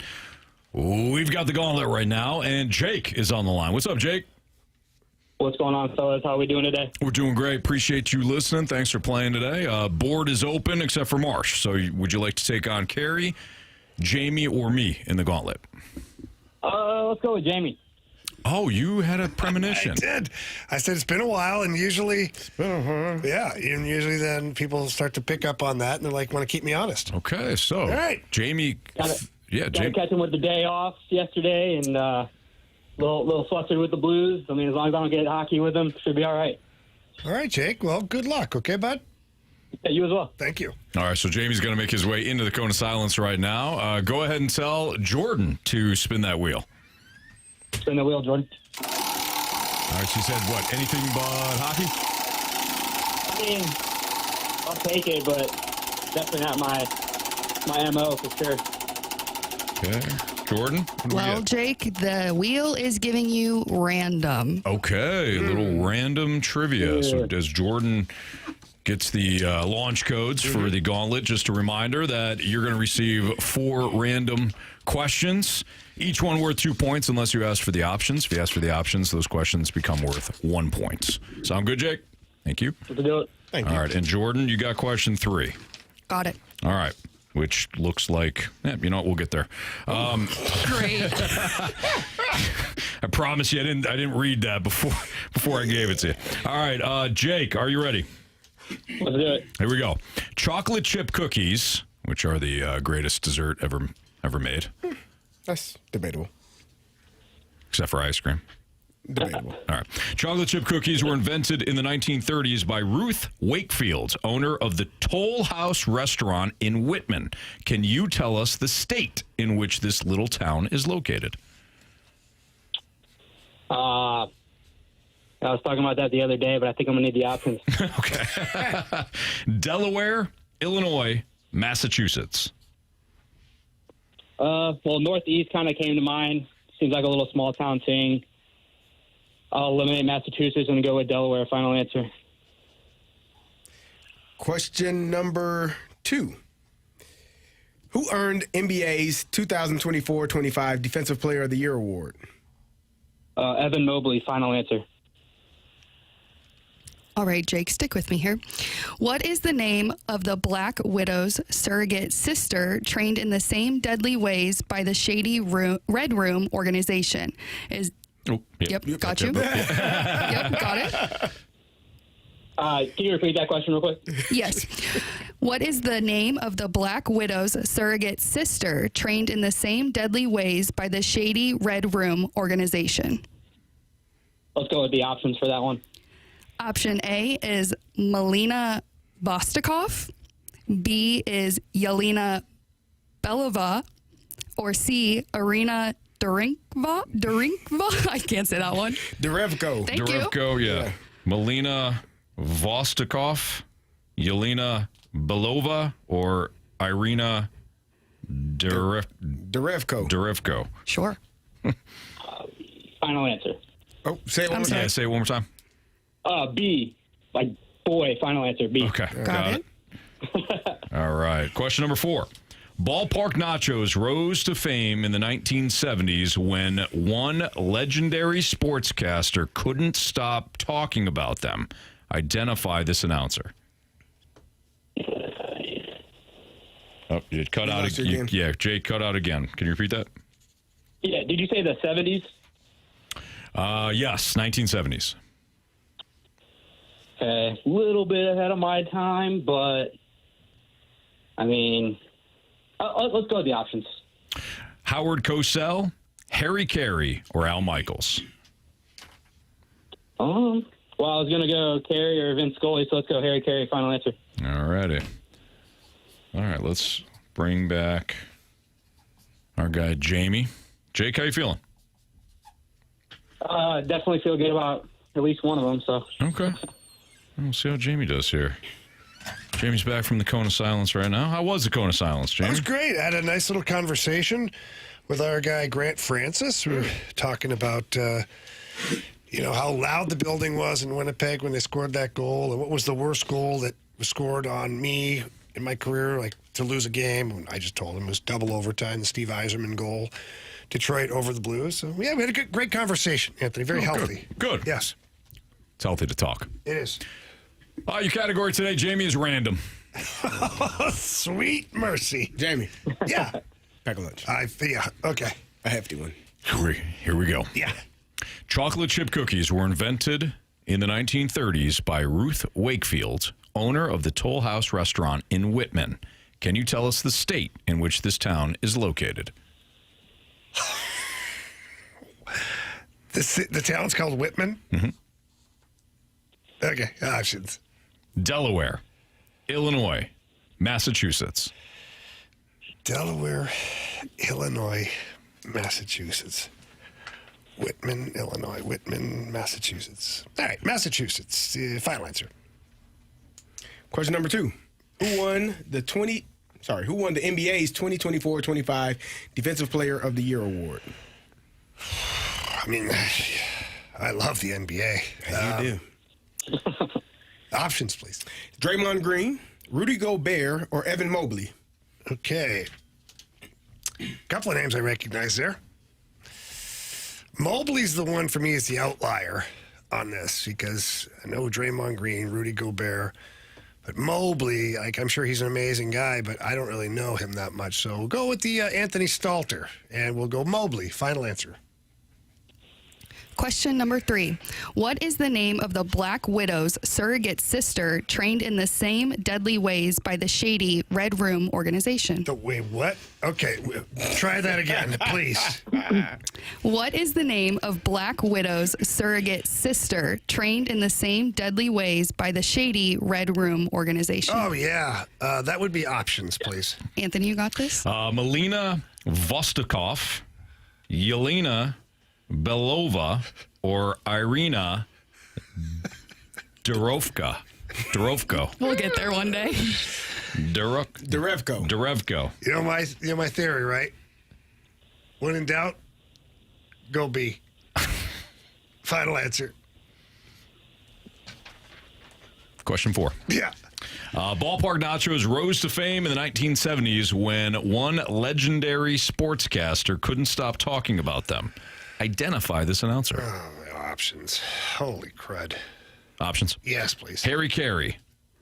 We've got the Gauntlet right now, and Jake is on the line. What's up, Jake? What's going on, fellas? How are we doing today? We're doing great. Appreciate you listening. Thanks for playing today. Board is open except for Marsh. So would you like to take on Carey, Jamie, or me in the Gauntlet? Let's go with Jamie. Oh, you had a premonition. I did. I said it's been a while, and usually, yeah, and usually then people start to pick up on that, and they're like, want to keep me honest. Okay, so right. Jamie, Gotta Jamie. catch him with the day off yesterday, and little flustered with the Blues. I mean, as long as I don't get hockey with them, should be all right. All right, Jake. Well, good luck. Okay, bud? Yeah, you as well. Thank you. All right, so Jamie's going to make his way into the cone of silence right now. Go ahead and tell Jordan to spin that wheel. Spin the wheel, Jordan. All right, she said what? Anything but hockey? I mean, I'll take it, but definitely not my MO for sure. Okay. Jordan? What do we Well, get? Jake, the wheel is giving you random. Okay, a little random trivia. So as Jordan gets the launch codes for the Gauntlet, just a reminder that you're going to receive 4 random questions, each one worth 2 points unless you ask for the options. If you ask for the options, those questions become worth 1 point. Sound good, Jake? Thank you. Let's do it. Thank you. All right, and Jordan, you got question 3. Got it. All right, which looks like, you know what, we'll get there. Great. I promise you, I didn't read that before I gave it to you. All right, Jake, are you ready? Let's do it. Here we go. Chocolate chip cookies, which are the greatest dessert ever made, That's debatable. except for ice cream. Debatable. All right. Chocolate chip cookies were invented in the 1930s by Ruth Wakefield, owner of the Toll House restaurant in Whitman. Can you tell us the state in which this little town is located? I was talking about that the other day, but I think I'm going to need the options. Okay. Delaware, Illinois, Massachusetts. Well, Northeast kind of came to mind. Seems like a little small town thing. I'll eliminate Massachusetts and go with Delaware. Final answer. Question number 2. Who earned NBA's 2024-25 Defensive Player of the Year award? Evan Mobley. Final answer. All right, Jake, stick with me here. What is the name of the Black Widow's surrogate sister trained in the same deadly ways by the Shady Red Room organization? Yep, got you. Yep, got it. Can you repeat that question real quick? Yes. What is the name of the Black Widow's surrogate sister trained in the same deadly ways by the Shady Red Room organization? Let's go with the options for that one. Option A is Melina Vostokov. B is Yelena Belova. Or C, Irina Durinkva? I can't say that one. Derevko. Thank you. Derevko, yeah. Melina Vostokov, Yelena Belova, or Irina Derevko. Derevko. Sure. Final answer. Oh, say it one more sorry. time. Yeah, say it one more time. B, like boy. Final answer. B. Okay, Got it. All right. Question number 4. Ballpark nachos rose to fame in the 1970s when one legendary sportscaster couldn't stop talking about them. Identify this announcer. Oh, you cut out lost you again. Yeah, Jake cut out again. Can you repeat that? Yeah. Did you say the 70s? Yes, 1970s. A little bit ahead of my time, but I mean, let's go with the options. Howard Cosell, Harry Carey, or Al Michaels? Well, I was going to go Carey or Vince Scully, so let's go Harry Carey. Final answer. All righty. All right, let's bring back our guy, Jamie. Jake, how you feeling? Definitely feel good about at least one of them. So Okay. We'll see how Jamie does here. Jamie's back from the Cone of Silence right now. How was the Cone of Silence, That Jamie? was great. I had a nice little conversation with our guy, Grant Francis. We were talking about, how loud the building was in Winnipeg when they scored that goal, and what was the worst goal that was scored on me in my career, like to lose a game. And I just told him it was double overtime, the Steve Yzerman goal, Detroit over the Blues. So, yeah, we had a great conversation, Anthony. Very healthy. Good. Yes. It's healthy to talk. It is. Your category today, Jamie, is random. Sweet mercy. Jamie. Yeah. Pack a lunch. Yeah. Okay. A hefty one. Here we go. Yeah. Chocolate chip cookies were invented in the 1930s by Ruth Wakefield, owner of the Toll House restaurant in Whitman. Can you tell us the state in which this town is located? The town's called Whitman? Mm-hmm. Okay. Options. Delaware, Illinois, Massachusetts. Delaware, Illinois, Massachusetts. Whitman, Illinois. Whitman, Massachusetts. All right, Massachusetts. Final answer. Question number 2. Who won the NBA's 2024-25 Defensive Player of the Year award? I mean, I love the NBA. You do. Options, please. Draymond Green, Rudy Gobert, or Evan Mobley? Okay. A couple of names I recognize there. Mobley's the one for me is the outlier on this because I know Draymond Green, Rudy Gobert, but Mobley, I'm sure he's an amazing guy, but I don't really know him that much. So we'll go with the Anthony Stalter, and we'll go Mobley. Final answer. Question number 3. What is the name of the Black Widow's surrogate sister trained in the same deadly ways by the shady Red Room organization? Wait, what? Okay, try that again, please. What is the name of Black Widow's surrogate sister trained in the same deadly ways by the shady Red Room organization? Oh, yeah. That would be options, please. Anthony, you got this? Melina Vostokov, Yelena Belova, or Irina Derevko. We'll get there one day. Derevko. You know my theory, right? When in doubt, go B. Final answer. Question 4. Yeah. Ballpark nachos rose to fame in the 1970s when one legendary sportscaster couldn't stop talking about them. Identify this announcer. Oh, options. Holy crud. Options. Yes, please. Harry Carey,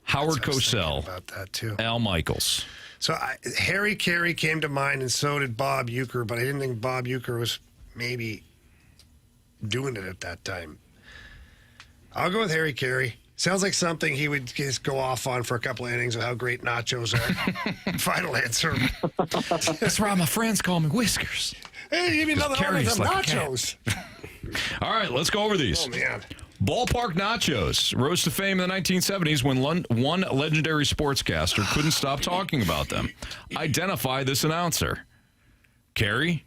Howard Cosell, About that too. Al Michaels. So Harry Carey came to mind, and so did Bob Uecker, but I didn't think Bob Uecker was maybe doing it at that time. I'll go with Harry Carey. Sounds like something he would just go off on for a couple of innings of how great nachos are. Final answer. That's why my friends call me Whiskers. Hey, give me another one of them nachos. All right, let's go over these. Oh, man. Ballpark nachos rose to fame in the 1970s when one legendary sportscaster couldn't stop talking about them. Identify this announcer. Carey?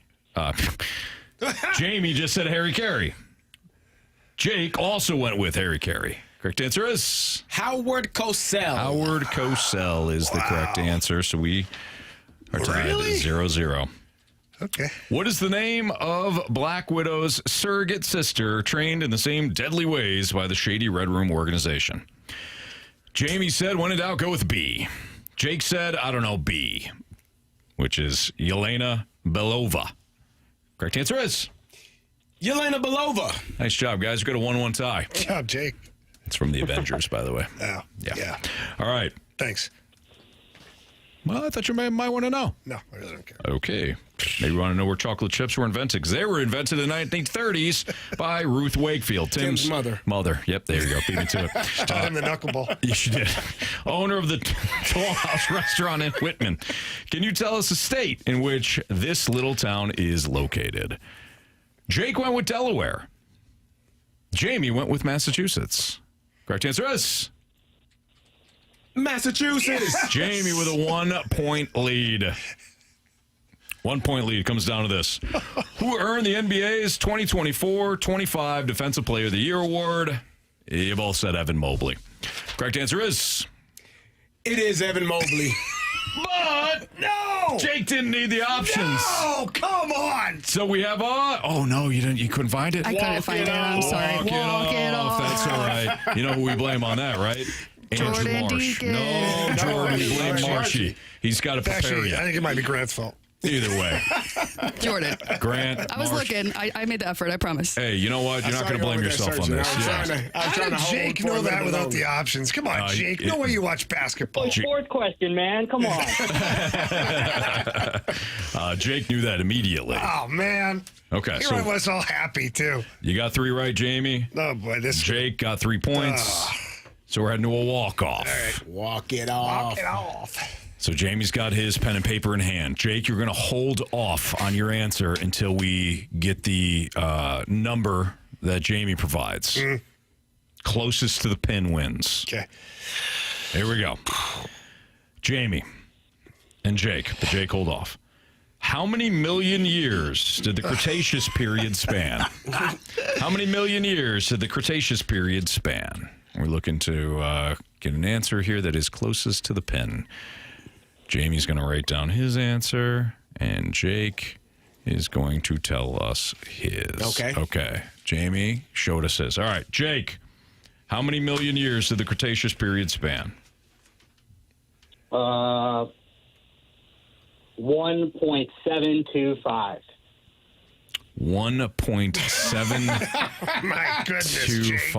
Jamie just said Harry Carey. Jake also went with Harry Carey. Correct answer is Howard Cosell. Howard Cosell is the correct answer. So we are tied at 0-0. Okay. What is the name of Black Widow's surrogate sister trained in the same deadly ways by the shady Red Room organization? Jamie said, when in doubt, go with B. Jake said, I don't know, B, which is Yelena Belova. Correct answer is Yelena Belova. Nice job, guys. We got a 1-1 tie. Good job, Jake. It's from the Avengers, by the way. Oh, yeah. All right. Thanks. Well, I thought you might want to know. No, I really don't care. Okay. Maybe you want to know where chocolate chips were invented, because they were invented in the 1930s by Ruth Wakefield. Tim's mother. Yep, there you go. Beat me to it. Taught him the knuckleball. Yes, she did. Owner of the Toll House restaurant in Whitman. Can you tell us the state in which this little town is located? Jake went with Delaware. Jamie went with Massachusetts. Correct answer is Massachusetts. Jamie with a 1-point lead. 1 point lead comes down to this. Who earned the NBA's 2024-25 Defensive Player of the Year award? You both said Evan Mobley. Correct answer is It is Evan Mobley. But no! Jake didn't need the options. Oh, come on. So we have oh no, you didn't. You couldn't find it. I couldn't find it. I'm sorry. Walk it off. That's all right. You know who we blame on that, right? Jordan Andrew Marsh. Deacon. No, Jordan. We blame Marshy. He's got to prepare Actually, you. I think it might be Grant's fault. Either way, Jordan. Grant. I was Marsh. looking. I made the effort. I promise. Hey, you know what? You're not going to blame yourself on this. I was How trying did to Jake know that without the options? Come on, Jake. No way you watch basketball. Fourth question, man. Come on. Jake knew that immediately. Oh, man. Okay, Here so I was all happy, too. you got 3 right, Jamie. Oh, boy. Jake got 3 points. So we're heading to a walk-off. Walk it off. Walk it off. So Jamie's got his pen and paper in hand. Jake, you're going to hold off on your answer until we get the number that Jamie provides. Closest to the pin wins. Okay. Here we go. Jamie and Jake, but Jake, hold off. How many million years did the Cretaceous period span? How many million years did the Cretaceous period span? We're looking to get an answer here that is closest to the pin. Jamie's going to write down his answer, and Jake is going to tell us his. Okay. Jamie showed us his. All right, Jake, how many million years did the Cretaceous period span? 1.725. 1.725. My goodness, Jake.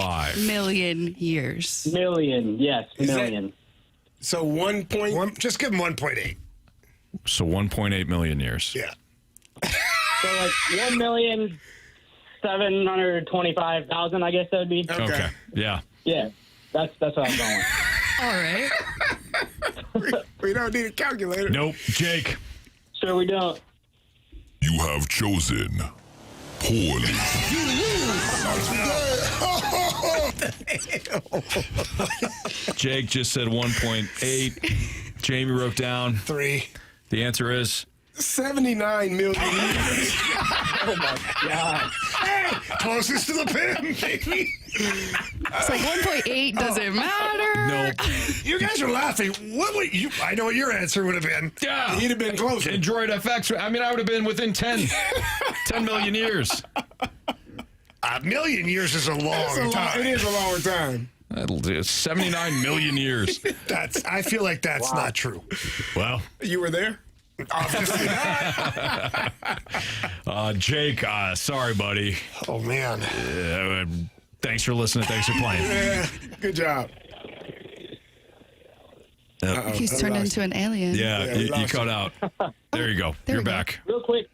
Million years. Million, yes, million. So 1 point. Just give him 1.8. So 1.8 million years. Yeah. So like 1,725,000, I guess that would be. Okay. Yeah. Yeah, that's what I'm going. All right. We don't need a calculator. Nope. Jake. Sure, we don't. You have chosen poorly. Jake just said 1.8. Jamie wrote down 3. the answer is 79 million years. Oh my God. Hey, closest to the pin, baby. So 1.8 doesn't matter. nope. You guys are laughing. What would you? I know what your answer would have been. Yeah. He'd have been closer. Android FX. I mean, I would have been within 10 million years. A million years is a long time. It is a long time. That'll do. 79 million years. I feel like that's not true. Well, You were there? Obviously not. Jake, sorry, buddy. Oh, man. Thanks for listening. Thanks for playing. Yeah. Good job. He's turned into an alien. Yeah, we you lost cut out. There you go. There You're we go. back. Real quick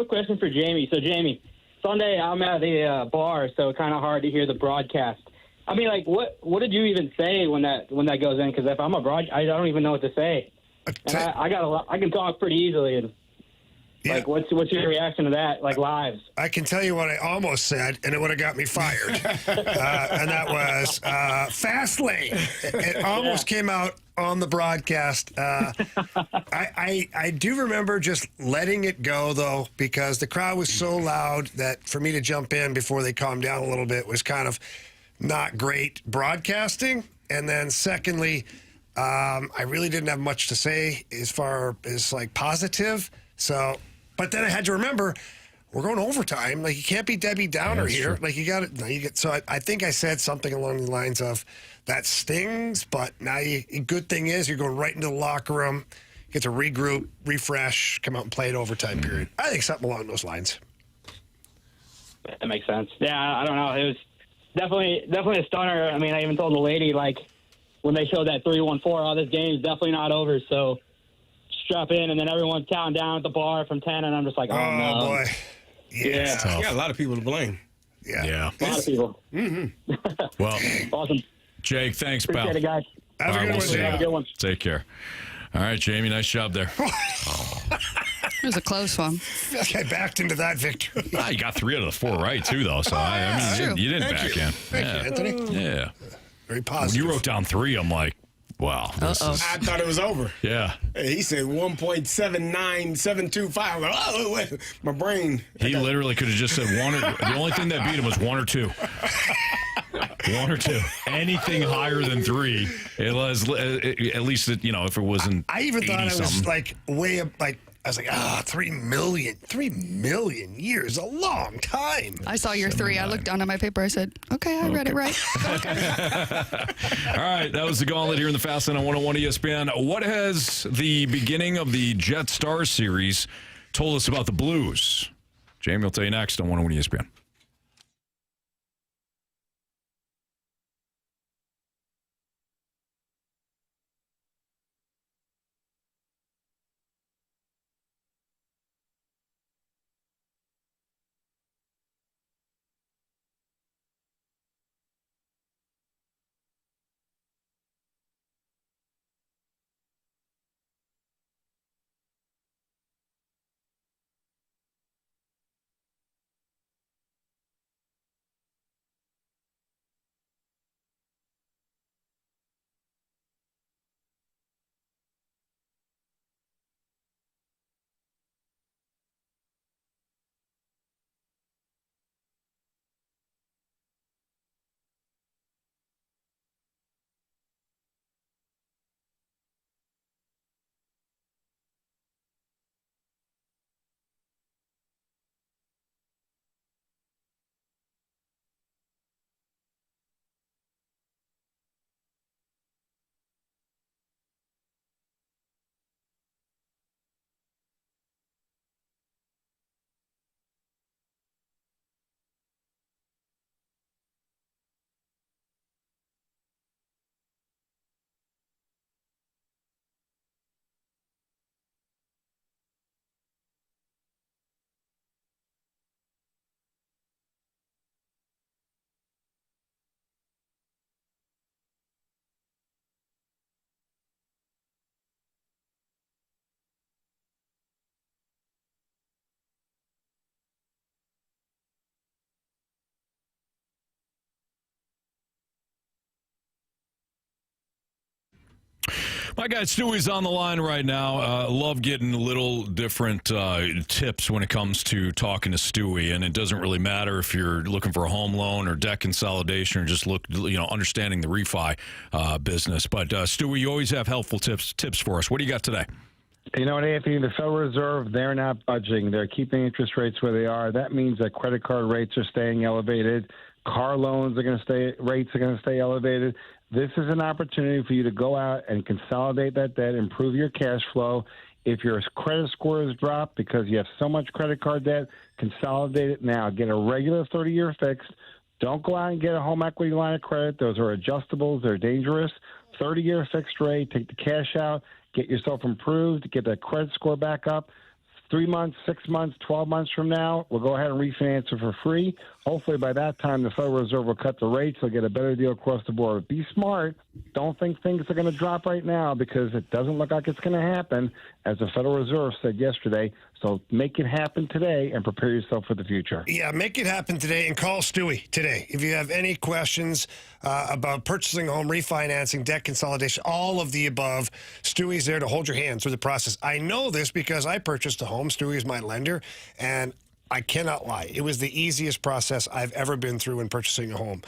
question for Jamie. So, Jamie, Sunday I'm at the bar, so kind of hard to hear the broadcast. I mean, like, what did you even say when that goes in? Because if I'm I don't even know what to say. And I can talk pretty easily. And like, what's your reaction to that? Like, lives? I can tell you what I almost said, and it would have got me fired. And that was fast lane. It almost came out on the broadcast. I do remember just letting it go, though, because the crowd was so loud that for me to jump in before they calmed down a little bit was kind of not great broadcasting. And then secondly, I really didn't have much to say as far as like positive. So, but then I had to remember we're going overtime. Like, you can't be Debbie Downer here. True. Like, you got it. So I think I said something along the lines of that stings, but now good thing is you're going right into the locker room, get to regroup, refresh, come out and play an overtime period. I think something along those lines. That makes sense. Yeah, I don't know. It was definitely a stunner. I mean, I even told the lady, like, when they showed that 3-1-4, this game's definitely not over, so strap in, and then everyone's counting down at the bar from 10, and I'm just like, oh no. Oh, boy. Yeah. You got a lot of people to blame. Yeah. A lot of people. Well, Awesome. Jake, thanks, pal. Appreciate it, guys. Have All a right, good we'll one, see Jake. ya. Have a good one. Take care. All right, Jamie, nice job there. It was a close one. I backed into that victory. You got 3 out of the 4 right, too, though. So, that's true. you didn't Thank back you. in. Thank you, Anthony. Yeah. Very When positive. you wrote down 3, I'm like, wow. This is, I thought it was over. yeah. He said 1.79725. I'm like, oh, wait. My brain. He literally could have just said 1 or the only thing that beat him was 1 or 2. 1 or 2. Anything higher than 3, it was at least if it wasn't. I even thought it was something. like way up. Like I was like, 3 million. 3 million years, a long time. I saw your 3. I looked down at my paper. I said, okay, I read it right. All right, that was the Gauntlet here in the Fast Lane on 101 ESPN. What has the beginning of the Jet Stars series told us about the Blues? Jamie will tell you next on 101 ESPN. My guy Stewie's on the line right now. Love getting little different tips when it comes to talking to Stewie, and it doesn't really matter if you're looking for a home loan or debt consolidation or just understanding the refi business. But Stewie, you always have helpful tips for us. What do you got today? You know what, Anthony, the Federal Reserve, they're not budging. They're keeping interest rates where they are. That means that credit card rates are staying elevated. Car loans are going to stay elevated. This is an opportunity for you to go out and consolidate that debt, improve your cash flow. If your credit score has dropped because you have so much credit card debt, consolidate it now. Get a regular 30-year fixed. Don't go out and get a home equity line of credit. Those are adjustables. They're dangerous. 30-year fixed rate. Take the cash out. Get yourself improved. Get that credit score back up. 3 months, 6 months, 12 months from now, we'll go ahead and refinance it for free. Hopefully by that time, the Federal Reserve will cut the rates. They'll get a better deal across the board. Be smart. Don't think things are going to drop right now because it doesn't look like it's going to happen, as the Federal Reserve said yesterday. So make it happen today and prepare yourself for the future. Yeah, make it happen today and call Stewie today. If you have any questions about purchasing a home, refinancing, debt consolidation, all of the above, Stewie's there to hold your hand through the process. I know this because I purchased a home. Stewie is my lender, and I cannot lie. It was the easiest process I've ever been through in purchasing a home.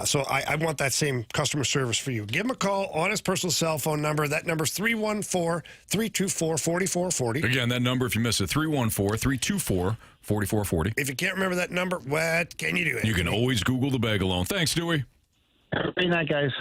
So I want that same customer service for you. Give him a call on his personal cell phone number. That number is 314-324-4440. Again, that number, if you miss it, 314-324-4440. If you can't remember that number, what can you do? You can always Google the bag alone. Thanks, Stewie. Have a great night, guys.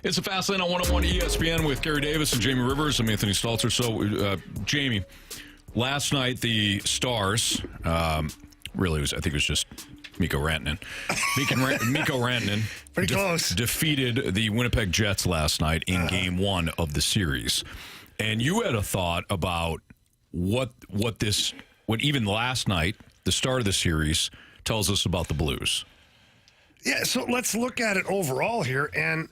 It's a Fast Lane on 101 ESPN with Kerry Davis and Jamie Rivers. I'm Anthony Stalter. So, Jamie, last night the Stars, really was, I think it was just Mikko Rantanen. Mikko Rantanen Pretty close. Defeated the Winnipeg Jets last night in Game 1 of the series. And you had a thought about what even last night, the start of the series, tells us about the Blues. Yeah, so let's look at it overall here. And,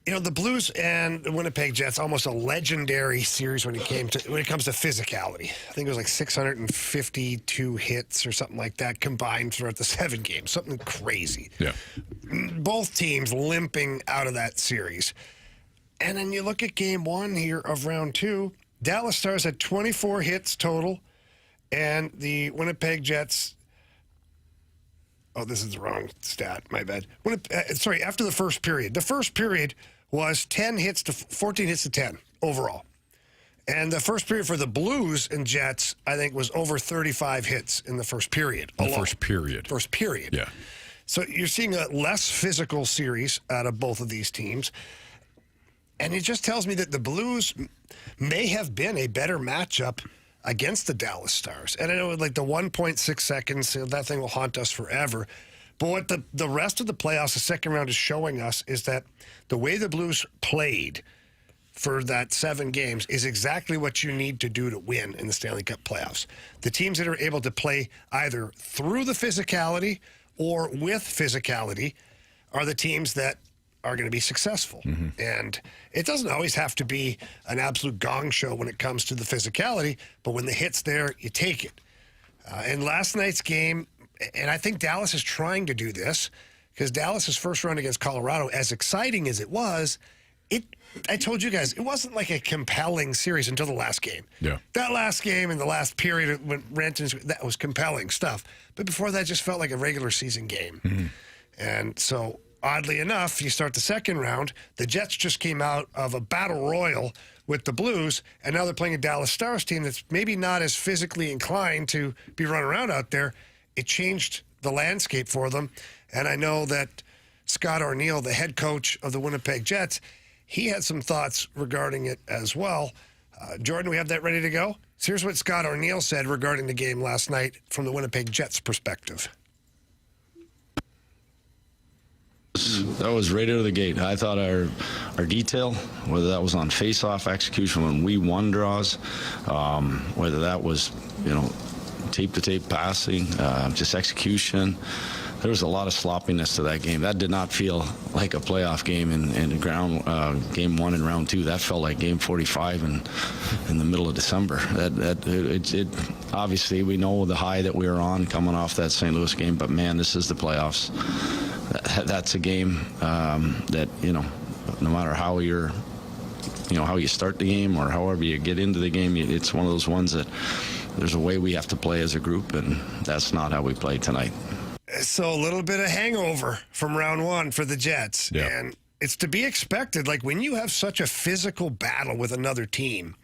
the Blues and the Winnipeg Jets, almost a legendary series when it comes to physicality. I think it was like 652 hits or something like that combined throughout the 7 games. Something crazy. Yeah. Both teams limping out of that series. And then you look at Game 1 here of Round 2. Dallas Stars had 24 hits total, and the Winnipeg Jets... Oh, this is the wrong stat. My bad. After the first period. The first period was 14 hits to 10 overall. And the first period for the Blues and Jets, I think, was over 35 hits in the first period. First period. Yeah. So you're seeing a less physical series out of both of these teams. And it just tells me that the Blues may have been a better matchup against the Dallas Stars. And I know like the 1.6 seconds, that thing will haunt us forever. But what the rest of the playoffs, the second round, is showing us is that the way the Blues played for that 7 games is exactly what you need to do to win in the Stanley Cup playoffs. The teams that are able to play either through the physicality or with physicality are the teams that are going to be successful. Mm-hmm. And it doesn't always have to be an absolute gong show when it comes to the physicality, but when the hit's there, you take it. And last night's game, and I think Dallas is trying to do this, because Dallas's first run against Colorado, as exciting as it was, I told you guys, it wasn't like a compelling series until the last game. Yeah. That last game and the last period when that was compelling stuff. But before that, just felt like a regular season game. Mm-hmm. And so, oddly enough, you start the second round, the Jets just came out of a battle royal with the Blues, and now they're playing a Dallas Stars team that's maybe not as physically inclined to be running around out there. It changed the landscape for them. And I know that Scott Arniel, the head coach of the Winnipeg Jets, he had some thoughts regarding it as well. Jordan, we have that ready to go? So here's what Scott Arniel said regarding the game last night from the Winnipeg Jets' perspective. That was right out of the gate. I thought our detail, whether that was on face-off execution when we won draws, whether that was, tape-to-tape passing, just execution, there was a lot of sloppiness to that game. That did not feel like a playoff game in game 1 in round 2. That felt like game 45 in the middle of December. It obviously we know the high that we were on coming off that St. Louis game, but man, this is the playoffs. That's a game that no matter how how you start the game or however you get into the game, it's one of those ones that there's a way we have to play as a group, and that's not how we played tonight. So a little bit of hangover from round 1 for the Jets. Yeah. And it's to be expected. Like when you have such a physical battle with another team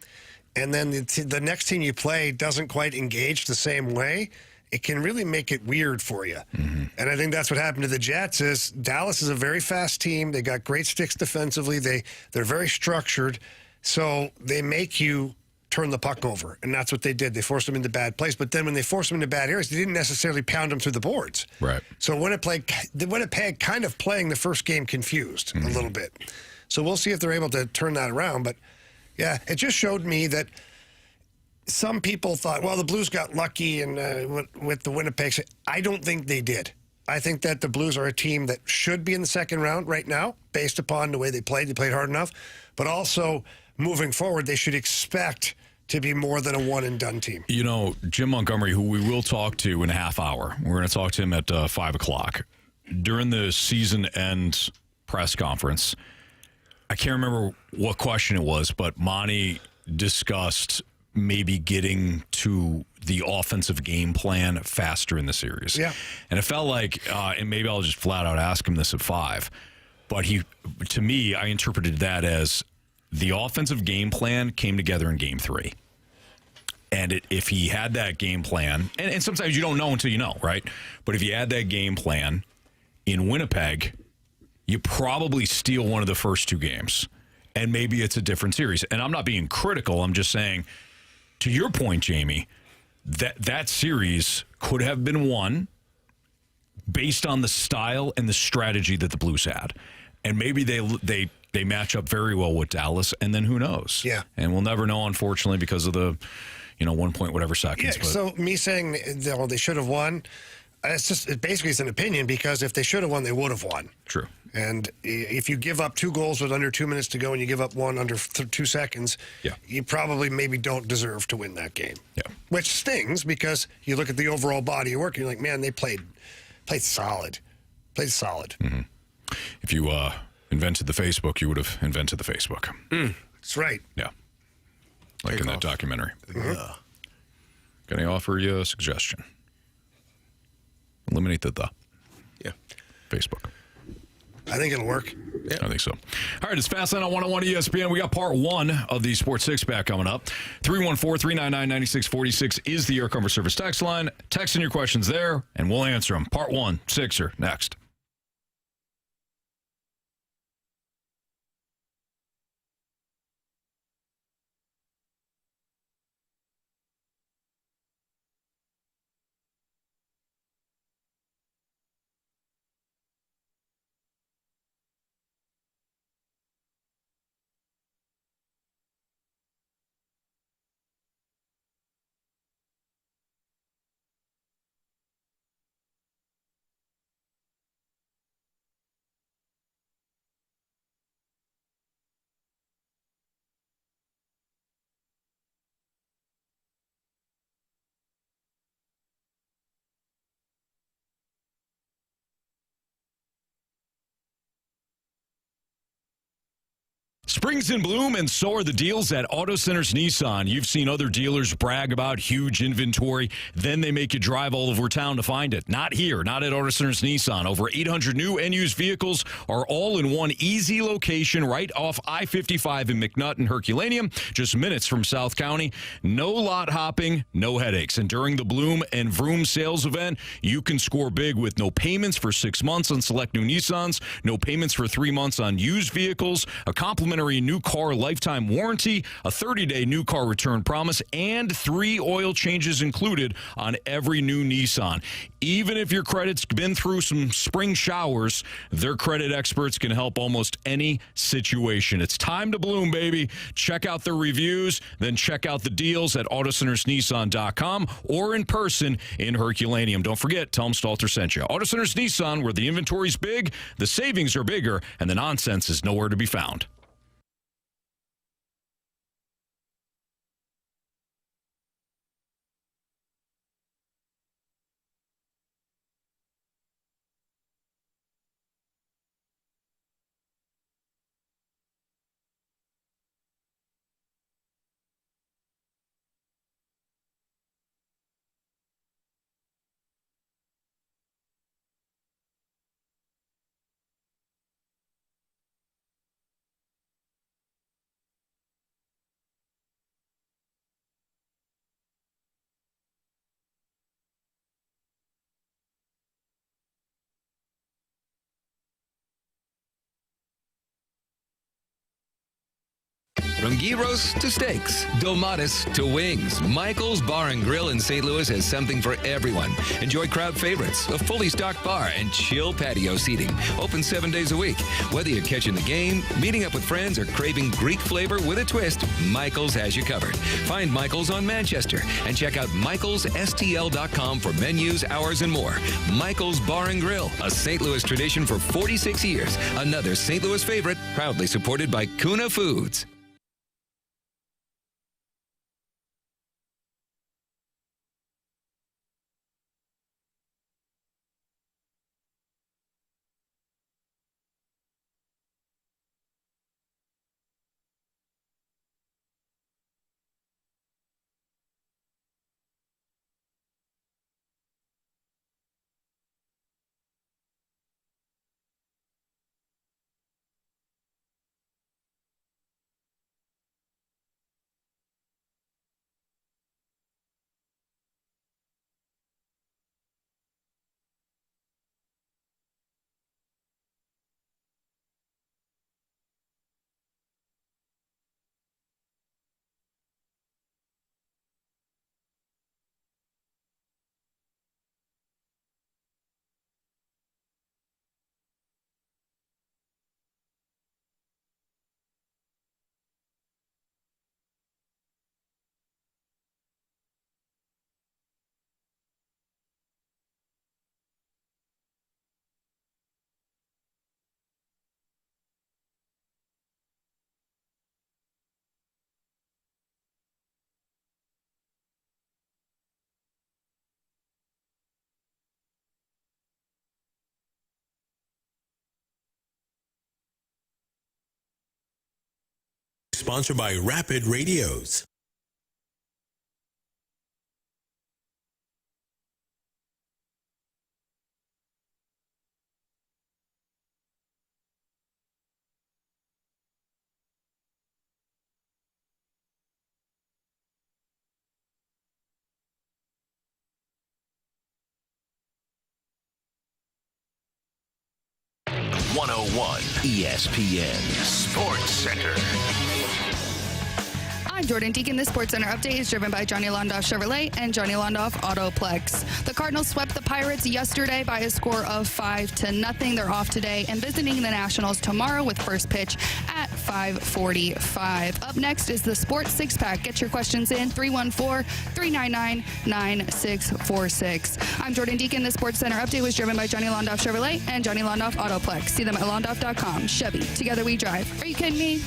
and then the next team you play doesn't quite engage the same way, it can really make it weird for you. Mm-hmm. And I think that's what happened to the Jets is Dallas is a very fast team. They got great sticks defensively. They're very structured. So they make you turn the puck over, and that's what they did. They forced them into bad plays, but then when they forced them into bad areas, they didn't necessarily pound them through the boards. Right. So Winnipeg kind of playing the first game confused a little bit. So we'll see if they're able to turn that around. But, yeah, it just showed me that some people thought, well, the Blues got lucky and with the Winnipeg. I don't think they did. I think that the Blues are a team that should be in the second round right now based upon the way they played. They played hard enough. But also, moving forward, they should expect to be more than a one-and-done team. Jim Montgomery, who we will talk to in a half hour, we're going to talk to him at 5 o'clock. During the season-end press conference, I can't remember what question it was, but Monty discussed maybe getting to the offensive game plan faster in the series. Yeah. And it felt like, and maybe I'll just flat out ask him this at 5, but to me, I interpreted that as the offensive game plan came together in game 3. And if he had that game plan, and sometimes you don't know until you know, right? But if he had that game plan in Winnipeg, you probably steal one of the first two games, and maybe it's a different series. And I'm not being critical. I'm just saying, to your point, Jamie, that series could have been won based on the style and the strategy that the Blues had. And maybe they match up very well with Dallas, and then who knows? Yeah. And we'll never know, unfortunately, because of the 1 point whatever seconds. Yeah, so me saying they should have won, it basically is an opinion, because if they should have won, they would have won. True. And if you give up 2 goals with under 2 minutes to go and you give up one under 2 seconds, you probably maybe don't deserve to win that game. Yeah. Which stings, because you look at the overall body of work and you're like, man, they played solid. Played solid. Mm-hmm. If you invented the Facebook, you would have invented the Facebook. That's right. Yeah. Like in that documentary. Mm-hmm. Can I offer you a suggestion? Eliminate the. Yeah. Facebook. I think it'll work. Yeah. I think so. All right, it's Fastline on 101 ESPN. We got part 1 of the Sports Six-Pack coming up. 314-399-9646 is the Air Comfort Service text line. Text in your questions there, and we'll answer them. Part 1, Sixer, next. Spring's in bloom, and so are the deals at Auto Centers Nissan. You've seen other dealers brag about huge inventory. Then they make you drive all over town to find it. Not here, not at Auto Centers Nissan. Over 800 new and used vehicles are all in one easy location right off I-55 in McNutt and Herculaneum, just minutes from South County. No lot hopping, no headaches. And during the Bloom and Vroom sales event, you can score big with no payments for 6 months on select new Nissans, no payments for 3 months on used vehicles, a complimentary new car lifetime warranty, a 30-day new car return promise, and 3 oil changes included on every new Nissan. Even if your credit's been through some spring showers, their credit experts can help almost any situation. It's time to bloom, baby. Check out the reviews, then check out the deals at AutoCentersNissan.com or in person in Herculaneum. Don't forget, tell them Stalter sent you. Auto Centers Nissan, where the inventory's big, the savings are bigger, and the nonsense is nowhere to be found. From gyros to steaks, domates to wings, Michael's Bar and Grill in St. Louis has something for everyone. Enjoy crowd favorites, a fully stocked bar, and chill patio seating. Open 7 days a week. Whether you're catching the game, meeting up with friends, or craving Greek flavor with a twist, Michael's has you covered. Find Michael's on Manchester and check out michaelsstl.com for menus, hours, and more. Michael's Bar and Grill, a St. Louis tradition for 46 years. Another St. Louis favorite, proudly supported by Kuna Foods. sponsored by Rapid Radios. ESPN Sports Center. I'm Jordan Deacon. The Sports Center update is driven by Johnny Londoff Chevrolet and Johnny Londoff Autoplex. The Cardinals swept the Pirates yesterday by a score of 5-0. They're off today and visiting the Nationals tomorrow with first pitch at 5:45. Up next is the Sports Six Pack. Get your questions in 314-399-9646. I'm Jordan Deacon. The Sports Center update was driven by Johnny Londoff Chevrolet and Johnny Londoff Autoplex. See them at londoff.com. Chevy, together we drive. Are you kidding me?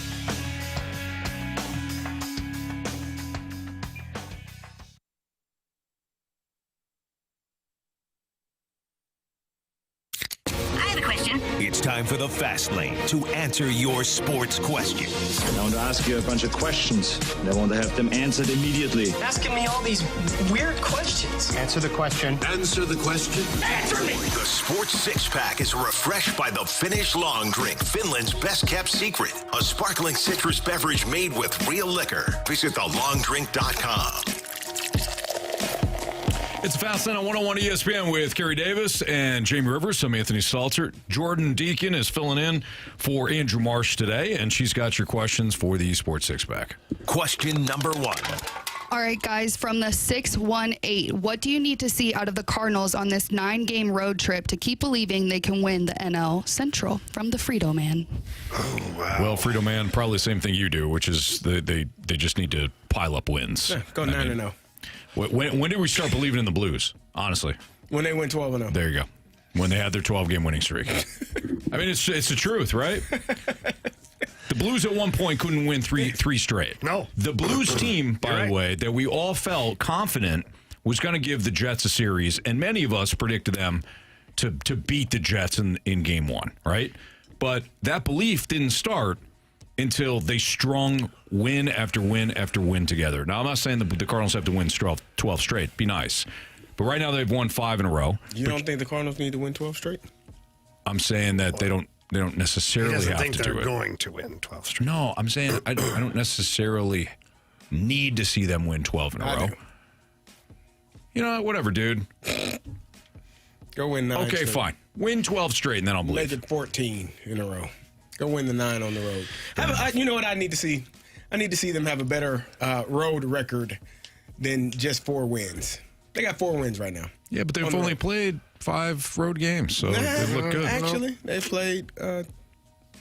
It's time for the Fast Lane to answer your sports questions. I want to ask you a bunch of questions, and I want to have them answered immediately. Asking me all these weird questions. Answer the question. Answer the question. Answer me! The Sports Six Pack is refreshed by the Finnish Long Drink, Finland's best kept secret. A sparkling citrus beverage made with real liquor. Visit thelongdrink.com. It's Fast Lane on 101 ESPN with Kerry Davis and Jamie Rivers. I'm Anthony Stalter. Jordan Deacon is filling in for Andrew Marsh today, and she's got your questions for the Sports Six-Pack. Question number 1. All right, guys, from the 618, what do you need to see out of the Cardinals on this 9-game road trip to keep believing they can win the NL Central? From the Frito Man. Oh, wow. Well, Frito Man, probably the same thing you do, which is they just need to pile up wins. Yeah, go 9-0. When did we start believing in the Blues, honestly? When they went 12-0. There you go. When they had their 12-game winning streak. I mean, it's the truth, right? The Blues at one point couldn't win three straight. No. The Blues team, by the way, that we all felt confident was going to give the Jets a series, and many of us predicted them to beat the Jets in Game 1, right? But that belief didn't start until they strung win after win after win together. Now, I'm not saying the Cardinals have to win 12 straight. Be nice. But right now they've won 5 in a row. You don't think the Cardinals need to win 12 straight? I'm saying that they don't necessarily have to do it. He doesn't think they're going to win 12 straight. No, I'm saying I don't necessarily need to see them win 12 in a row. Do. You know, whatever, dude. Go win 9 Okay, straight. fine. Win 12 straight, and then I'll believe. Make it 14 in a row. Go win the 9 on the road. You know what I need to see? I need to see them have a better road record than just 4 wins. They got 4 wins right now. Yeah, but they've only played 5 road games, so they look good. Actually, they played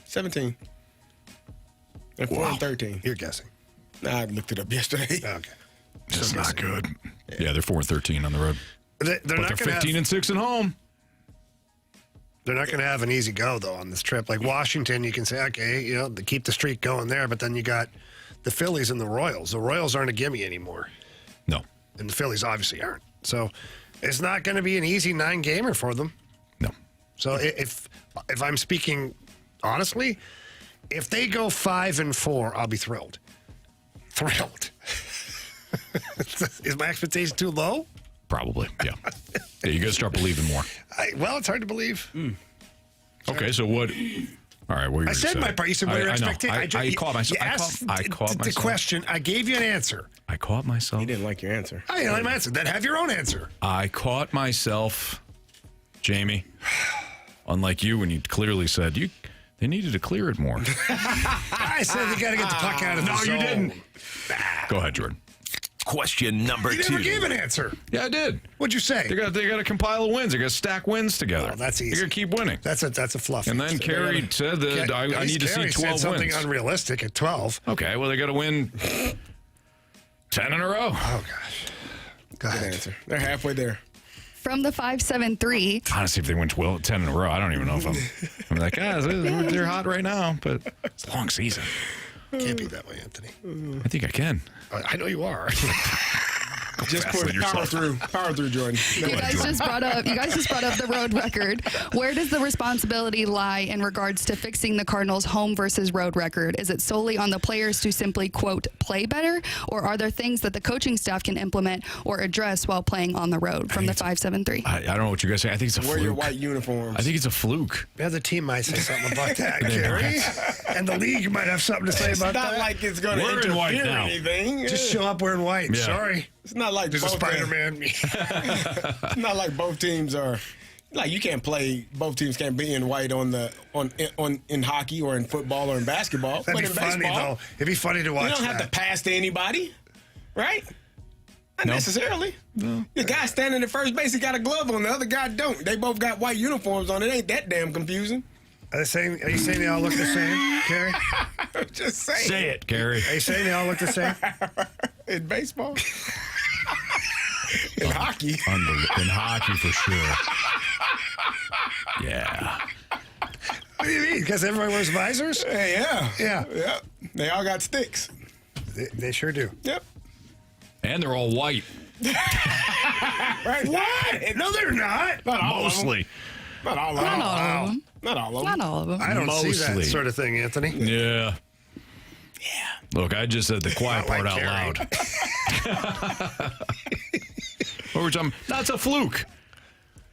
17. They're 4-13. You're guessing. Nah, I looked it up yesterday. Okay. It's not good. Yeah, they're 4-13 on the road. They're But they're 15-6 at home. They're not going to have an easy go, though, on this trip. Like Washington, you can say, okay, they keep the streak going there, but then you got the Phillies and the Royals. The Royals aren't a gimme anymore. No. And the Phillies obviously aren't. So it's not going to be an easy 9-gamer for them. No. So if I'm speaking honestly, if they go 5-4, I'll be thrilled. Thrilled. Is my expectation too low? Probably, yeah. Yeah, you got to start believing more. Well, it's hard to believe. Okay, so what? All right, what are you I said my part. You said what your expectation. I caught myself. I caught myself. The question. I gave you an answer. I caught myself. You didn't like your answer. I didn't like my answer. Then have your own answer. I caught myself, Jamie. Unlike you, when you clearly said they needed to clear it more. I said they got to get the puck out of the zone. No, you didn't. Go ahead, Jordan. Question number 2. You never gave an answer. Yeah, I did. What'd you say? They got to compile the wins. They got to stack wins together. Oh, that's easy. They got to keep winning. That's a fluff. And then Carey said that I need to see 12 wins. Something unrealistic at 12. Okay, well they got to win 10 in a row. Oh gosh. Go ahead. Good answer. They're halfway there. From the 573. Honestly, if they win 10 in a row, I don't even know if I'm like, they're hot right now, but it's a long season. Can't be that way, Anthony. I think I can. I know you are. Just fast put on yourself. power through, Jordan. You guys just brought up the road record. Where does the responsibility lie in regards to fixing the Cardinals' home versus road record? Is it solely on the players to simply, quote, play better? Or are there things that the coaching staff can implement or address while playing on the road? From the 573. I don't know what you guys say. I think it's a fluke. Wear your white uniforms. I think it's a fluke. Yeah, the team might say something about that, Kerry. And the league might have something to say about that. It's not like it's going to interfere anything. Just show up wearing white. Yeah. Sorry. It's not like There's a Spider-Man. It's not like both teams are. Like you can't play. Both teams can't be in white in hockey or in football or in basketball. That'd be funny though. It'd be funny to watch. You don't have to pass to anybody, right? Not necessarily. No. The guy standing at first base, he got a glove on. The other guy don't. They both got white uniforms on. It ain't that damn confusing. Are you saying they all look the same, Kerry? I'm just saying. Say it, Carey. Are you saying they all look the same? In baseball? In hockey? In hockey, for sure. Yeah. What do you mean? Because everybody wears visors? Yeah. They all got sticks. They sure do. Yep. And they're all white. Right? What? No, they're not. Not all Mostly. of them. Not all of them. Not all of them. Not all of them. Not all of them. I don't see that Mostly. sort of thing, Anthony. Yeah. Look, I just said the quiet part out Kerry. loud. What were we talking? That's a fluke.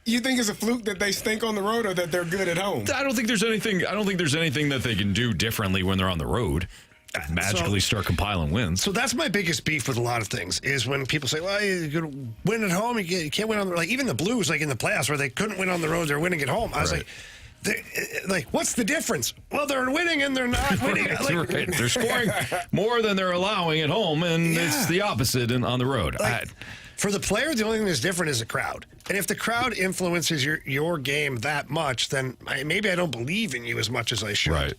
You think it's a fluke that they stink on the road or that they're good at home? I don't think there's anything that they can do differently when they're on the road. Magically start compiling wins. So that's my biggest beef with a lot of things is when people say, well, you could win at home. You can't win on the road. Like even the Blues, like in the playoffs where they couldn't win on the road, they're winning at home. I was like, what's the difference? Well, they're winning and they're not winning. Right. They're scoring more than they're allowing at home, and it's the opposite on the road. For the player, the only thing that's different is the crowd. And if the crowd influences your game that much, then maybe I don't believe in you as much as I should. Right.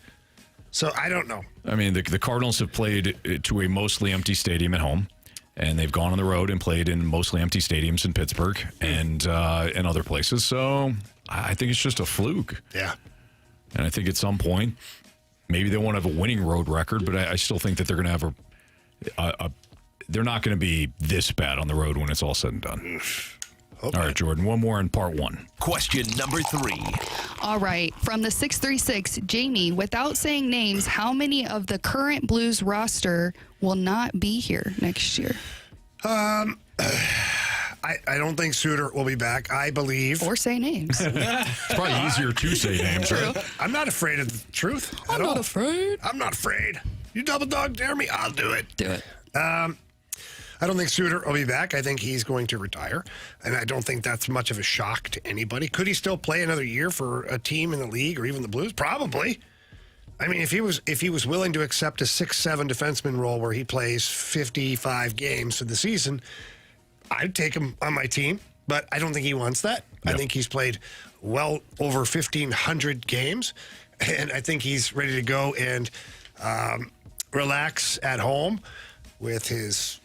So I don't know. I mean, the Cardinals have played to a mostly empty stadium at home, and they've gone on the road and played in mostly empty stadiums in Pittsburgh and other places. So I think it's just a fluke. Yeah. And I think at some point, maybe they won't have a winning road record, but I still think that they're going to have they're not going to be this bad on the road when it's all said and done. Okay. All right, Jordan, one more in part one. Question number 3. All right. From the 636, Jamie, without saying names, how many of the current Blues roster will not be here next year? I don't think Suter will be back. I believe. Or say names. It's probably easier to say names, right? I'm not afraid of the truth. I'm not afraid. I'm not afraid. You double dog dare me, I'll do it. Do it. I don't think Suter will be back. I think he's going to retire, and I don't think that's much of a shock to anybody. Could he still play another year for a team in the league or even the Blues? Probably. I mean, if he was willing to accept a 6-7 defenseman role where he plays 55 games for the season, I'd take him on my team. But I don't think he wants that. Yep. I think he's played well over 1,500 games, and I think he's ready to go and relax at home with his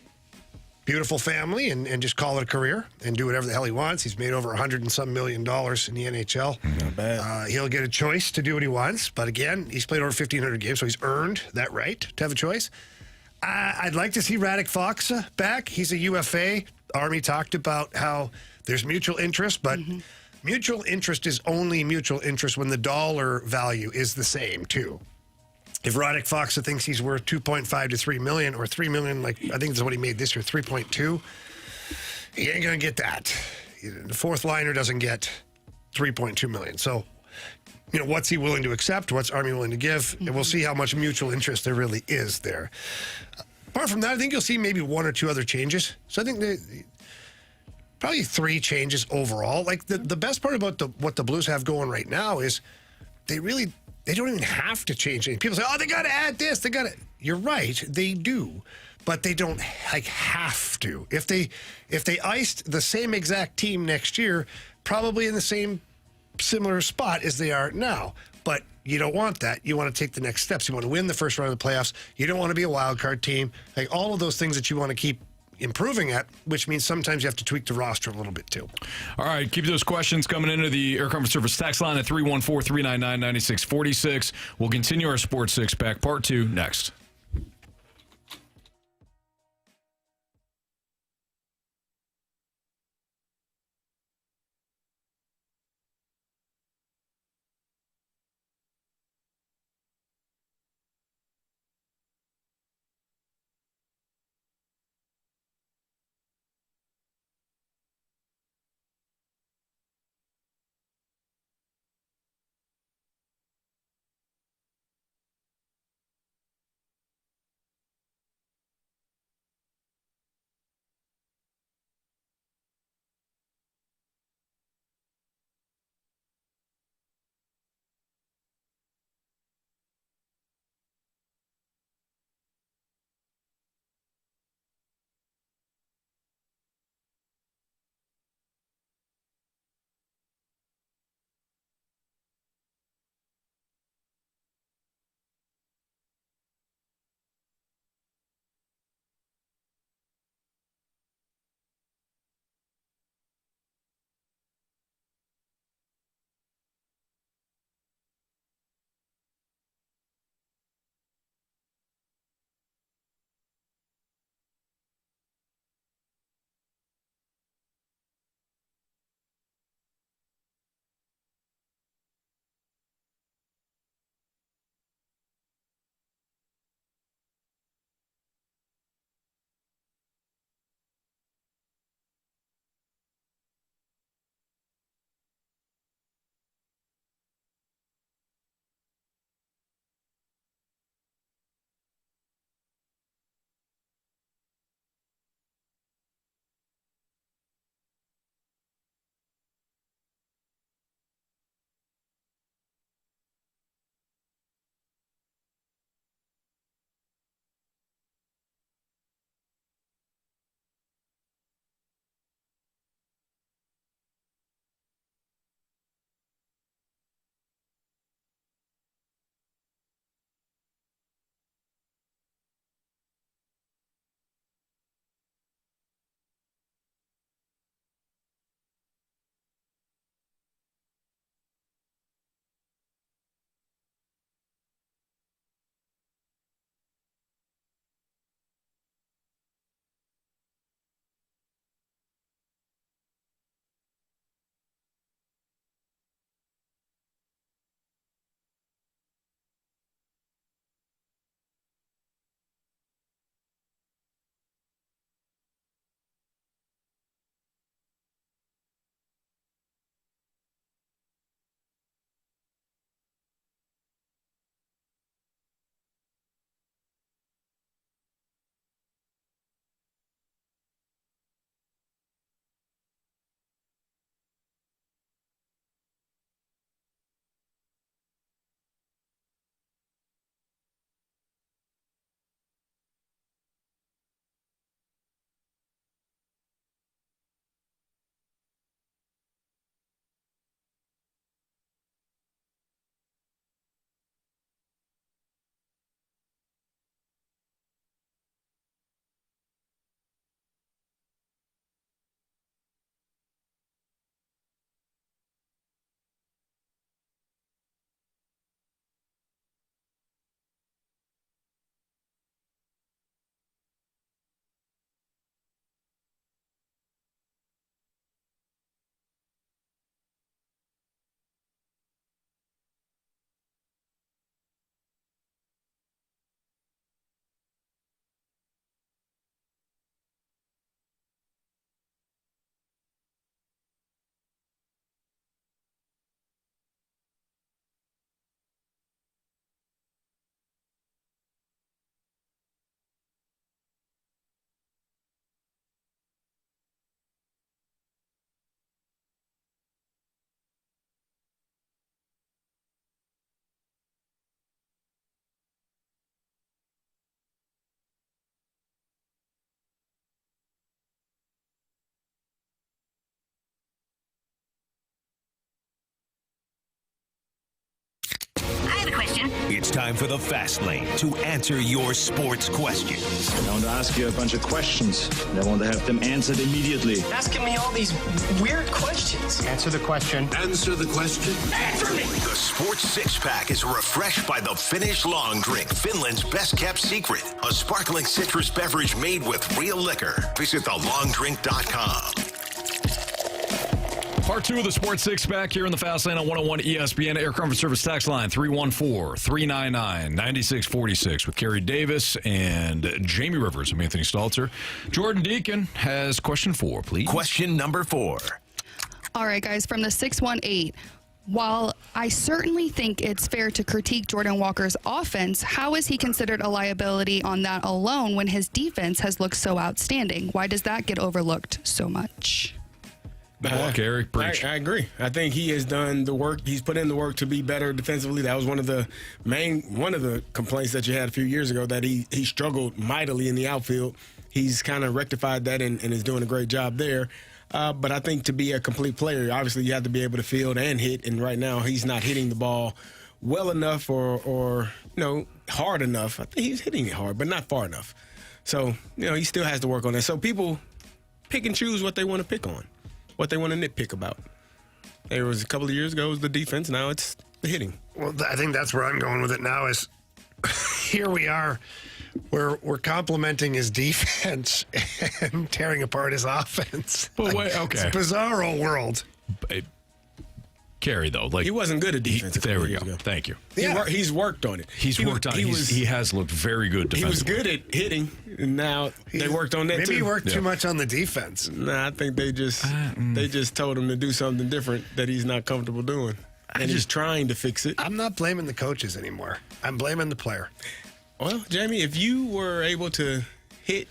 beautiful family and just call it a career and do whatever the hell he wants. He's made over $100 and some million in the NHL. Not bad. He'll get a choice to do what he wants. But again, he's played over 1,500 games, so he's earned that right to have a choice. I'd like to see Radek Faksa back. He's a UFA. Army talked about how there's mutual interest, but mutual interest is only mutual interest when the dollar value is the same, too. If Radek Faksa thinks he's worth $2.5 to $3 million or $3 million, like I think that's what he made this year, 3.2, he ain't going to get that. The fourth liner doesn't get $3.2 million. So, what's he willing to accept? What's Army willing to give? And we'll see how much mutual interest there really is there. Apart from that, I think you'll see maybe one or two other changes. So I think probably 3 changes overall. Like the best part about what the Blues have going right now is they don't even have to change anything. People say, they got to add this. They got to. You're right. They do. But they don't have to. If they iced the same exact team next year, probably in the same similar spot as they are now. But you don't want that. You want to take the next steps. You want to win the first round of the playoffs. You don't want to be a wild card team. Like all of those things that you want to keep improving at, which means sometimes you have to tweak the roster a little bit too. All right, keep those questions coming into the Air Comfort Service text line at 314-399-9646. We'll continue our Sports Six Pack Part 2 next. It's time for the Fast Lane to answer your sports questions. I want to ask you a bunch of questions, and I want to have them answered immediately. Asking me all these weird questions. Answer the question. Answer the question. Answer me! The Sports Six-Pack is refreshed by the Finnish Long Drink, Finland's best-kept secret. A sparkling citrus beverage made with real liquor. Visit thelongdrink.com. Part 2 of the Sports Six-Pack here in the Fast Lane on 101 ESPN. Air Comfort Service tax line 314-399-9646 with Kerry Davis and Jamie Rivers. I'm Anthony Stalter. Jordan Deacon has question 4, please. Question number 4. All right, guys, from the 618. While I certainly think it's fair to critique Jordan Walker's offense, how is he considered a liability on that alone when his defense has looked so outstanding? Why does that get overlooked so much? Kerry, preach. I agree. I think he has done the work. He's put in the work to be better defensively. That was one of the complaints that you had a few years ago, that he struggled mightily in the outfield. He's kind of rectified that and is doing a great job there. But I think to be a complete player, obviously you have to be able to field and hit. And right now he's not hitting the ball well enough or hard enough. I think he's hitting it hard, but not far enough. So, he still has to work on that. So people pick and choose what they want to pick on, what they want to nitpick about. There was a couple of years ago, it was the defense. Now it's the hitting. Well, I think that's where I'm going with it now is here we are. We're complimenting his defense and tearing apart his offense. But wait, okay. It's a bizarro world. Kerry, though, he wasn't good at defense. There we go. Thank you. He's worked on it. He has looked very good defensively. He was good at hitting, and now they worked on that too. Maybe he worked too much on the defense. Nah, I think they just told him to do something different that he's not comfortable doing, and he's trying to fix it. I'm not blaming the coaches anymore. I'm blaming the player. Well, Jamie, if you were able to hit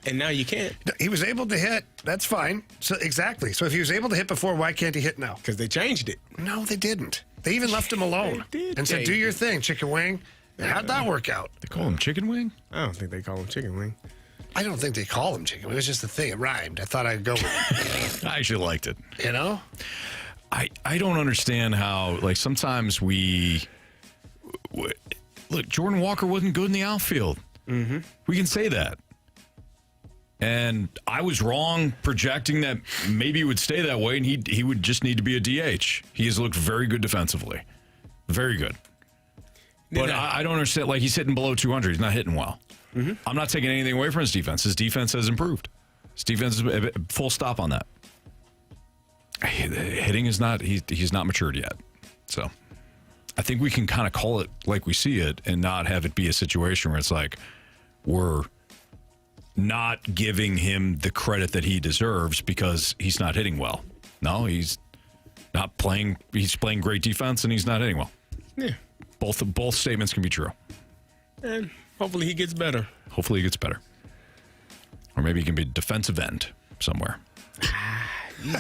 and now you can't. He was able to hit. That's fine. So exactly. So if he was able to hit before, why can't he hit now? Because they changed it. No, they didn't. They even left him alone and said, do your thing, chicken wing. How'd that work out? They call him chicken wing? I don't think they call him chicken wing. I don't think they call him chicken wing. It was just a thing. It rhymed. I thought I'd go with it. I actually liked it. You know? I don't understand how, sometimes look, Jordan Walker wasn't good in the outfield. Mm-hmm. We can say that. And I was wrong projecting that maybe he would stay that way and he would just need to be a DH. He has looked very good defensively. Very good. But I don't understand. He's hitting below 200. He's not hitting well. Mm-hmm. I'm not taking anything away from his defense. His defense has improved. His defense is full stop on that. Hitting is not, he's not matured yet. So I think we can kind of call it like we see it and not have it be a situation where it's like we're not giving him the credit that he deserves because he's not hitting well. No, he's not playing. He's playing great defense and he's not hitting well. Yeah. Both statements can be true. And hopefully he gets better. Hopefully he gets better. Or maybe he can be a defensive end somewhere. You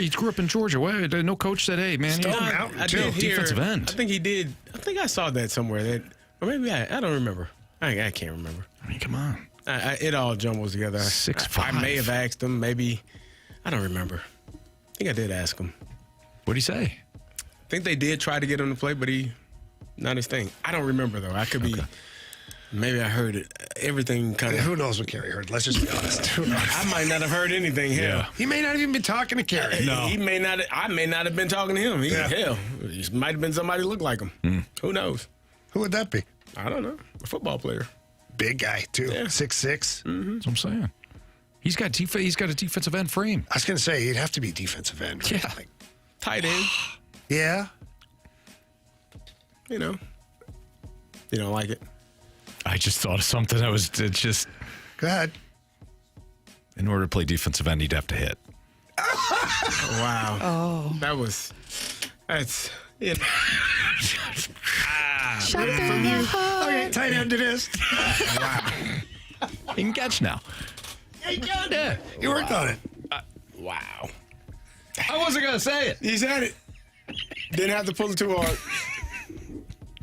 grew up in Georgia. Why? No coach said, "Hey, man, defensive end." I think he did. I think I saw that somewhere. Or maybe I don't remember. I can't remember. I mean, come on. It all jumbles together. 6'5". I may have asked him. Maybe. I don't remember. I think I did ask him. What'd he say? I think they did try to get him to play, but not his thing. I don't remember, though. I could be. Maybe I heard it. Everything kind of. Who knows what Carey heard? Let's just be honest. Who knows? I might not have heard anything. Hell, he may not even be talking to Carey. No, he may not. I may not have been talking to him. Hell, it might have been somebody who looked like him. Who knows? Who would that be? I don't know. A football player. Big guy too. Yeah. 6'6". Mm-hmm. That's what I'm saying. He's got a defensive end frame. I was going to say he'd have to be defensive end. Right? Yeah, tight end. Yeah. You don't like it. I just thought of something that was just. Go ahead. In order to play defensive end, he'd have to hit. Wow. Oh. That's it. Shut the Okay, tight end it is. Wow. He can catch now. Yeah, you got it. You worked on it. Wow. I wasn't going to say it. He said it. Didn't have to pull it too hard.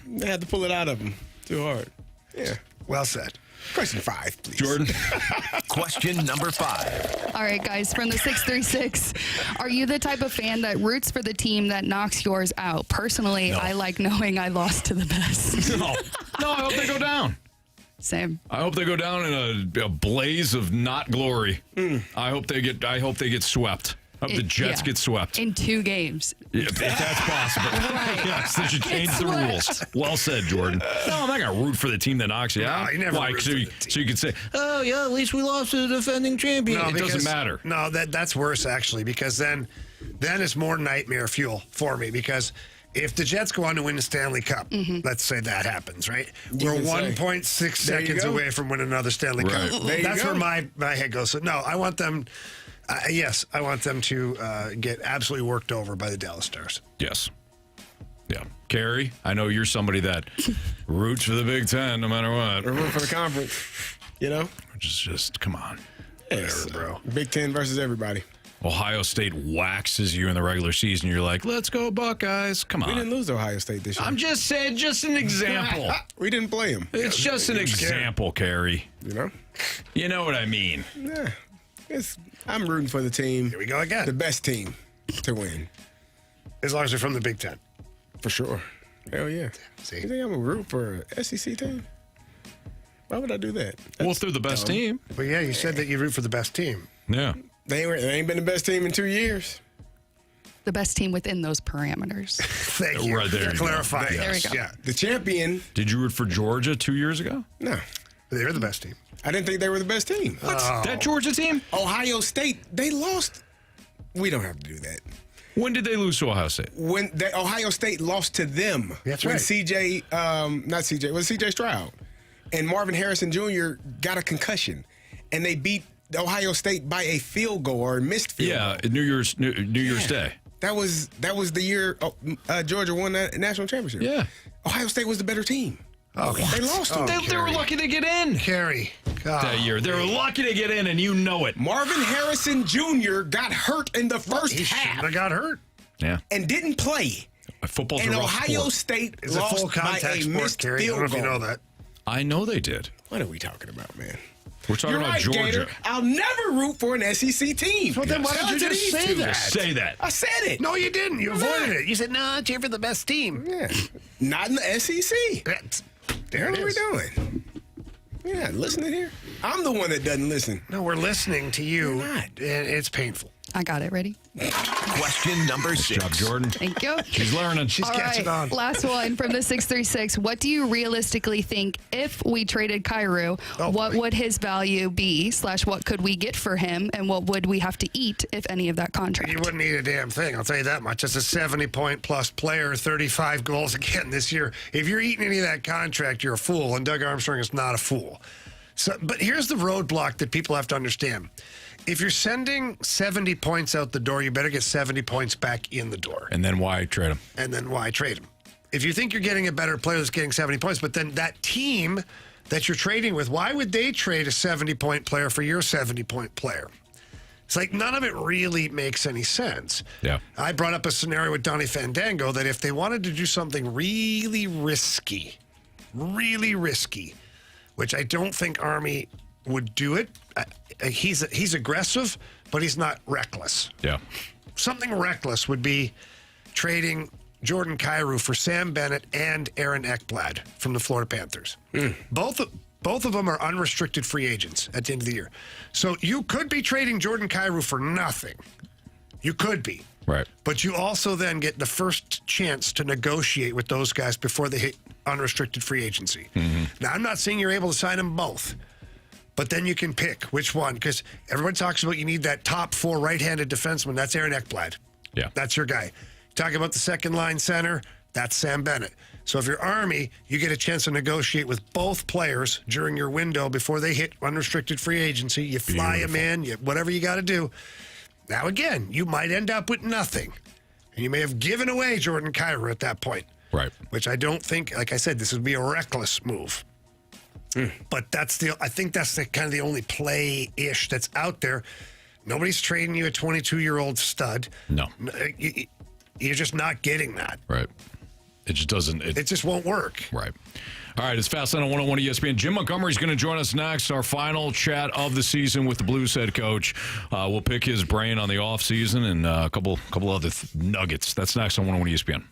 They had to pull it out of him too hard. Yeah. Well said. Question 5, please. Jordan. Question number 5. All right, guys, from the 636, are you the type of fan that roots for the team that knocks yours out? Personally, No. I like knowing I lost to the best. No, I hope they go down. Same. I hope they go down in a blaze of not glory. I hope they get swept. I hope the Jets get swept. In 2 games. If that's possible. Yes, they should change the rules. Well said, Jordan. No, I'm not going to root for the team that knocks you out. you never Why? root So for you, the team. so you can say, oh, yeah, at least we lost to the defending champion. No, it doesn't matter. No, that's worse, actually, because then it's more nightmare fuel for me, because if the Jets go on to win the Stanley Cup, let's say that happens, right? We're can say, 1.6 seconds away from winning another Stanley Right. Cup. There you That's go. where my head goes. So, no, I want them, yes, I want them to get absolutely worked over by the Dallas Stars. Yes. Yeah. Carey, I know you're somebody that roots for the Big Ten no matter what. We're rooting for the conference. You know? Which is just, come on. Yes. bro. Big Ten versus everybody. Ohio State waxes you in the regular season. You're like, let's go Buckeyes. Come We on. didn't lose to Ohio State this year. I'm just saying, just an example. We didn't play them. It's just an example, Carey. You know? You know what I mean. Yeah. I'm rooting for the team. Here we go again. The best team to win. As long as they're from the Big Ten. For sure. Hell yeah. See? You think I'm going to root for an SEC team? Why would I do that? Well, if they're the best team. But yeah, you said that you root for the best team. Yeah. They ain't been the best team in 2 years. The best team within those parameters. Thank you. Right there you go. Clarify. There we go. Yeah. The champion. Did you root for Georgia 2 years ago? No. They're the best team. I didn't think they were the best team. That Georgia team? Ohio State, they lost. We don't have to do that. When did they lose to Ohio State? When Ohio State lost to them. That's when right. CJ Stroud and Marvin Harrison Jr. got a concussion, and they beat Ohio State by a field goal or missed field goal. Yeah, New Year's Day. That was the year Georgia won that national championship. Yeah. Ohio State was the better team. Oh, They lost to them. They were lucky to get in Carey. that year. They were lucky to get in, and you know it. Marvin Harrison Jr. got hurt in the first He half shouldn't have got hurt. Yeah. and didn't play. Football's And a rough Ohio sport. State It's a lost full by contact a sport, missed Carey. I don't field know if you goal. know that. I know they did. What are we talking about, man? We're talking You're about right, Georgia. Gator. I'll never root for an SEC team. Well, then why Tell did you it to just these say two. that? Say that. I said it. No, you didn't. You avoided it. You said, no, cheer for the best team. Yeah. Not in the SEC. There What it are we is. doing? You're not listening here? I'm the one that doesn't listen. No, we're listening to you, You're not. and it's painful. I got it. Ready? Question number 6. Good job, Jordan. Thank you. She's learning. She's All catching right, on. last one from the 636. What do you realistically think if we traded Kyrie, what boy. would his value be, / what could we get for him, and what would we have to eat, if any of that contract? You wouldn't eat a damn thing. I'll tell you that much. It's a 70-point plus player, 35 goals again this year. If you're eating any of that contract, you're a fool, and Doug Armstrong is not a fool. So, but here's the roadblock that people have to understand. If you're sending 70 points out the door, you better get 70 points back in the door. And then why trade him? And then why trade him? If you think you're getting a better player that's getting 70 points, but then that team that you're trading with, why would they trade a 70-point player for your 70-point player? It's like none of it really makes any sense. Yeah. I brought up a scenario with Donnie Fandango that if they wanted to do something really risky, which I don't think Army would do it. He's aggressive, but he's not reckless. Yeah. Something reckless would be trading Jordan Kyrou for Sam Bennett and Aaron Ekblad from the Florida Panthers. Both of them are unrestricted free agents at the end of the year. So you could be trading Jordan Kyrou for nothing. You could be. Right. But you also then get the first chance to negotiate with those guys before they hit unrestricted free agency. Now, I'm not saying you're able to sign them both, but then you can pick which one, because everyone talks about you need that top 4 right-handed defenseman. That's Aaron Ekblad. Yeah. That's your guy. Talking about the second-line center, that's Sam Bennett. So if you're Army, you get a chance to negotiate with both players during your window before they hit unrestricted free agency. You fly them in, whatever you got to do. Now, again, you might end up with nothing. And you may have given away Jordan Kyrou at that point. Right. Which I don't think, like I said, this would be a reckless move. But I think that's the kind of the only play-ish that's out there. Nobody's trading you a 22-year-old stud. No. You're just not getting that. Right. It just doesn't. It just won't work. Right. All right, it's Fast Lane on 101 ESPN. Jim Montgomery's going to join us next, our final chat of the season with the Blues head coach. We'll pick his brain on the offseason and a couple other nuggets. That's next on 101 ESPN.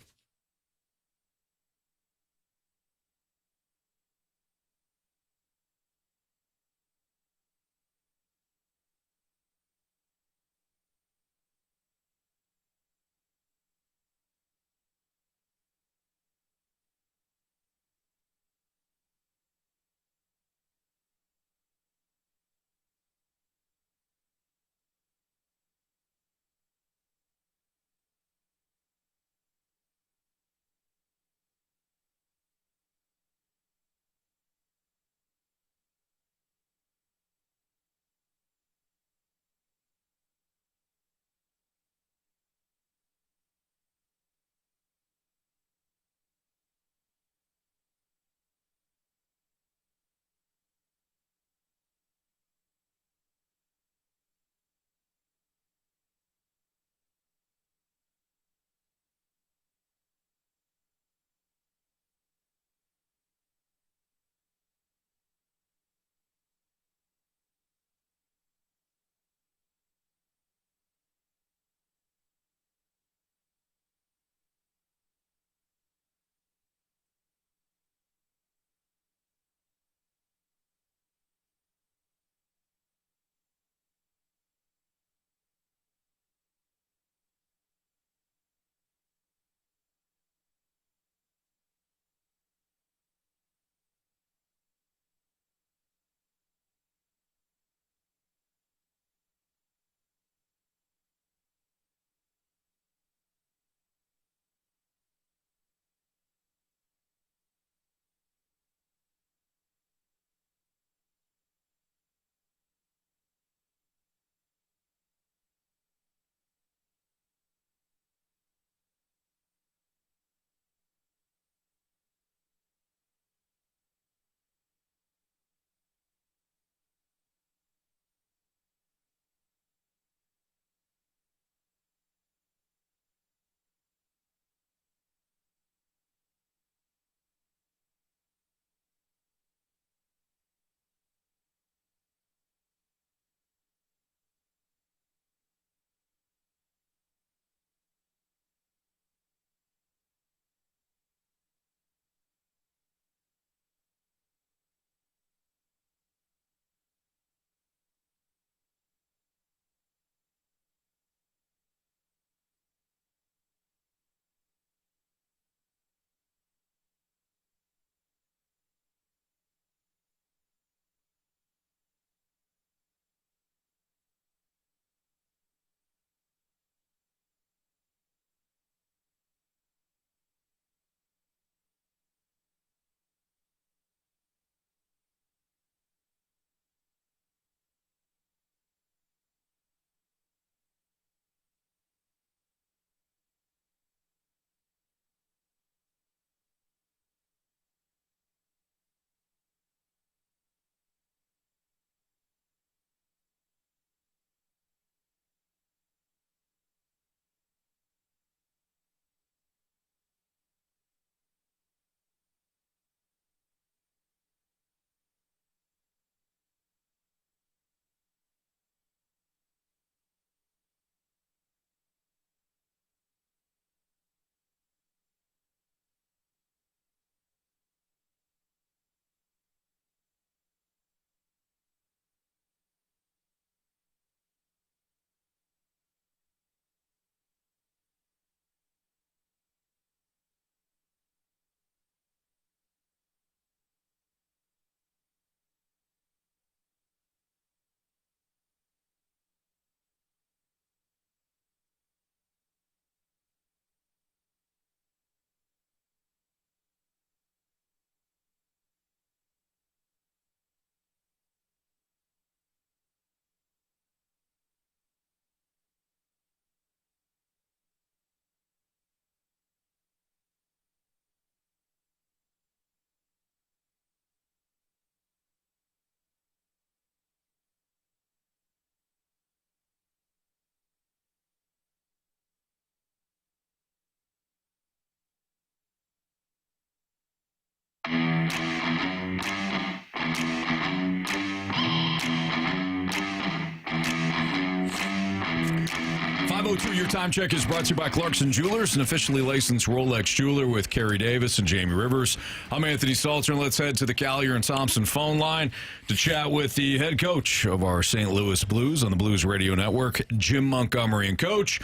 9:02, your time check is brought to you by Clarkson Jewelers, an officially licensed Rolex jeweler with Kerry Davis and Jamie Rivers. I'm Anthony Stalter, and let's head to the Callier and Thompson phone line to chat with the head coach of our St. Louis Blues on the Blues Radio Network, Jim Montgomery. And Coach,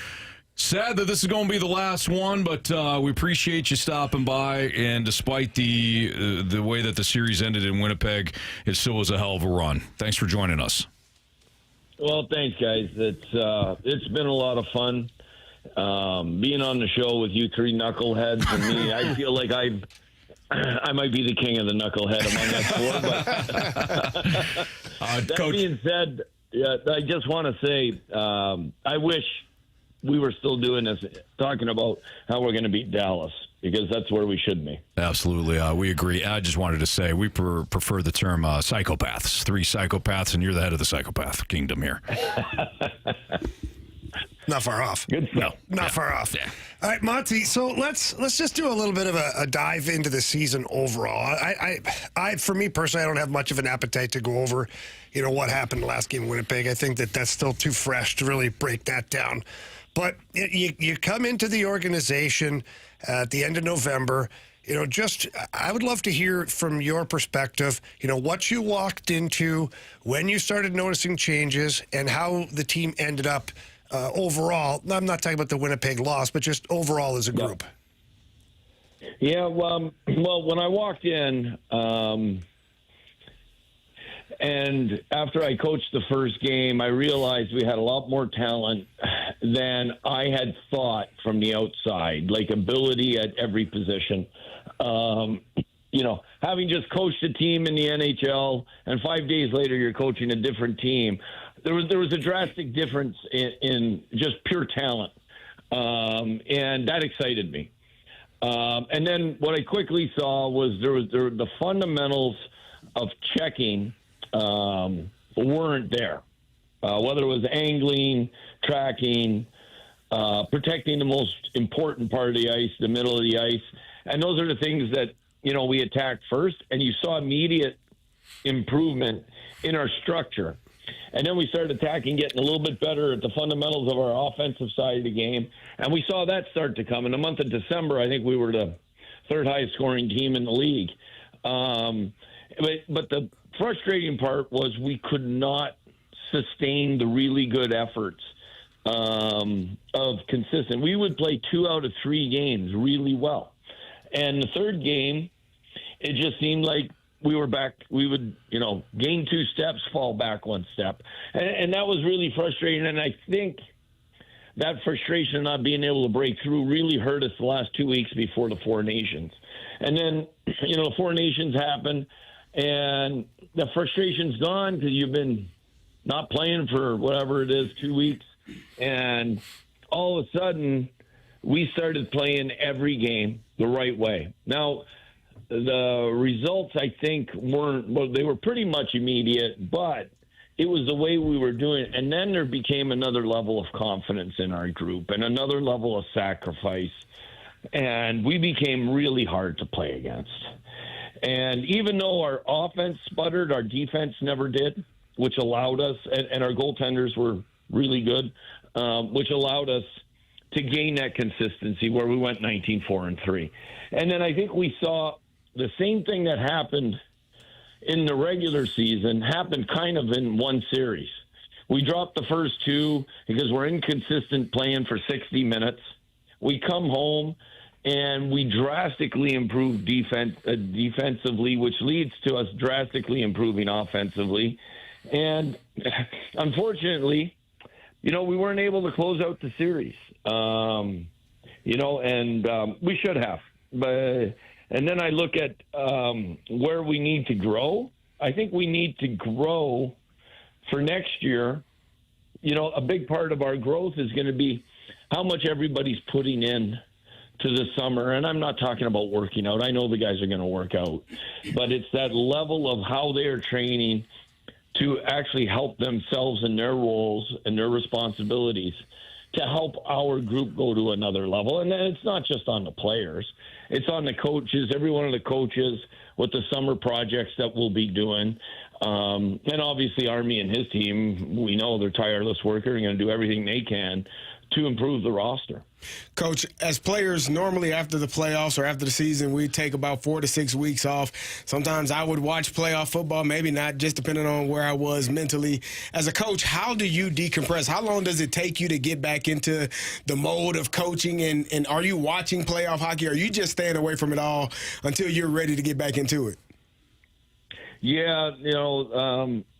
sad that this is going to be the last one, but we appreciate you stopping by. And despite the way that the series ended in Winnipeg, it still was a hell of a run. Thanks for joining us. Well, thanks, guys. It's been a lot of fun being on the show with you three knuckleheads and me. I feel like I might be the king of the knucklehead among us four. But that Coach, being said, I just want to say I wish we were still doing this, talking about how we're going to beat Dallas, because that's where we should be. Absolutely. We agree. I just wanted to say we prefer the term psychopaths. 3 psychopaths, and you're the head of the psychopath kingdom here. Not far off. Good stuff. Not far off. Yeah. All right, Monty. So let's just do a little bit of a dive into the season overall. I for me personally, I don't have much of an appetite to go over, what happened last game in Winnipeg. I think that's still too fresh to really break that down. But you come into the organization at the end of November. I would love to hear from your perspective, what you walked into, when you started noticing changes, and how the team ended up overall. I'm not talking about the Winnipeg loss, but just overall as a group. Yeah, well, when I walked in, and after I coached the first game, I realized we had a lot more talent than I had thought from the outside, like ability at every position. Having just coached a team in the NHL, and 5 days later you're coaching a different team, there was a drastic difference in just pure talent, and that excited me. And then what I quickly saw was there the fundamentals of checking weren't there. Whether it was angling, tracking, protecting the most important part of the ice, the middle of the ice. And those are the things that, we attacked first. And you saw immediate improvement in our structure. And then we started attacking, getting a little bit better at the fundamentals of our offensive side of the game. And we saw that start to come. In the month of December, I think we were the 3rd highest scoring team in the league. But the frustrating part was we could not sustain the really good efforts of consistent. We would play 2 out of 3 games really well. And the third game, it just seemed like we were back. We would, gain 2 steps, fall back 1 step. And that was really frustrating. And I think that frustration of not being able to break through really hurt us the last 2 weeks before the 4 Nations. And then, the 4 Nations happened, and the frustration's gone because you've been not playing for whatever it is, 2 weeks. And all of a sudden, we started playing every game the right way. Now, the results, I think, they were pretty much immediate, but it was the way we were doing it. And then there became another level of confidence in our group and another level of sacrifice. And we became really hard to play against. And even though our offense sputtered, our defense never did, which allowed us, and our goaltenders were really good, which allowed us to gain that consistency where we went 19-4-3. And then I think we saw the same thing that happened in the regular season happened kind of in one series. We dropped the first 2 because we're inconsistent playing for 60 minutes. We come home and we drastically improve defensively, which leads to us drastically improving offensively. And unfortunately, we weren't able to close out the series, and we should have. And then I look at where we need to grow. I think we need to grow for next year. A big part of our growth is going to be how much everybody's putting in to the summer. And I'm not talking about working out. I know the guys are going to work out. But it's that level of how they are training to actually help themselves in their roles and their responsibilities to help our group go to another level. And it's not just on the players. It's on the coaches, every one of the coaches with the summer projects that we'll be doing. And obviously Army and his team, we know they're tireless workers. They're going to do everything they can to improve the roster. Coach, as players, normally after the playoffs or after the season, we take about 4 to 6 weeks off. Sometimes I would watch playoff football, maybe not, just depending on where I was mentally. As a coach, how do you decompress? How long does it take you to get back into the mode of coaching? And are you watching playoff hockey, or are you just staying away from it all until you're ready to get back into it? Yeah,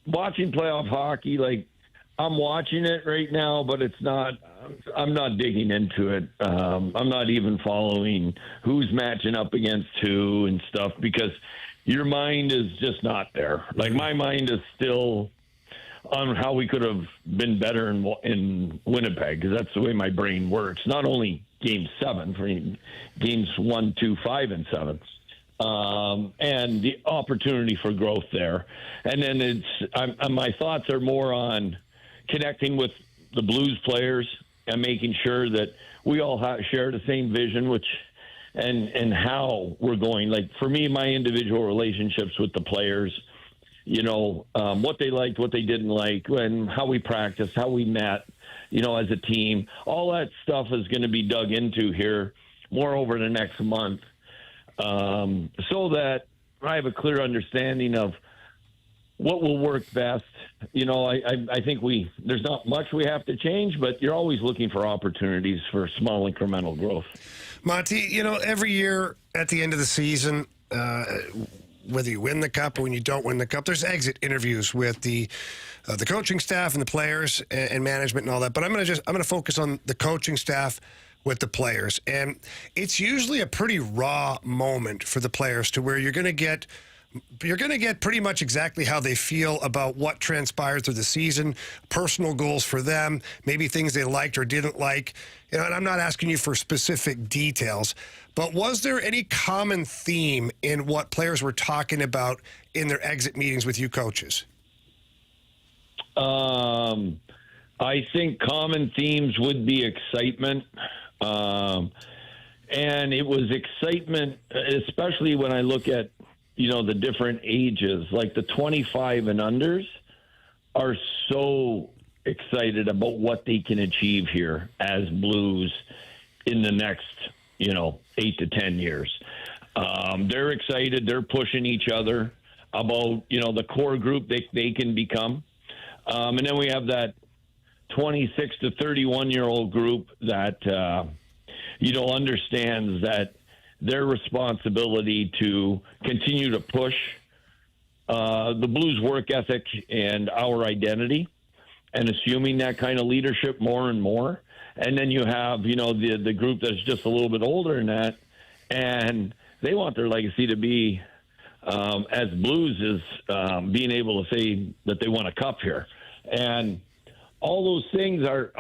watching playoff hockey, like, I'm watching it right now, but I'm not digging into it. I'm not even following who's matching up against who and stuff, because your mind is just not there. Like, my mind is still on how we could have been better in Winnipeg, because that's the way my brain works. Not only Game 7, for games 1, 2, 5, and 7. And the opportunity for growth there. And then my thoughts are more on connecting with the Blues players and making sure that we all share the same vision, and how we're going. Like, for me, my individual relationships with the players, what they liked, what they didn't like, and how we practiced, how we met, as a team. All that stuff is going to be dug into here more over the next month, so that I have a clear understanding of what will work best. I think there's not much we have to change, but you're always looking for opportunities for small incremental growth. Monty, every year at the end of the season, whether you win the cup or when you don't win the cup, there's exit interviews with the coaching staff and the players and management and all that. But I'm going to focus on the coaching staff with the players, and it's usually a pretty raw moment for the players, to where you're going to get pretty much exactly how they feel about what transpired through the season, personal goals for them, maybe things they liked or didn't like. And I'm not asking you for specific details, but was there any common theme in what players were talking about in their exit meetings with you coaches? I think common themes would be excitement. And it was excitement, especially when I look at the different ages. Like, the 25 and unders are so excited about what they can achieve here as Blues in the next, 8 to 10 years. They're excited. They're pushing each other about, the core group they can become. And then we have that 26 to 31-year-old group that, understands that their responsibility to continue to push the Blues work ethic and our identity, and assuming that kind of leadership more and more. And then you have, the group that's just a little bit older than that, and they want their legacy to be, as Blues is being able to say that they won a cup here. And all those things are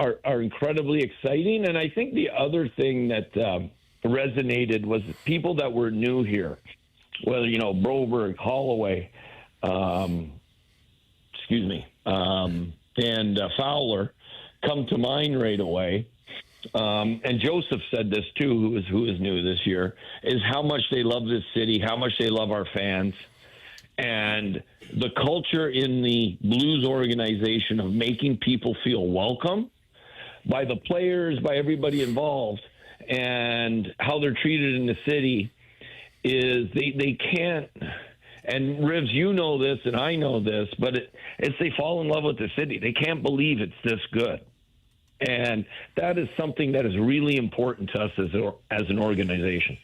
incredibly exciting. And I think the other thing that resonated was people that were new here, whether Broberg, Holloway, and Fowler come to mind right away. And Joseph said this too, who is new this year, is how much they love this city, how much they love our fans, and the culture in the Blues organization of making people feel welcome by the players, by everybody involved, and how they're treated in the city is they can't. And Rivs, this, and I know this, but it's they fall in love with the city. They can't believe it's this good. And that is something that is really important to us as an organization.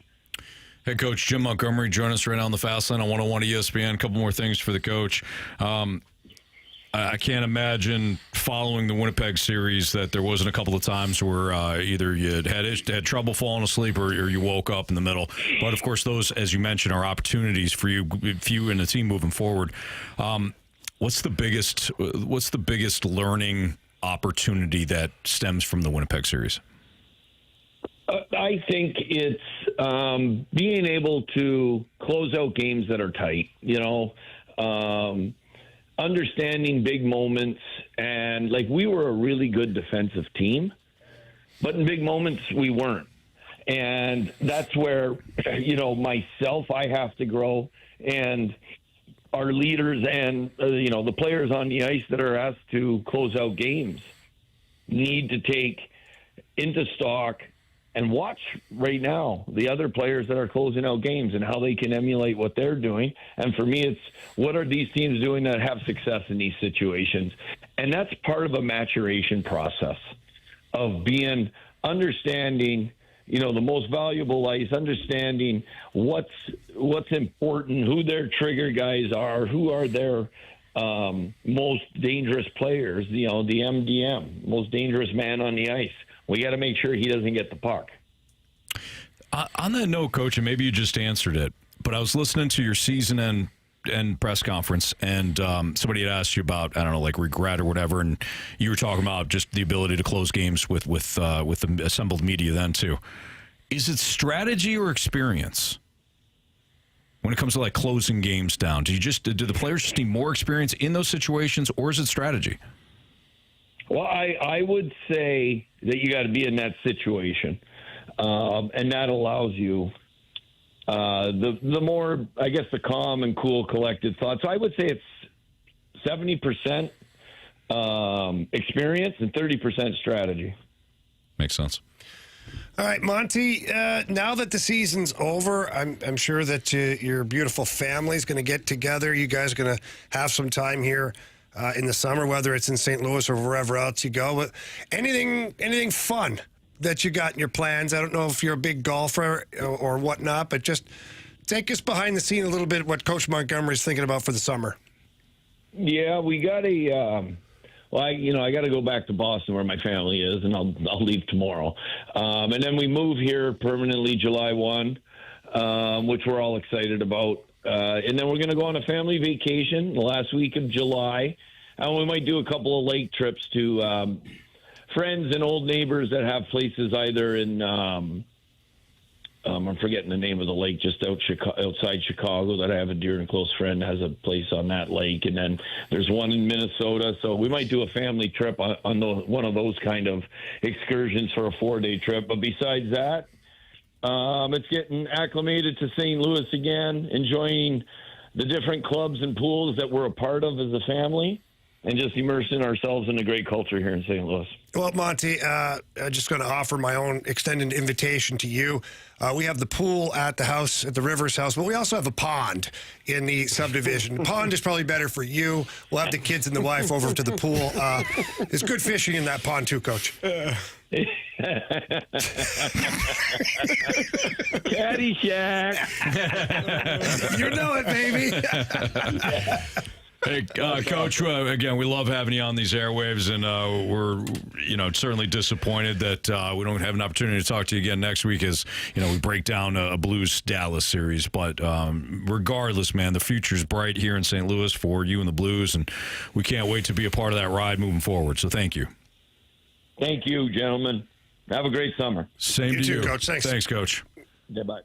Head coach Jim Montgomery join us right now on the Fast Lane on 101 ESPN. A couple more things for the coach. I can't imagine following the Winnipeg series that there wasn't a couple of times where either you had trouble falling asleep or you woke up in the middle. But of course, those, as you mentioned, are opportunities for you and the team moving forward. What's the biggest learning opportunity that stems from the Winnipeg series? I think it's being able to close out games that are tight, understanding big moments. And like, we were a really good defensive team, but in big moments we weren't. And that's where, myself, I have to grow, and our leaders and, the players on the ice that are asked to close out games need to take into stock and watch right now the other players that are closing out games and how they can emulate what they're doing. And for me, it's what are these teams doing that have success in these situations? And that's part of a maturation process of understanding, the most valuable ice, understanding what's important, who their trigger guys are, who are their most dangerous players, the MDM, most dangerous man on the ice. We got to make sure he doesn't get the puck. On that note, Coach, and maybe you just answered it, but I was listening to your season end press conference, and somebody had asked you about, I don't know, like regret or whatever, and you were talking about just the ability to close games with the assembled media then too. Is it strategy or experience when it comes to like closing games down? Do the players just need more experience in those situations, or is it strategy? Well, I would say that you got to be in that situation, and that allows you the more, I guess, the calm and cool, collected thoughts. So I would say it's 70% experience and 30% strategy. Makes sense. All right, Monty, now that the season's over, I'm sure that your beautiful family's going to get together. You guys are going to have some time here in the summer, whether it's in St. Louis or wherever else you go. But anything fun that you got in your plans? I don't know if you're a big golfer or whatnot, but just take us behind the scene a little bit what Coach Montgomery's thinking about for the summer. Yeah, we got I got to go back to Boston where my family is, and I'll leave tomorrow. And then we move here permanently July 1, which we're all excited about. And then we're going to go on a family vacation the last week of July. And we might do a couple of lake trips to friends and old neighbors that have places either in I'm forgetting the name of the lake just outside Chicago that I have a dear and close friend has a place on that lake. And then there's one in Minnesota. So we might do a family trip on one of those kind of excursions for a 4-day trip. But besides that, it's getting acclimated to St. Louis again, enjoying the different clubs and pools that we're a part of as a family, and just immersing ourselves in a great culture here in St. Louis. Well, Monty, I'm just going to offer my own extended invitation to you. We have the pool at the house, at the Rivers house, but we also have a pond in the subdivision. The pond is probably better for you. We'll have the kids and the wife over to the pool. There's good fishing in that pond too, Coach. Caddyshack. You know it, baby. Hey, Coach, again, we love having you on these airwaves, and we're, certainly disappointed that we don't have an opportunity to talk to you again next week as, we break down a Blues-Dallas series. But regardless, man, the future's bright here in St. Louis for you and the Blues, and we can't wait to be a part of that ride moving forward. So thank you. Thank you, gentlemen. Have a great summer. Same to you you. Too, Coach. Thanks. Thanks, Coach. Yeah, bye.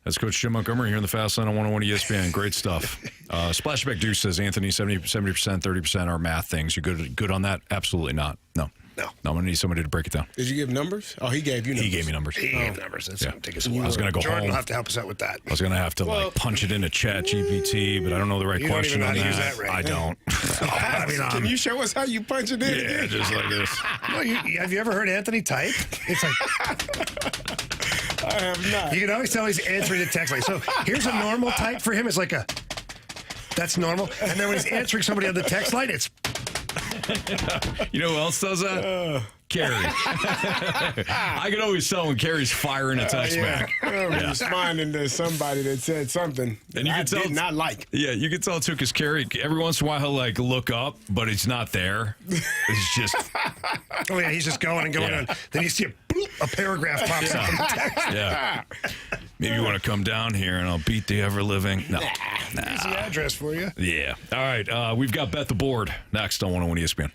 That's Coach Jim Montgomery here in the Fast Line on 101 ESPN. Great stuff. Splashback Deuce says, Anthony, 70%, 30% are math things. You good on that? Absolutely not. No. I'm going to need somebody to break it down. Did you give numbers? Oh, he gave you numbers. He gave me numbers. He gave numbers. That's going to take us a while. I was going to go Jordan home. will have to help us out with that. I was going to have to punch it into Chat GPT, but I don't know the right You question don't on even know that. how to use that right. I don't. Can you show us how you punch it in? Yeah, just like this. Well, have you ever heard Anthony type? It's I have not. You can always tell he's answering the text. So here's a normal type for him. It's like that's normal. And then when he's answering somebody on the text line, it's. You know who else does that? Carey. I can always tell when Carey's firing a text back. Responding to somebody that said something that and you I can tell did not like. Yeah, you can tell too, because Carey, every once in a while he'll look up, but it's not there. It's just. Oh yeah, he's just going and going. Yeah. And then you see a paragraph pops up in the text. Yeah. Maybe you want to come down here and I'll beat the ever living. No. Easy address for you. Yeah. All right. We've got Bet the Board next on 101 ESPN.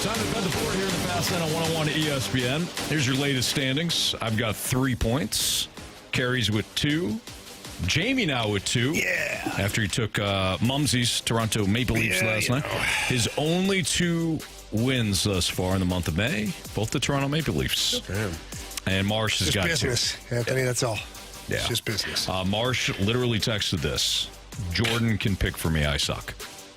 Time to bet the board here in the Fast Lane on 101 ESPN. Here's your latest standings. I've got 3 points. Carey's with 2. Jamie now with 2. Yeah. After he took Mumsy's Toronto Maple Leafs last night. His only 2 wins thus far in the month of May. Both the Toronto Maple Leafs. And Marsh has got business, 2. Anthony, that's all. Yeah. It's just business. Marsh literally texted this. Jordan can pick for me. I suck.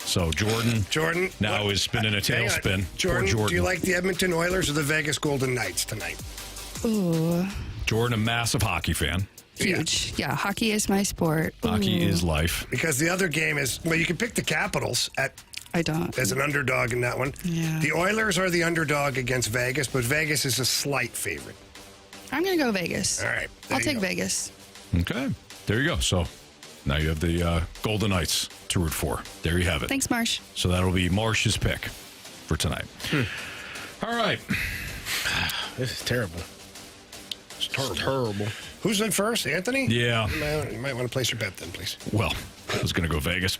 So Jordan now is spinning a tailspin. Jordan, do you like the Edmonton Oilers or the Vegas Golden Knights tonight? Ooh. Jordan, a massive hockey fan. Huge. Yeah, hockey is my sport. Hockey is life. Because the other game is, well, you can pick the Capitals as an underdog in that one. Yeah. The Oilers are the underdog against Vegas, but Vegas is a slight favorite. I'm going to go Vegas. All right. I'll take Vegas. Okay. There you go. So now you have the Golden Knights to root for. There you have it. Thanks, Marsh. So that'll be Marsh's pick for tonight. All right. This is terrible. It's terrible. Who's in first? Anthony? Yeah. You might want to place your bet then, please. Well, I was going to go Vegas.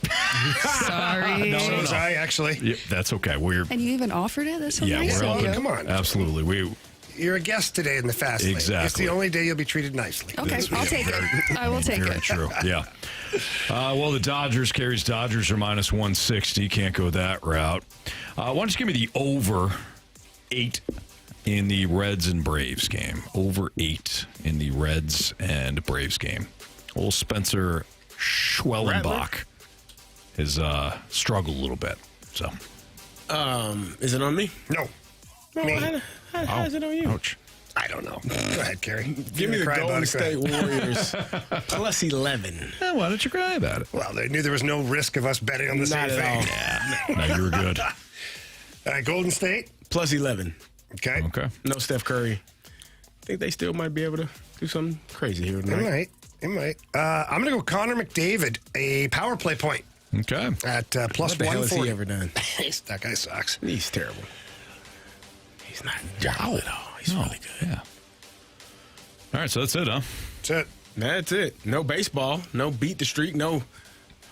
Sorry. So was I, actually. Yeah, that's okay. And you even offered it? That's so nice we're of you. Come on. Absolutely. You're a guest today in the Fast Lane. Exactly. It's the only day you'll be treated nicely. Okay, I'll take it. I will take Very it. true. Yeah. Well, the Carey's Dodgers are minus 160. Can't go that route. Why don't you give me the over 8 in the Reds and Braves game? Over 8 in the Reds and Braves game. Old Spencer Schwellenbach has struggled a little bit. So, is it on me? No. Me. How is it on you? Ouch. I don't know. Go ahead, Carey. Give me the Golden State Warriors plus 11. Why don't you cry about it? Well, they knew there was no risk of us betting on the same thing. No, you were good. All right, Golden State plus 11. Okay. No Steph Curry. I think they still might be able to do something crazy here tonight. It might. I'm going to go Connor McDavid, a power play point. Okay. At plus 140. What the hell has he ever done? That guy sucks. He's terrible. He's not terrible at all. He's really good. Yeah. All right, so that's it, huh? That's it. No baseball. No beat the streak. No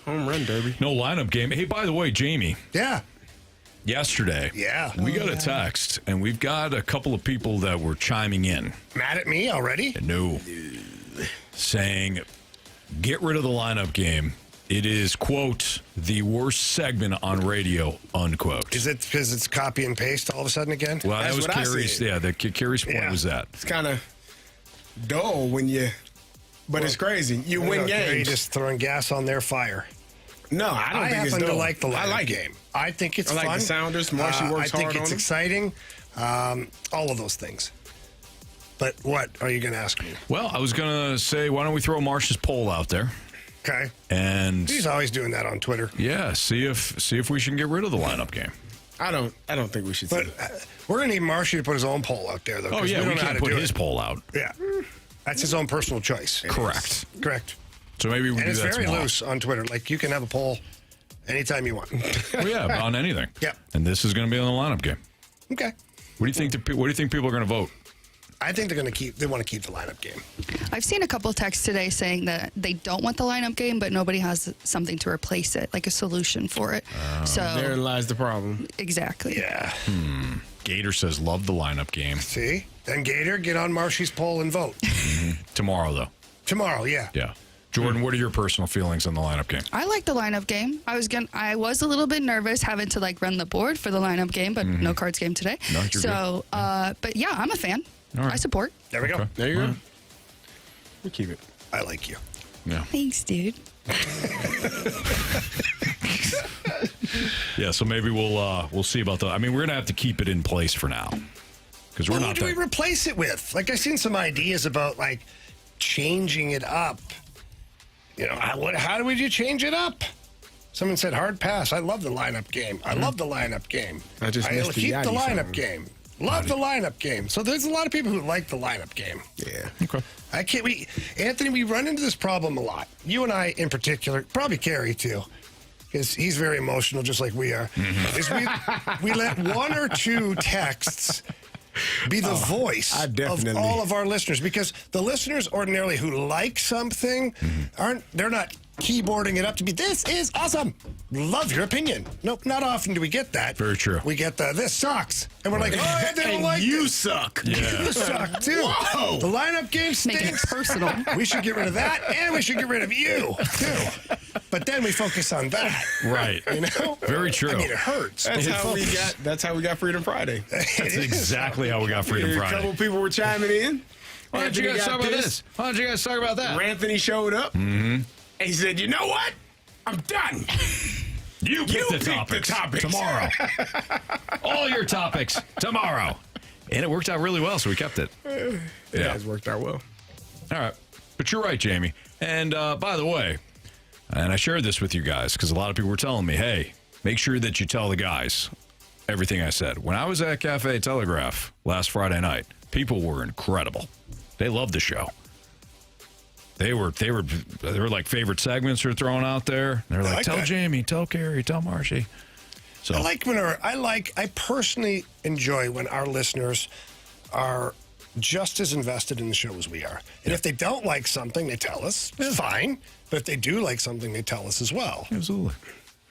home run derby. No lineup game. Hey, by the way, Jamie. Yeah. Yesterday. Yeah. We got a text, and we've got a couple of people that were chiming in. Mad at me already? No. Saying, get rid of the lineup game. It is, quote, the worst segment on radio, unquote. Is it because it's copy and paste all of a sudden again? Well, that was Carey's. Yeah, Carey's point was that. It's kind of dull when you, but it's crazy. You win games. You're just throwing gas on their fire. No, I don't think it's dull. I happen to like the lineup I like game. I think it's fun. I like the Sounders. Marshy works hard on I think it's them. exciting. All of those things. But what are you going to ask me? Well, I was going to say, why don't we throw Marsh's poll out there? Okay. And he's always doing that on Twitter. Yeah, see if we should get rid of the lineup game. I don't think we should. But we're going to need Marshy to put his own poll out there, though. Oh yeah, we can't put his poll out. Yeah, that's his own personal choice. Correct. Correct. So maybe we do that tomorrow. And it's very tomorrow. loose on Twitter. Like you can have a poll anytime you want. Well, yeah, on anything. Yeah. And this is going to be on the lineup game. Okay. What do you think? What do you think people are going to vote? I think they want to keep the lineup game. I've seen a couple texts today saying that they don't want the lineup game, but nobody has something to replace it, like a solution for it. So therein lies the problem. Exactly. Yeah. Gator says love the lineup game. See? Then Gator, get on Marshy's poll and vote. Tomorrow, though. Tomorrow, yeah. Yeah. Jordan, what are your personal feelings on the lineup game? I like the lineup game. I was a little bit nervous having to run the board for the lineup game, but no cards game today. No, you're good. But yeah, I'm a fan. All right. I support. There we go. There you go. We keep it. I like you. Yeah. Thanks, dude. Yeah, so maybe we'll see about that. I mean, we're gonna have to keep it in place for now because we're not. What do we replace it with? I've seen some ideas about changing it up. You know, how do we change it up? Someone said hard pass. I love the lineup game. I love the lineup game. I just missed keep the lineup something. game. Love the lineup game. So there's a lot of people who like the lineup game. Yeah. Okay. Anthony, we run into this problem a lot. You and I in particular, probably Carey too, because he's very emotional just like we are. Is we let one or two texts be the voice of all of our listeners, because the listeners ordinarily who like something they're not keyboarding it up to be, this is awesome. Love your opinion. Nope, not often do we get that. Very true. We get this sucks. And we're like, oh, they don't like you this. suck. Yeah. You suck, too. Whoa. The lineup game Making it stinks. personal. We should get rid of that, and we should get rid of you, too. But then we focus on that. Right. You know? Very true. I mean, it hurts. That's but how we focus. got. That's how we got Freedom Friday. That's exactly how we got Freedom A Friday. couple people were chiming in. Why don't you guys talk about this? Why don't you guys talk about that? Anthony showed up. Mm-hmm. And he said, "You know what? I'm done. You pick the pick topics tomorrow. All your topics tomorrow." And it worked out really well, so we kept it. Yeah, it's worked out well. All right. But you're right, Jamie. And by the way, and I shared this with you guys because a lot of people were telling me, hey, make sure that you tell the guys everything I said. When I was at Cafe Telegraph last Friday night, people were incredible. They loved the show. They were like favorite segments are thrown out there. They're like, tell that. Jamie, tell Carey, tell Marshy. So I personally enjoy when our listeners are just as invested in the show as we are. And if they don't like something, they tell us. It's fine. But if they do like something, they tell us as well. Absolutely.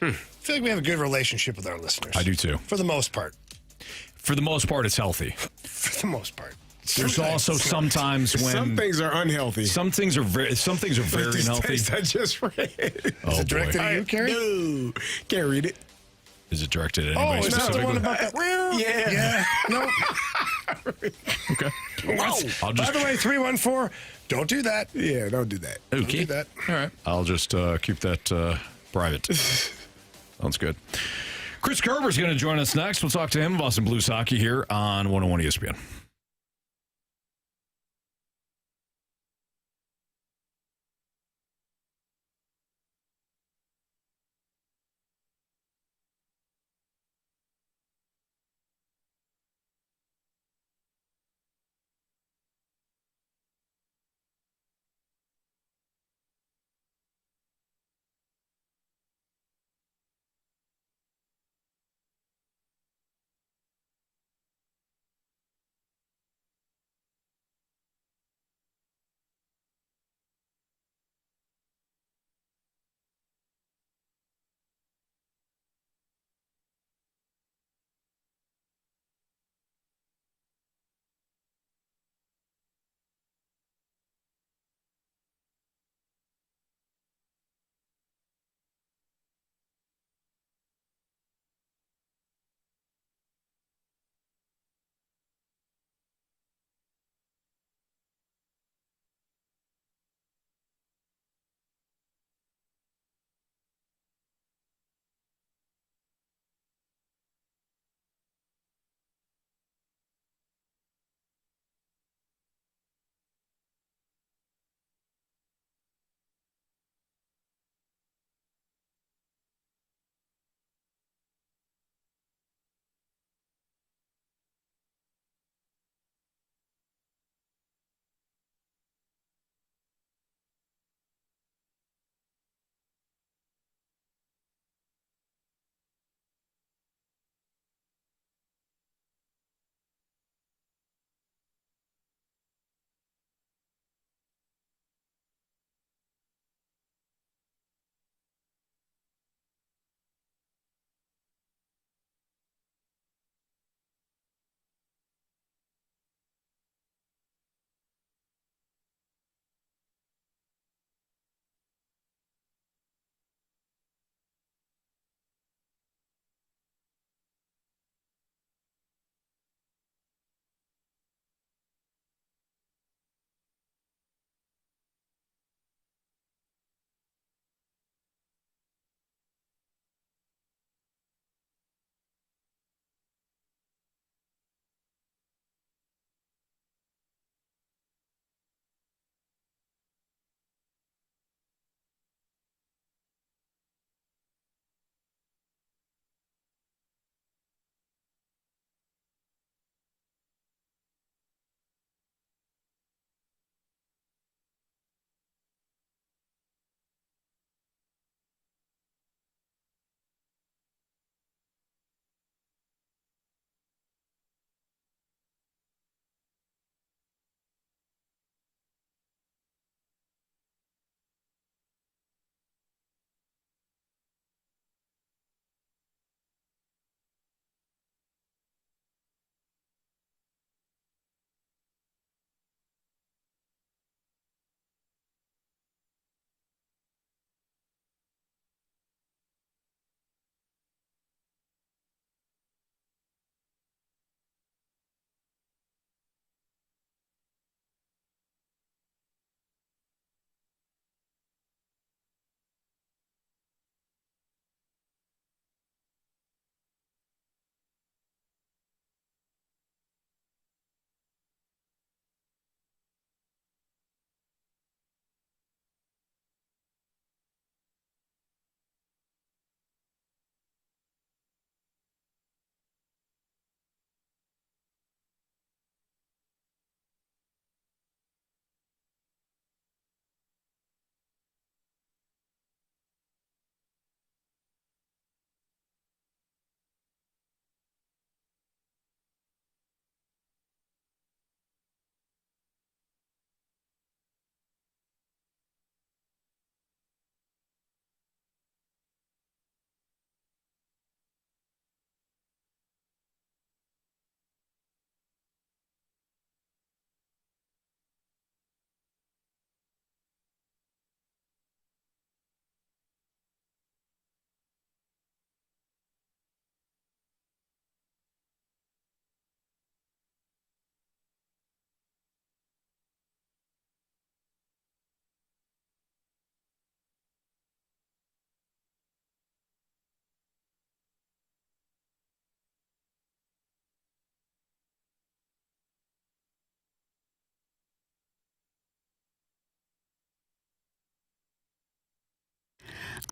I feel like we have a good relationship with our listeners. I do too. For the most part. For the most part, it's healthy. For the most part. There's also sometimes when some things are unhealthy. Some things are very This unhealthy. text I just read. Oh, Is it directed boy. at you, Carey? No, can't read it. Is it directed at Oh, anybody is that the specifically? one about that? Yeah. No. Okay. I'll By just the way, 314, don't do that. Yeah, don't do that. okay. Don't do that. All right. I'll just keep that private. Sounds good. Chris Kerber is going to join us next. We'll talk to him about some Blues hockey here on 101 ESPN.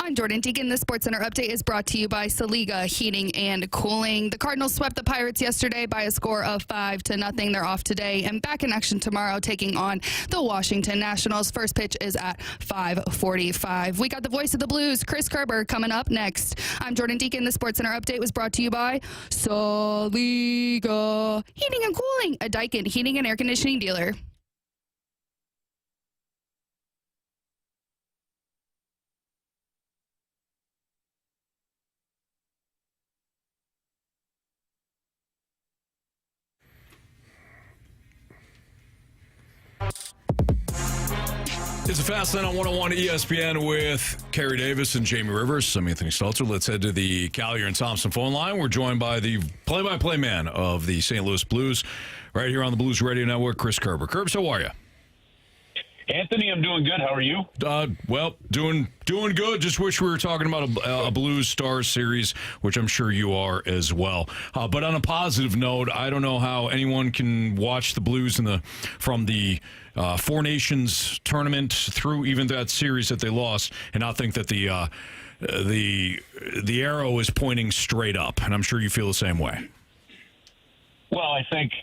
I'm Jordan Deacon. The SportsCenter update is brought to you by Saliga Heating and Cooling. The Cardinals swept the Pirates yesterday by a score of 5-0. They're off today and back in action tomorrow, taking on the Washington Nationals. First pitch is at 5:45. We got the voice of the Blues, Chris Kerber, coming up next. I'm Jordan Deacon. The SportsCenter update was brought to you by Saliga Heating and Cooling, a Daikin heating and air conditioning dealer. It's a Fast Lane on 101 ESPN with Kerry Davis and Jamie Rivers. I'm Anthony Stalter. Let's head to the Collier and Thompson phone line. We're joined by the play-by-play man of the St. Louis Blues right here on the Blues Radio Network, Chris Kerber. Kerbs, how are you? Anthony, I'm doing good. How are you? Well, doing good. Just wish we were talking about a Blues Stars series, which I'm sure you are as well. But on a positive note, I don't know how anyone can watch the Blues from the Four Nations tournament through even that series that they lost and not think that the arrow is pointing straight up. And I'm sure you feel the same way. Well, I think,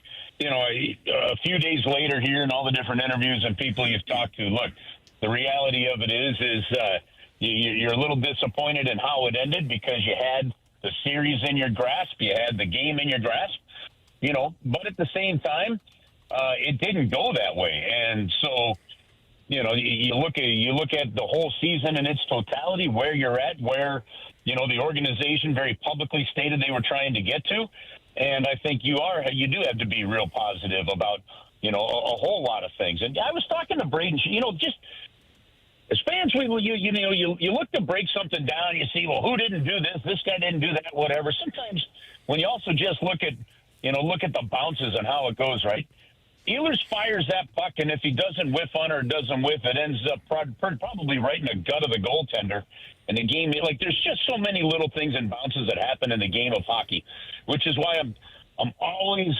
a few days later here and all the different interviews and people you've talked to, look, the reality of it is you're a little disappointed in how it ended because you had the series in your grasp, you had the game in your grasp, but at the same time, it didn't go that way. And so, you look at the whole season in its totality, where you're at, where, the organization very publicly stated they were trying to get to. And I think you do have to be real positive about, a whole lot of things. And I was talking to Braden, just as fans, you look to break something down, you see, well, who didn't do this guy didn't do that, whatever. Sometimes when you also just look at the bounces and how it goes, right? Ehlers fires that puck, and if he doesn't whiff on or doesn't whiff, it ends up probably right in the gut of the goaltender. And the game, there's just so many little things and bounces that happen in the game of hockey, which is why I'm always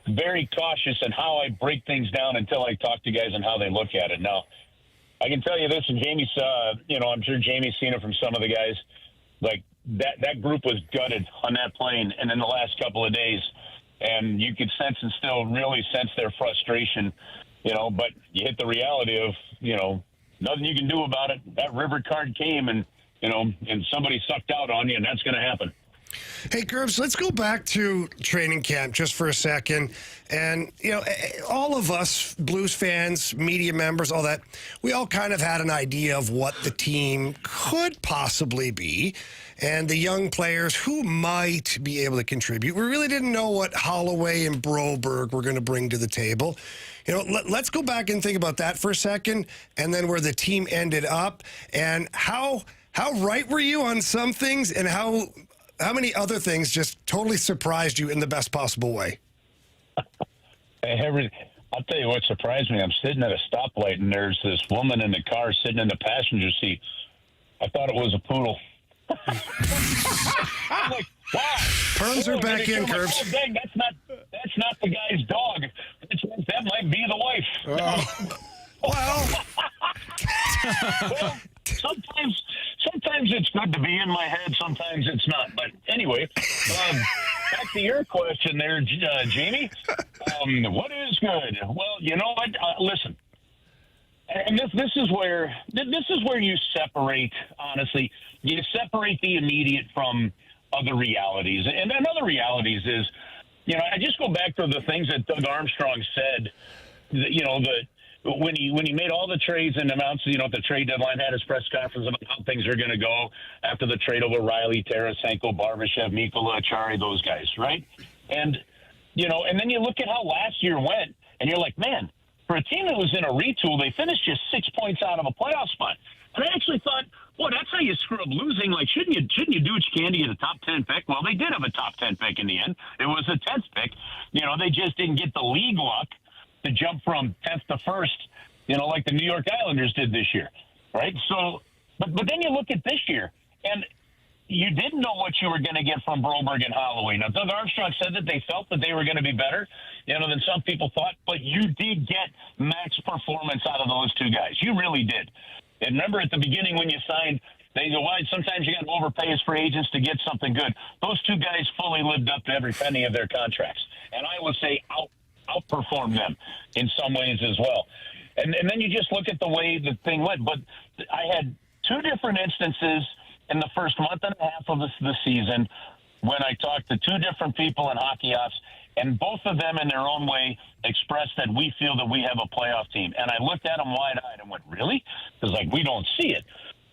very cautious in how I break things down until I talk to guys and how they look at it. Now, I can tell you this, and Jamie saw, I'm sure Jamie's seen it from some of the guys. Like that group was gutted on that plane, and in the last couple of days. And you could sense and still really sense their frustration, but you hit the reality of, nothing you can do about it. That river card came and somebody sucked out on you, and that's going to happen. Hey, Gerbs, let's go back to training camp just for a second. And, all of us, Blues fans, media members, all that, we all kind of had an idea of what the team could possibly be and the young players who might be able to contribute. We really didn't know what Holloway and Broberg were going to bring to the table. Let's go back and think about that for a second, and then where the team ended up, and how right were you on some things, and how many other things just totally surprised you in the best possible way? I'll tell you what surprised me. I'm sitting at a stoplight, and there's this woman in the car sitting in the passenger seat. I thought it was a poodle. I'm like, wow. Perms are back in, Curbs. Oh, dang, that's not the guy's dog. That might be the wife. Well, sometimes it's good to be in my head. Sometimes it's not. But anyway, back to your question there, Jamie. What is good? Well, you know what? Listen. And this is where you separate, honestly. You separate the immediate from other realities. And other realities is, I just go back to the things that Doug Armstrong said, when he made all the trades and announced, at the trade deadline, had his press conference about how things are going to go after the trade over Riley, Tarasenko, Barbashev, Mikkola, Achari, those guys, right? And, and then you look at how last year went, and you're like, man, for a team that was in a retool, they finished just 6 points out of a playoff spot. And I actually thought, well, that's how you screw up losing. Like, shouldn't you do what you can to get a top 10 pick? Well, they did have a top 10 pick in the end. It was a 10th pick. They just didn't get the league luck to jump from 10th to 1st, like the New York Islanders did this year, right? So, but then you look at this year, and you didn't know what you were going to get from Broberg and Holloway. Now, Doug Armstrong said that they felt that they were going to be better, than some people thought, but you did get max performance out of those two guys. You really did. And remember at the beginning when you signed They go wide. Sometimes you got to overpay as free agents to get something good. Those two guys fully lived up to every penny of their contracts. And I would say outperformed them in some ways as well. And then you just look at the way the thing went. But I had two different instances in the first month and a half of the season when I talked to two different people in hockey ops, and both of them in their own way expressed that we feel that we have a playoff team. And I looked at them wide-eyed and went, really? Because, we don't see it.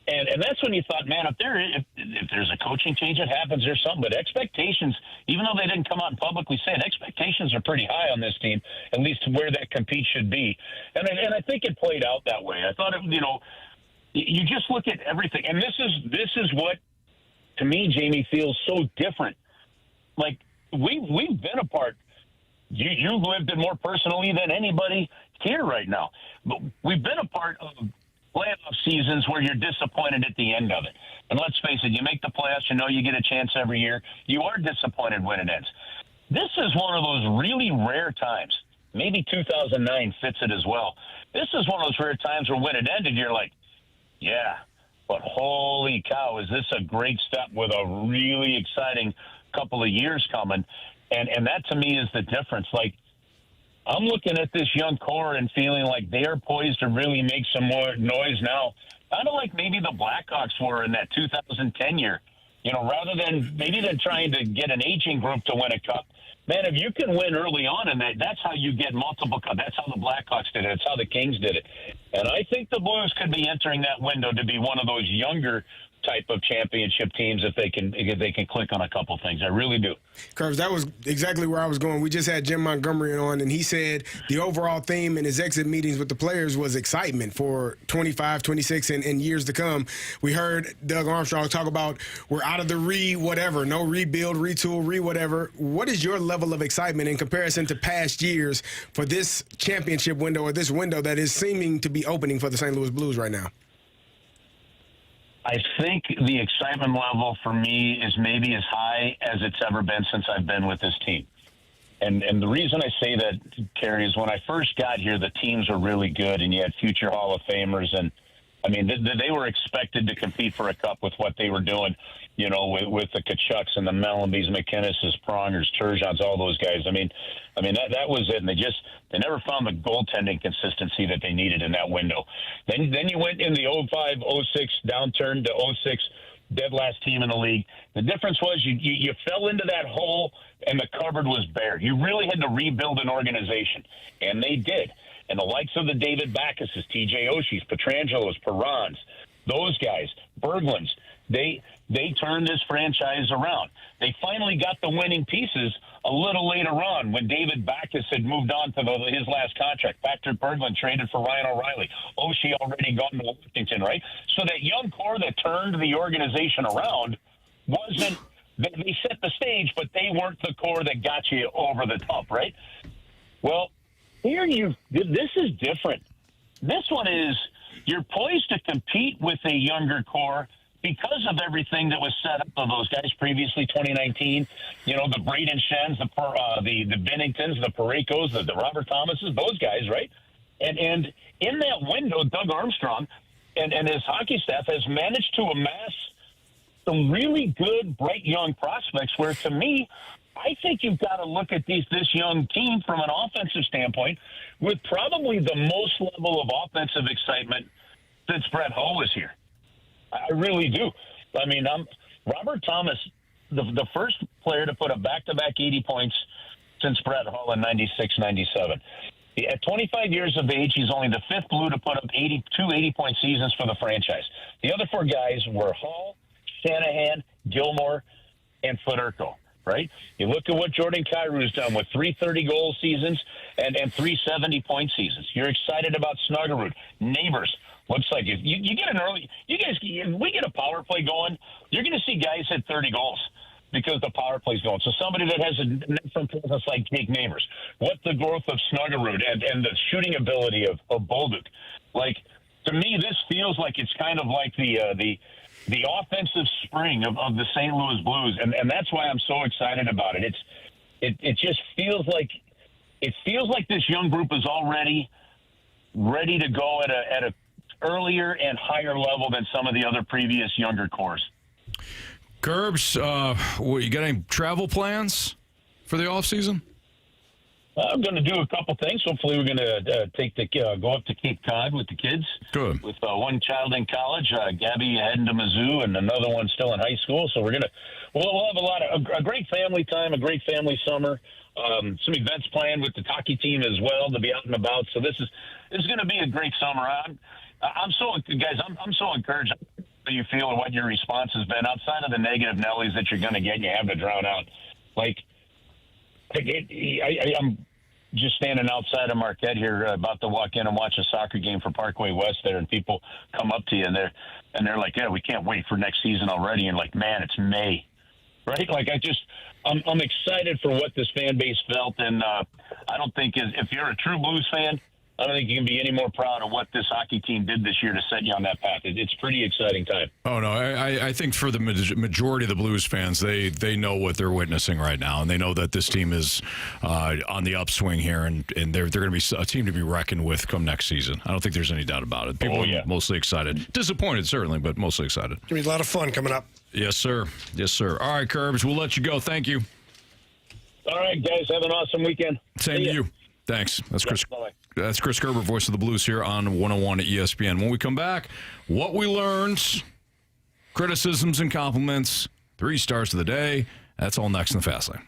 And that's when you thought, man, if there's a coaching change that happens, there's something. But expectations, even though they didn't come out and publicly say it, expectations are pretty high on this team, at least to where that compete should be. And I think it played out that way. I thought, you just look at everything. And this is what, to me, Jamie, feels so different. Like, we've been a part. You've lived it more personally than anybody here right now. But we've been a part of playoff seasons where you're disappointed at the end of it. And let's face it, you make the playoffs, you get a chance every year. You are disappointed when it ends. This is one of those really rare times. Maybe 2009 fits it as well. This is one of those rare times where when it ended, you're like, yeah, but holy cow, is this a great step with a really exciting couple of years coming? And that to me is the difference. Like, I'm looking at this young core and feeling like they are poised to really make some more noise now. Kind of like maybe the Blackhawks were in that 2010 year. Rather than trying to get an aging group to win a cup. Man, if you can win early on in that's how you get multiple cups. That's how the Blackhawks did it. It's how the Kings did it. And I think the Blues could be entering that window to be one of those younger type of championship teams if they can click on a couple things. I really do. Curbs, that was exactly where I was going. We just had Jim Montgomery on, and he said the overall theme in his exit meetings with the players was excitement for 25, 26, and years to come. We heard Doug Armstrong talk about we're out of the whatever, no rebuild, retool, whatever. What is your level of excitement in comparison to past years for this championship window or this window that is seeming to be opening for the St. Louis Blues right now? I think the excitement level for me is maybe as high as it's ever been since I've been with this team. And the reason I say that, Carey, is when I first got here, the teams were really good, and you had future Hall of Famers. And, they were expected to compete for a cup with what they were doing, with the Kachucks and the Mellenbys, McKinnis's, Prongers, Turgeons, all those guys. That was it. And they never found the goaltending consistency that they needed in that window. Then you went in the 05-06 downturn to 06, dead last team in the league. The difference was you fell into that hole and the cupboard was bare. You really had to rebuild an organization, and they did. And the likes of the David Backuses, TJ Oshie's, Petrangelos, Perrons, those guys, Berglunds, they turned this franchise around. They finally got the winning pieces a little later on when David Backus had moved on to his last contract. Patrick Berglund traded for Ryan O'Reilly. Oshie already gone to Washington, right? So that young core that turned the organization around wasn't – they set the stage, but they weren't the core that got you over the top, right? Well, this is different. This one is you're poised to compete with a younger core because of everything that was set up of those guys previously, 2019. The Braden Shens, the Binningtons, the Parekos, the Robert Thomases, those guys, right? And in that window, Doug Armstrong and his hockey staff has managed to amass some really good, bright young prospects where, to me, I think you've got to look at this young team from an offensive standpoint with probably the most level of offensive excitement since Brett Hull was here. I really do. Robert Thomas, the first player to put a back-to-back 80 points since Brett Hull in 96, 97. At 25 years of age, he's only the fifth Blue to put up 2 80-point seasons for the franchise. The other four guys were Hall, Shanahan, Gilmore, and Federico. Right? You look at what Jordan Kyrie's done with 3 30-goal seasons and 3 70-point seasons. You're excited about Snuggerud. Neighbors. Looks like if you get if we get a power play going, you're going to see guys hit 30 goals because the power play's going. So somebody that has a net from presence like Jake Neighbors. What the growth of Snuggerud and the shooting ability of Bolduc. Like, to me, this feels like it's kind of like the offensive spring of the St. Louis Blues, and that's why I'm so excited about it. It just feels like this young group is already ready to go at a earlier and higher level than some of the other previous younger cores. Gerbs, you got any travel plans for the offseason? I'm going to do a couple things. Hopefully, we're going to go up to Cape Cod with the kids. Good. With one child in college, Gabby heading to Mizzou, and another one still in high school. So we'll have a great family time, a great family summer. Some events planned with the hockey team as well to be out and about. So this is going to be a great summer. I'm so encouraged. How you feel and what your response has been outside of the negative Nellies that you're going to get and you have to drown out. I'm just standing outside of Marquette here, about to walk in and watch a soccer game for Parkway West there, and people come up to you and they're like, "Yeah, we can't wait for next season already." And like, man, it's May, right? Like, I'm excited for what this fan base felt, and I don't think if you're a true Blues fan, I don't think you can be any more proud of what this hockey team did this year to set you on that path. It's a pretty exciting time. Oh, no, I think for the majority of the Blues fans, they know what they're witnessing right now, and they know that this team is on the upswing here, and they're going to be a team to be reckoned with come next season. I don't think there's any doubt about it. People are mostly excited. Disappointed, certainly, but mostly excited. It's going to be a lot of fun coming up. Yes, sir. Yes, sir. All right, Kerbs, we'll let you go. Thank you. All right, guys, have an awesome weekend. Same to you. Thanks. That's Chris. Bye-bye. That's Chris Kerber, voice of the Blues here on 101 at ESPN. When we come back, what we learned, criticisms and compliments, 3 stars of the day. That's all next in the Fast Lane.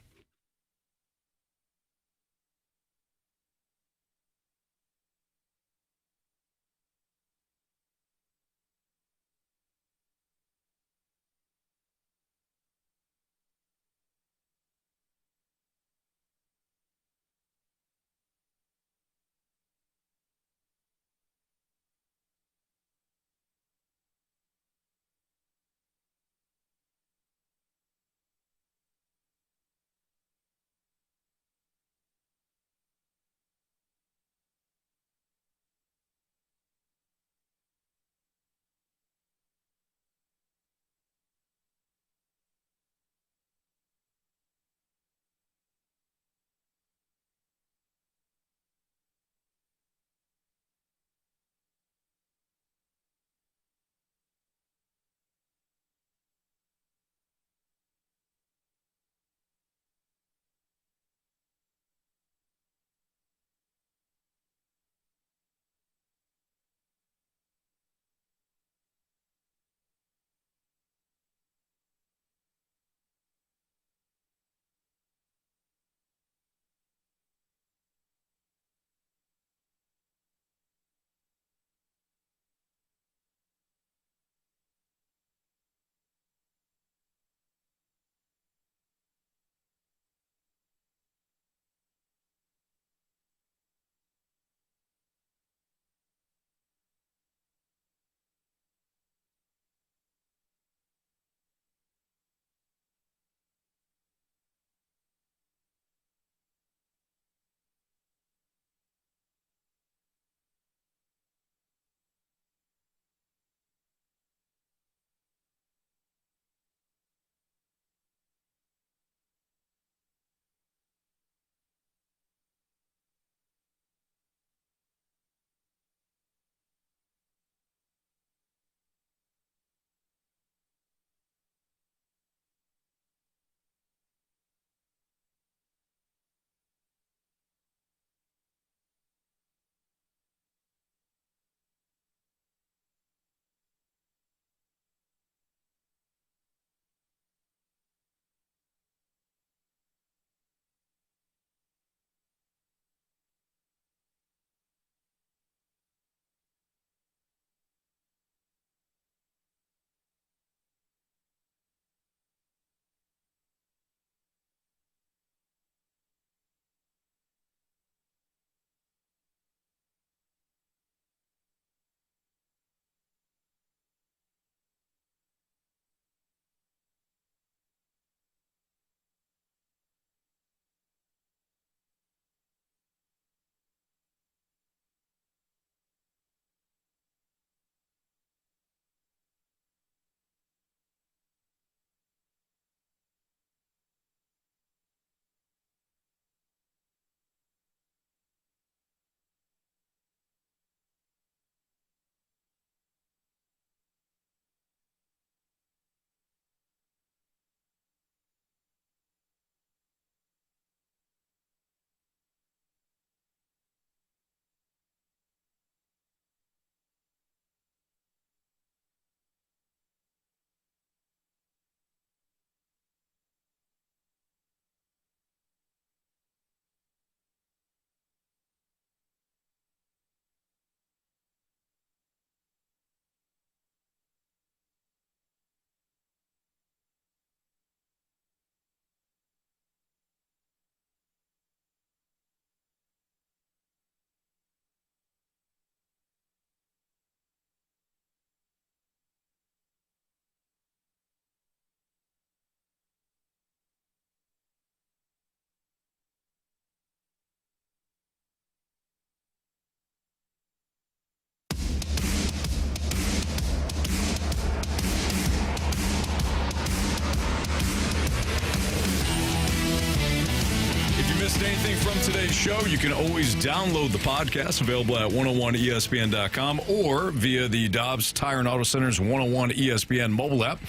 If you missed anything from today's show, you can always download the podcast, available at 101ESPN.com or via the Dobbs Tire and Auto Center's 101 ESPN mobile app.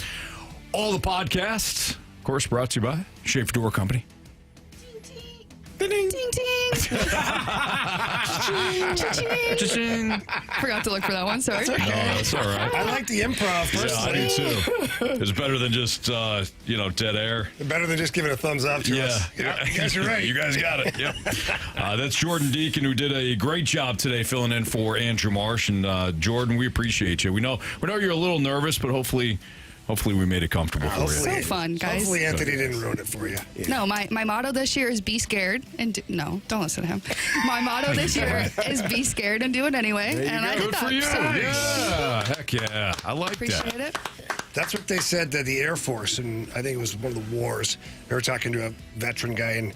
All the podcasts, of course, brought to you by Schaefer Door Company. Ding, ding. Cha-ching. Forgot to look for that one. Sorry. No, that's all right. I like the improv personally. Yeah, I do too. It's better than just, dead air. Better than just giving a thumbs up to us. Yeah, you guys are right. You guys got it. Yep. That's Jordan Deacon, who did a great job today filling in for Andrew Marsh. And Jordan, we appreciate you. We know you're a little nervous, but hopefully we made it comfortable for you. So fun, guys. Hopefully Anthony didn't ruin it for you. Yeah. No, my motto this year is be scared and no, don't listen to him. My motto this year is be scared and do it anyway. And I did Good that. for you. So Yeah. Heck yeah. I like appreciate that. it. That's what they said to the Air Force, and I think it was one of the wars. They were talking to a veteran guy, and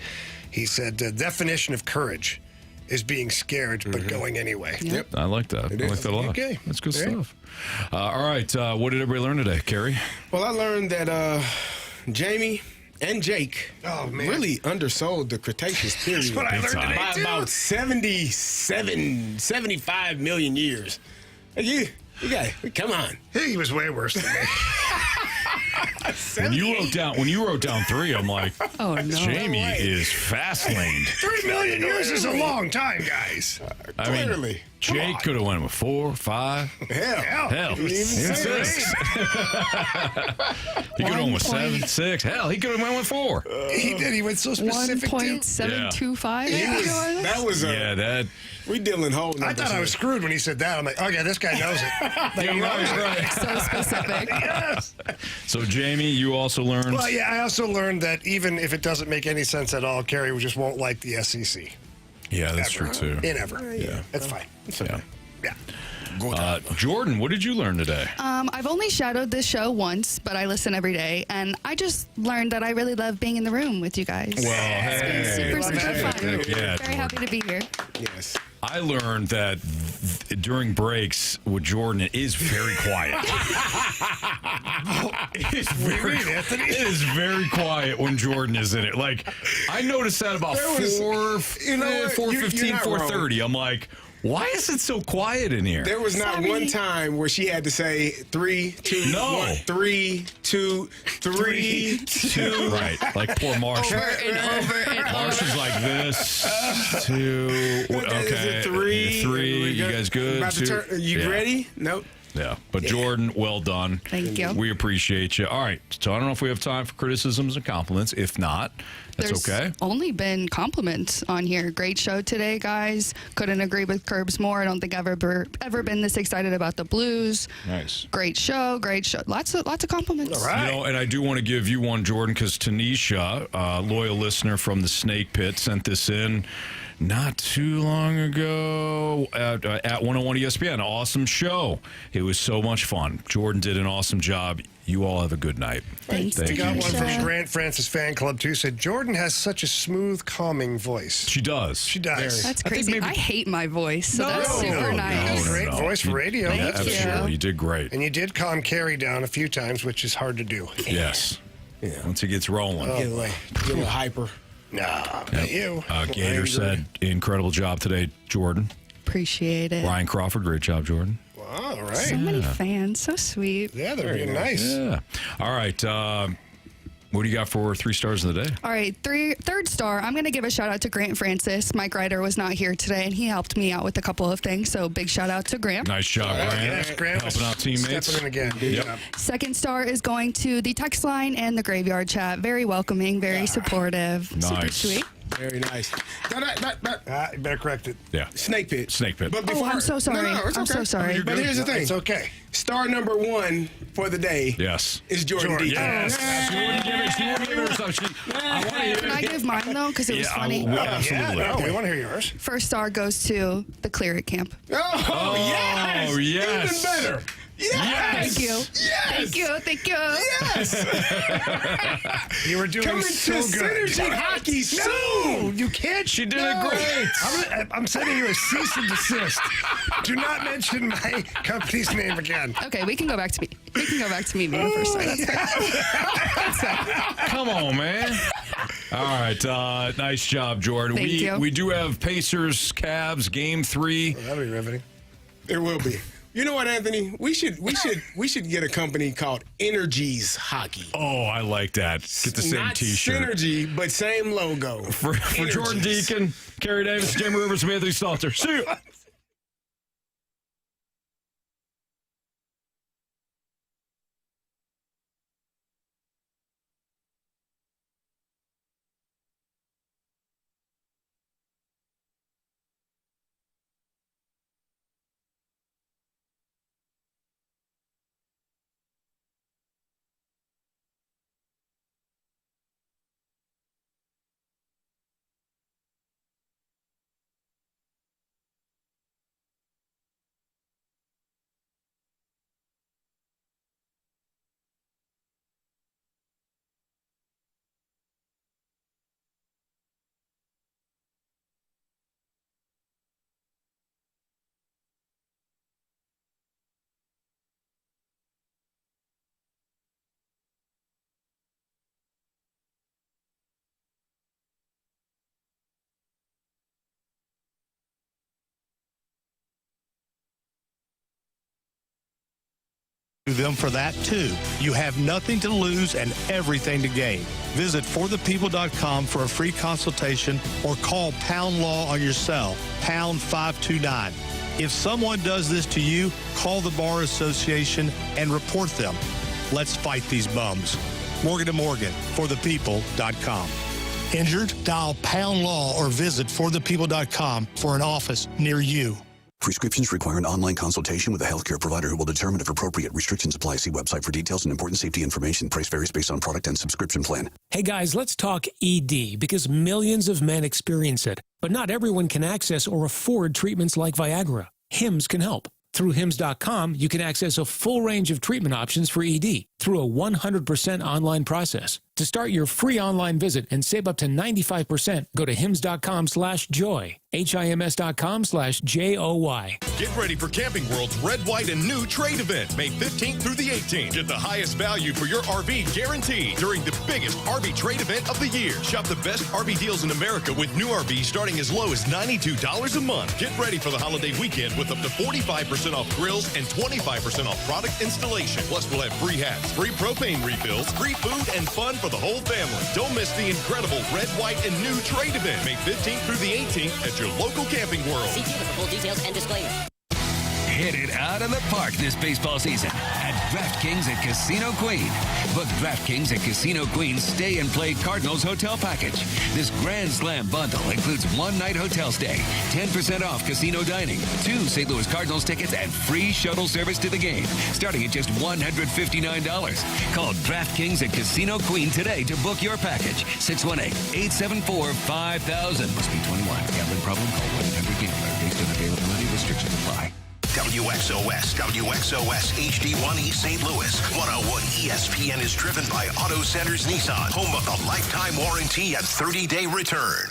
he said the definition of courage is being scared but going anyway. Yep. I like that. I like that a lot. Okay. That's good stuff. All right. What did everybody learn today, Carey? Well, I learned that Jamie and Jake really undersold the Cretaceous period. That's what I learned today, by too. about 75 million years. Hey, you got it. Come on. He was way worse than me. When you wrote down 3, I'm like, oh no, Jamie is fast laned. 3 million years is a long time, guys. I mean, Clearly. Jake could have went with 4, 5. Hell. He was Even saying 6. He could have went with 7, 6. Hell, he could have went with 4. He did. He went so specific, too. 1.725. That was we dealing whole numbers. I thought I was screwed when he said that. I'm like, okay, this guy knows it. Right. So specific. Yes. So, Jamie, you also learned. Well, yeah, I also learned that even if it doesn't make any sense at all, Kerry just won't like the SEC. Yeah, that's Ever. true, too. Ever. Yeah. That's fine. It's okay. Yeah. Jordan, what did you learn today? I've only shadowed this show once, but I listen every day, and I just learned that I really love being in the room with you guys. Well, It's been super fun. Yeah, Very happy to be here. Yes. I learned that during breaks with Jordan, it is very quiet. It is very quiet when Jordan is in it. Like, I noticed that about 4:15, 4:30. I'm like, why is it so quiet in here? There was not one time where she had to say 3, 2, 1, 3, 2, 3, 2. Right, like poor Marsh. Over and over and Marsh is like this. 2. Okay. 3. You guys good? About to turn, you ready? Nope. Yeah, but Jordan, well done. Thank you. We appreciate you. All right, so I don't know if we have time for criticisms and compliments. If not, that's okay. There's only been compliments on here. Great show today, guys. Couldn't agree with Kerbs more. I don't think I've ever been this excited about the Blues. Nice. Great show. Lots of compliments. All right. And I do want to give you one, Jordan, because Tanisha, a loyal listener from the Snake Pit, sent this in not too long ago at 101 ESPN. Awesome show. It was so much fun. Jordan did an awesome job. You all have a good night. Thanks. I got one from Grant Francis fan club too. Said Jordan has such a smooth, calming voice. She does. She does. That's crazy. I hate my voice, so that's super nice. Great voice for radio. Thank you. Absolutely. You did great. And you did calm Carey down a few times, which is hard to do. Yes. Yeah. Once he gets rolling. Get a little hyper. No, not you. Gator said, incredible job today, Jordan. Appreciate it. Ryan Crawford, great job, Jordan. Wow, all right. So many fans. So sweet. Yeah, they're being nice. Yeah. All right. What do you got for 3 stars of the day? All right, third star. I'm going to give a shout out to Grant Francis. Mike Ryder was not here today, and he helped me out with a couple of things. So big shout out to Grant. Nice job, Grant. Yes, Grant. Helping out teammates. Stepping in again. Good job. Second star is going to the text line and the graveyard chat. Very welcoming, very supportive. Super Nice. sweet. Very nice. You better correct it. Yeah. Snake Pit. Snake Pit. But Oh, I'm so sorry. No, it's I'm okay. so sorry. But here's the thing. It's okay. Star number 1 for the day Yes. is Jordan Deacon. Yes. She wouldn't give it. She wouldn't give it. I want to hear Can I give mine, though? Because it was funny. Absolutely. Yeah, no, we want to hear yours. First star goes to the Clear It Camp. Oh, yes. Oh, yes. Even better. Yes. Thank you. Yes. Thank you. Thank you. Yes. You were doing Coming so to good. Synergy Hockey soon. No, you can't. She did it great. I'm sending you a cease and desist. Do not mention my company's name again. Okay, we can go back to me. We can go back to me being the first star. That's fine. That's fine. Come on, man. All right. Nice job, Jordan. Thank you. We do have Pacers, Cavs, Game 3. That'll be riveting. It will be. You know what, Anthony? We should get a company called Energies Hockey. Oh, I like that. Get the same Not T-shirt. Synergy, but same logo. For Jordan Deacon, Kerry Davis, Jamie Rivers, and Anthony Stalter. See you. them for that too. You have nothing to lose and everything to gain. Visit forthepeople.com for a free consultation or call Pound Law on your cell, pound 529. If someone does this to you, call the Bar Association and report them. Let's fight these bums. Morgan & Morgan, forthepeople.com. Injured? Dial Pound Law or visit forthepeople.com for an office near you. Prescriptions require an online consultation with a healthcare provider who will determine if appropriate. Restrictions apply. See website for details and important safety information. Price varies based on product and subscription plan. Hey guys, let's talk ED because millions of men experience it, but not everyone can access or afford treatments like Viagra. Hims can help. Through Hims.com, you can access a full range of treatment options for ED through a 100% online process. To start your free online visit and save up to 95%, go to hims.com/joy, HIMS.com/JOY. Get ready for Camping World's Red, White, and New Trade event, May 15th through the 18th. Get the highest value for your RV guaranteed during the biggest RV trade event of the year. Shop the best RV deals in America with new RVs starting as low as $92 a month. Get ready for the holiday weekend with up to 45% off grills and 25% off product installation. Plus, we'll have free hats, free propane refills, free food, and fun for the whole family. Don't miss the incredible Red, White, and New Trade event, May 15th through the 18th at your local Camping World. See dealer for full details and disclaimer. Hit it out of the park this baseball season at DraftKings at Casino Queen. Book DraftKings at Casino Queen's Stay and Play Cardinals Hotel Package. This Grand Slam bundle includes 1-night hotel stay, 10% off casino dining, 2 St. Louis Cardinals tickets, and free shuttle service to the game, starting at just $159. Call DraftKings at Casino Queen today to book your package. 618-874-5000. Must be 21. Gambling problem? Call 1-800-GAMBLER. Based on availability, restrictions apply. WXOS HD1 East St. Louis. 101 ESPN is driven by Auto Centers Nissan, home of the lifetime warranty and 30-day return.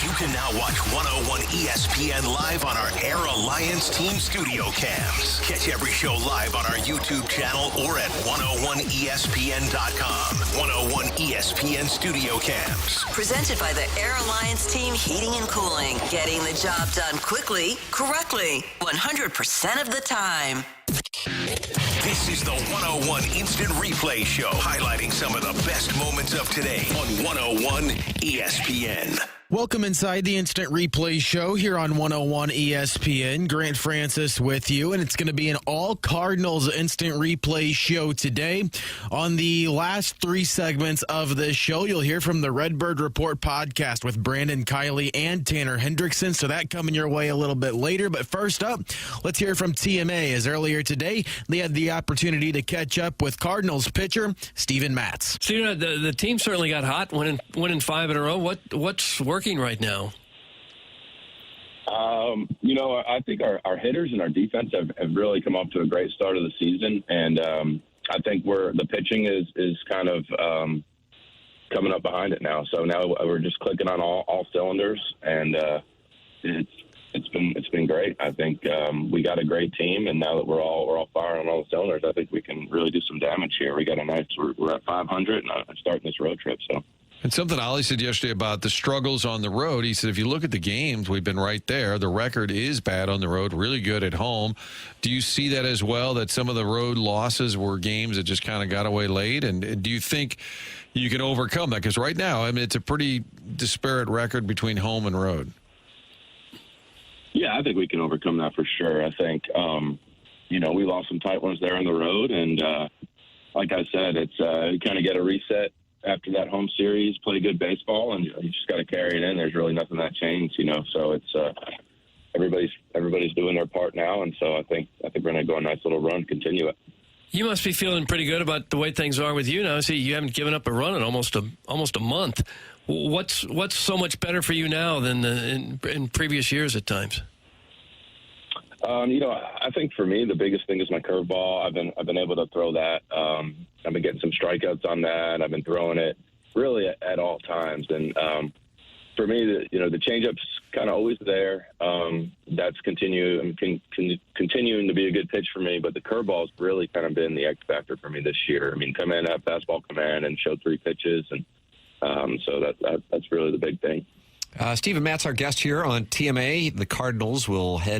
You can now watch 101 ESPN live on our Air Alliance Team Studio Cams. Catch every show live on our YouTube channel or at 101ESPN.com. 101 ESPN Studio Cams. Presented by the Air Alliance Team Heating and Cooling. Getting the job done quickly, correctly, 100% of the time. This is the 101 Instant Replay Show, highlighting some of the best moments of today on 101 ESPN. Welcome inside the Instant Replay Show here on 101 ESPN. Grant Francis with you, and it's going to be an all-Cardinals Instant Replay Show today. On the last 3 segments of this show, you'll hear from the Redbird Report podcast with Brandon Kiley and Tanner Hendrickson, so that coming your way a little bit later. But first up, let's hear from TMA, as earlier today, they had the opportunity to catch up with Cardinals pitcher Steven Matz. So, the team certainly got hot, winning 5 in a row. What's working right now? I think our hitters and our defense have really come off to a great start of the season, and I think the pitching is kind of coming up behind it now. So now we're just clicking on all cylinders, and it's been great. I think we got a great team, and now that we're all firing on all the cylinders, I think we can really do some damage here. We're at 500 and starting this road trip. So And something Ollie said yesterday about the struggles on the road, he said, if you look at the games, we've been right there. The record is bad on the road, really good at home. Do you see that as well, that some of the road losses were games that just kind of got away late? And do you think you can overcome that? Because right now, I mean, it's a pretty disparate record between home and road. Yeah, I think we can overcome that for sure. I think, we lost some tight ones there on the road. And like I said, it's you kind of get a reset after that home series, play good baseball, and you just got to carry it in. There's really nothing that changed, So it's everybody's doing their part now, and so I think we're going to go a nice little run, continue it. You must be feeling pretty good about the way things are with you now. See, you haven't given up a run in almost a month. What's so much better for you now than in previous years at times? I think for me the biggest thing is my curveball. I've been able to throw that. I've been getting some strikeouts on that. I've been throwing it really at all times. And for me, the changeup's kind of always there. That's continuing to be a good pitch for me. But the curveball's really kind of been the X factor for me this year. I mean, come in, have fastball come in, and show 3 pitches, and so that's really the big thing. Stephen Matt's our guest here on TMA. The Cardinals will head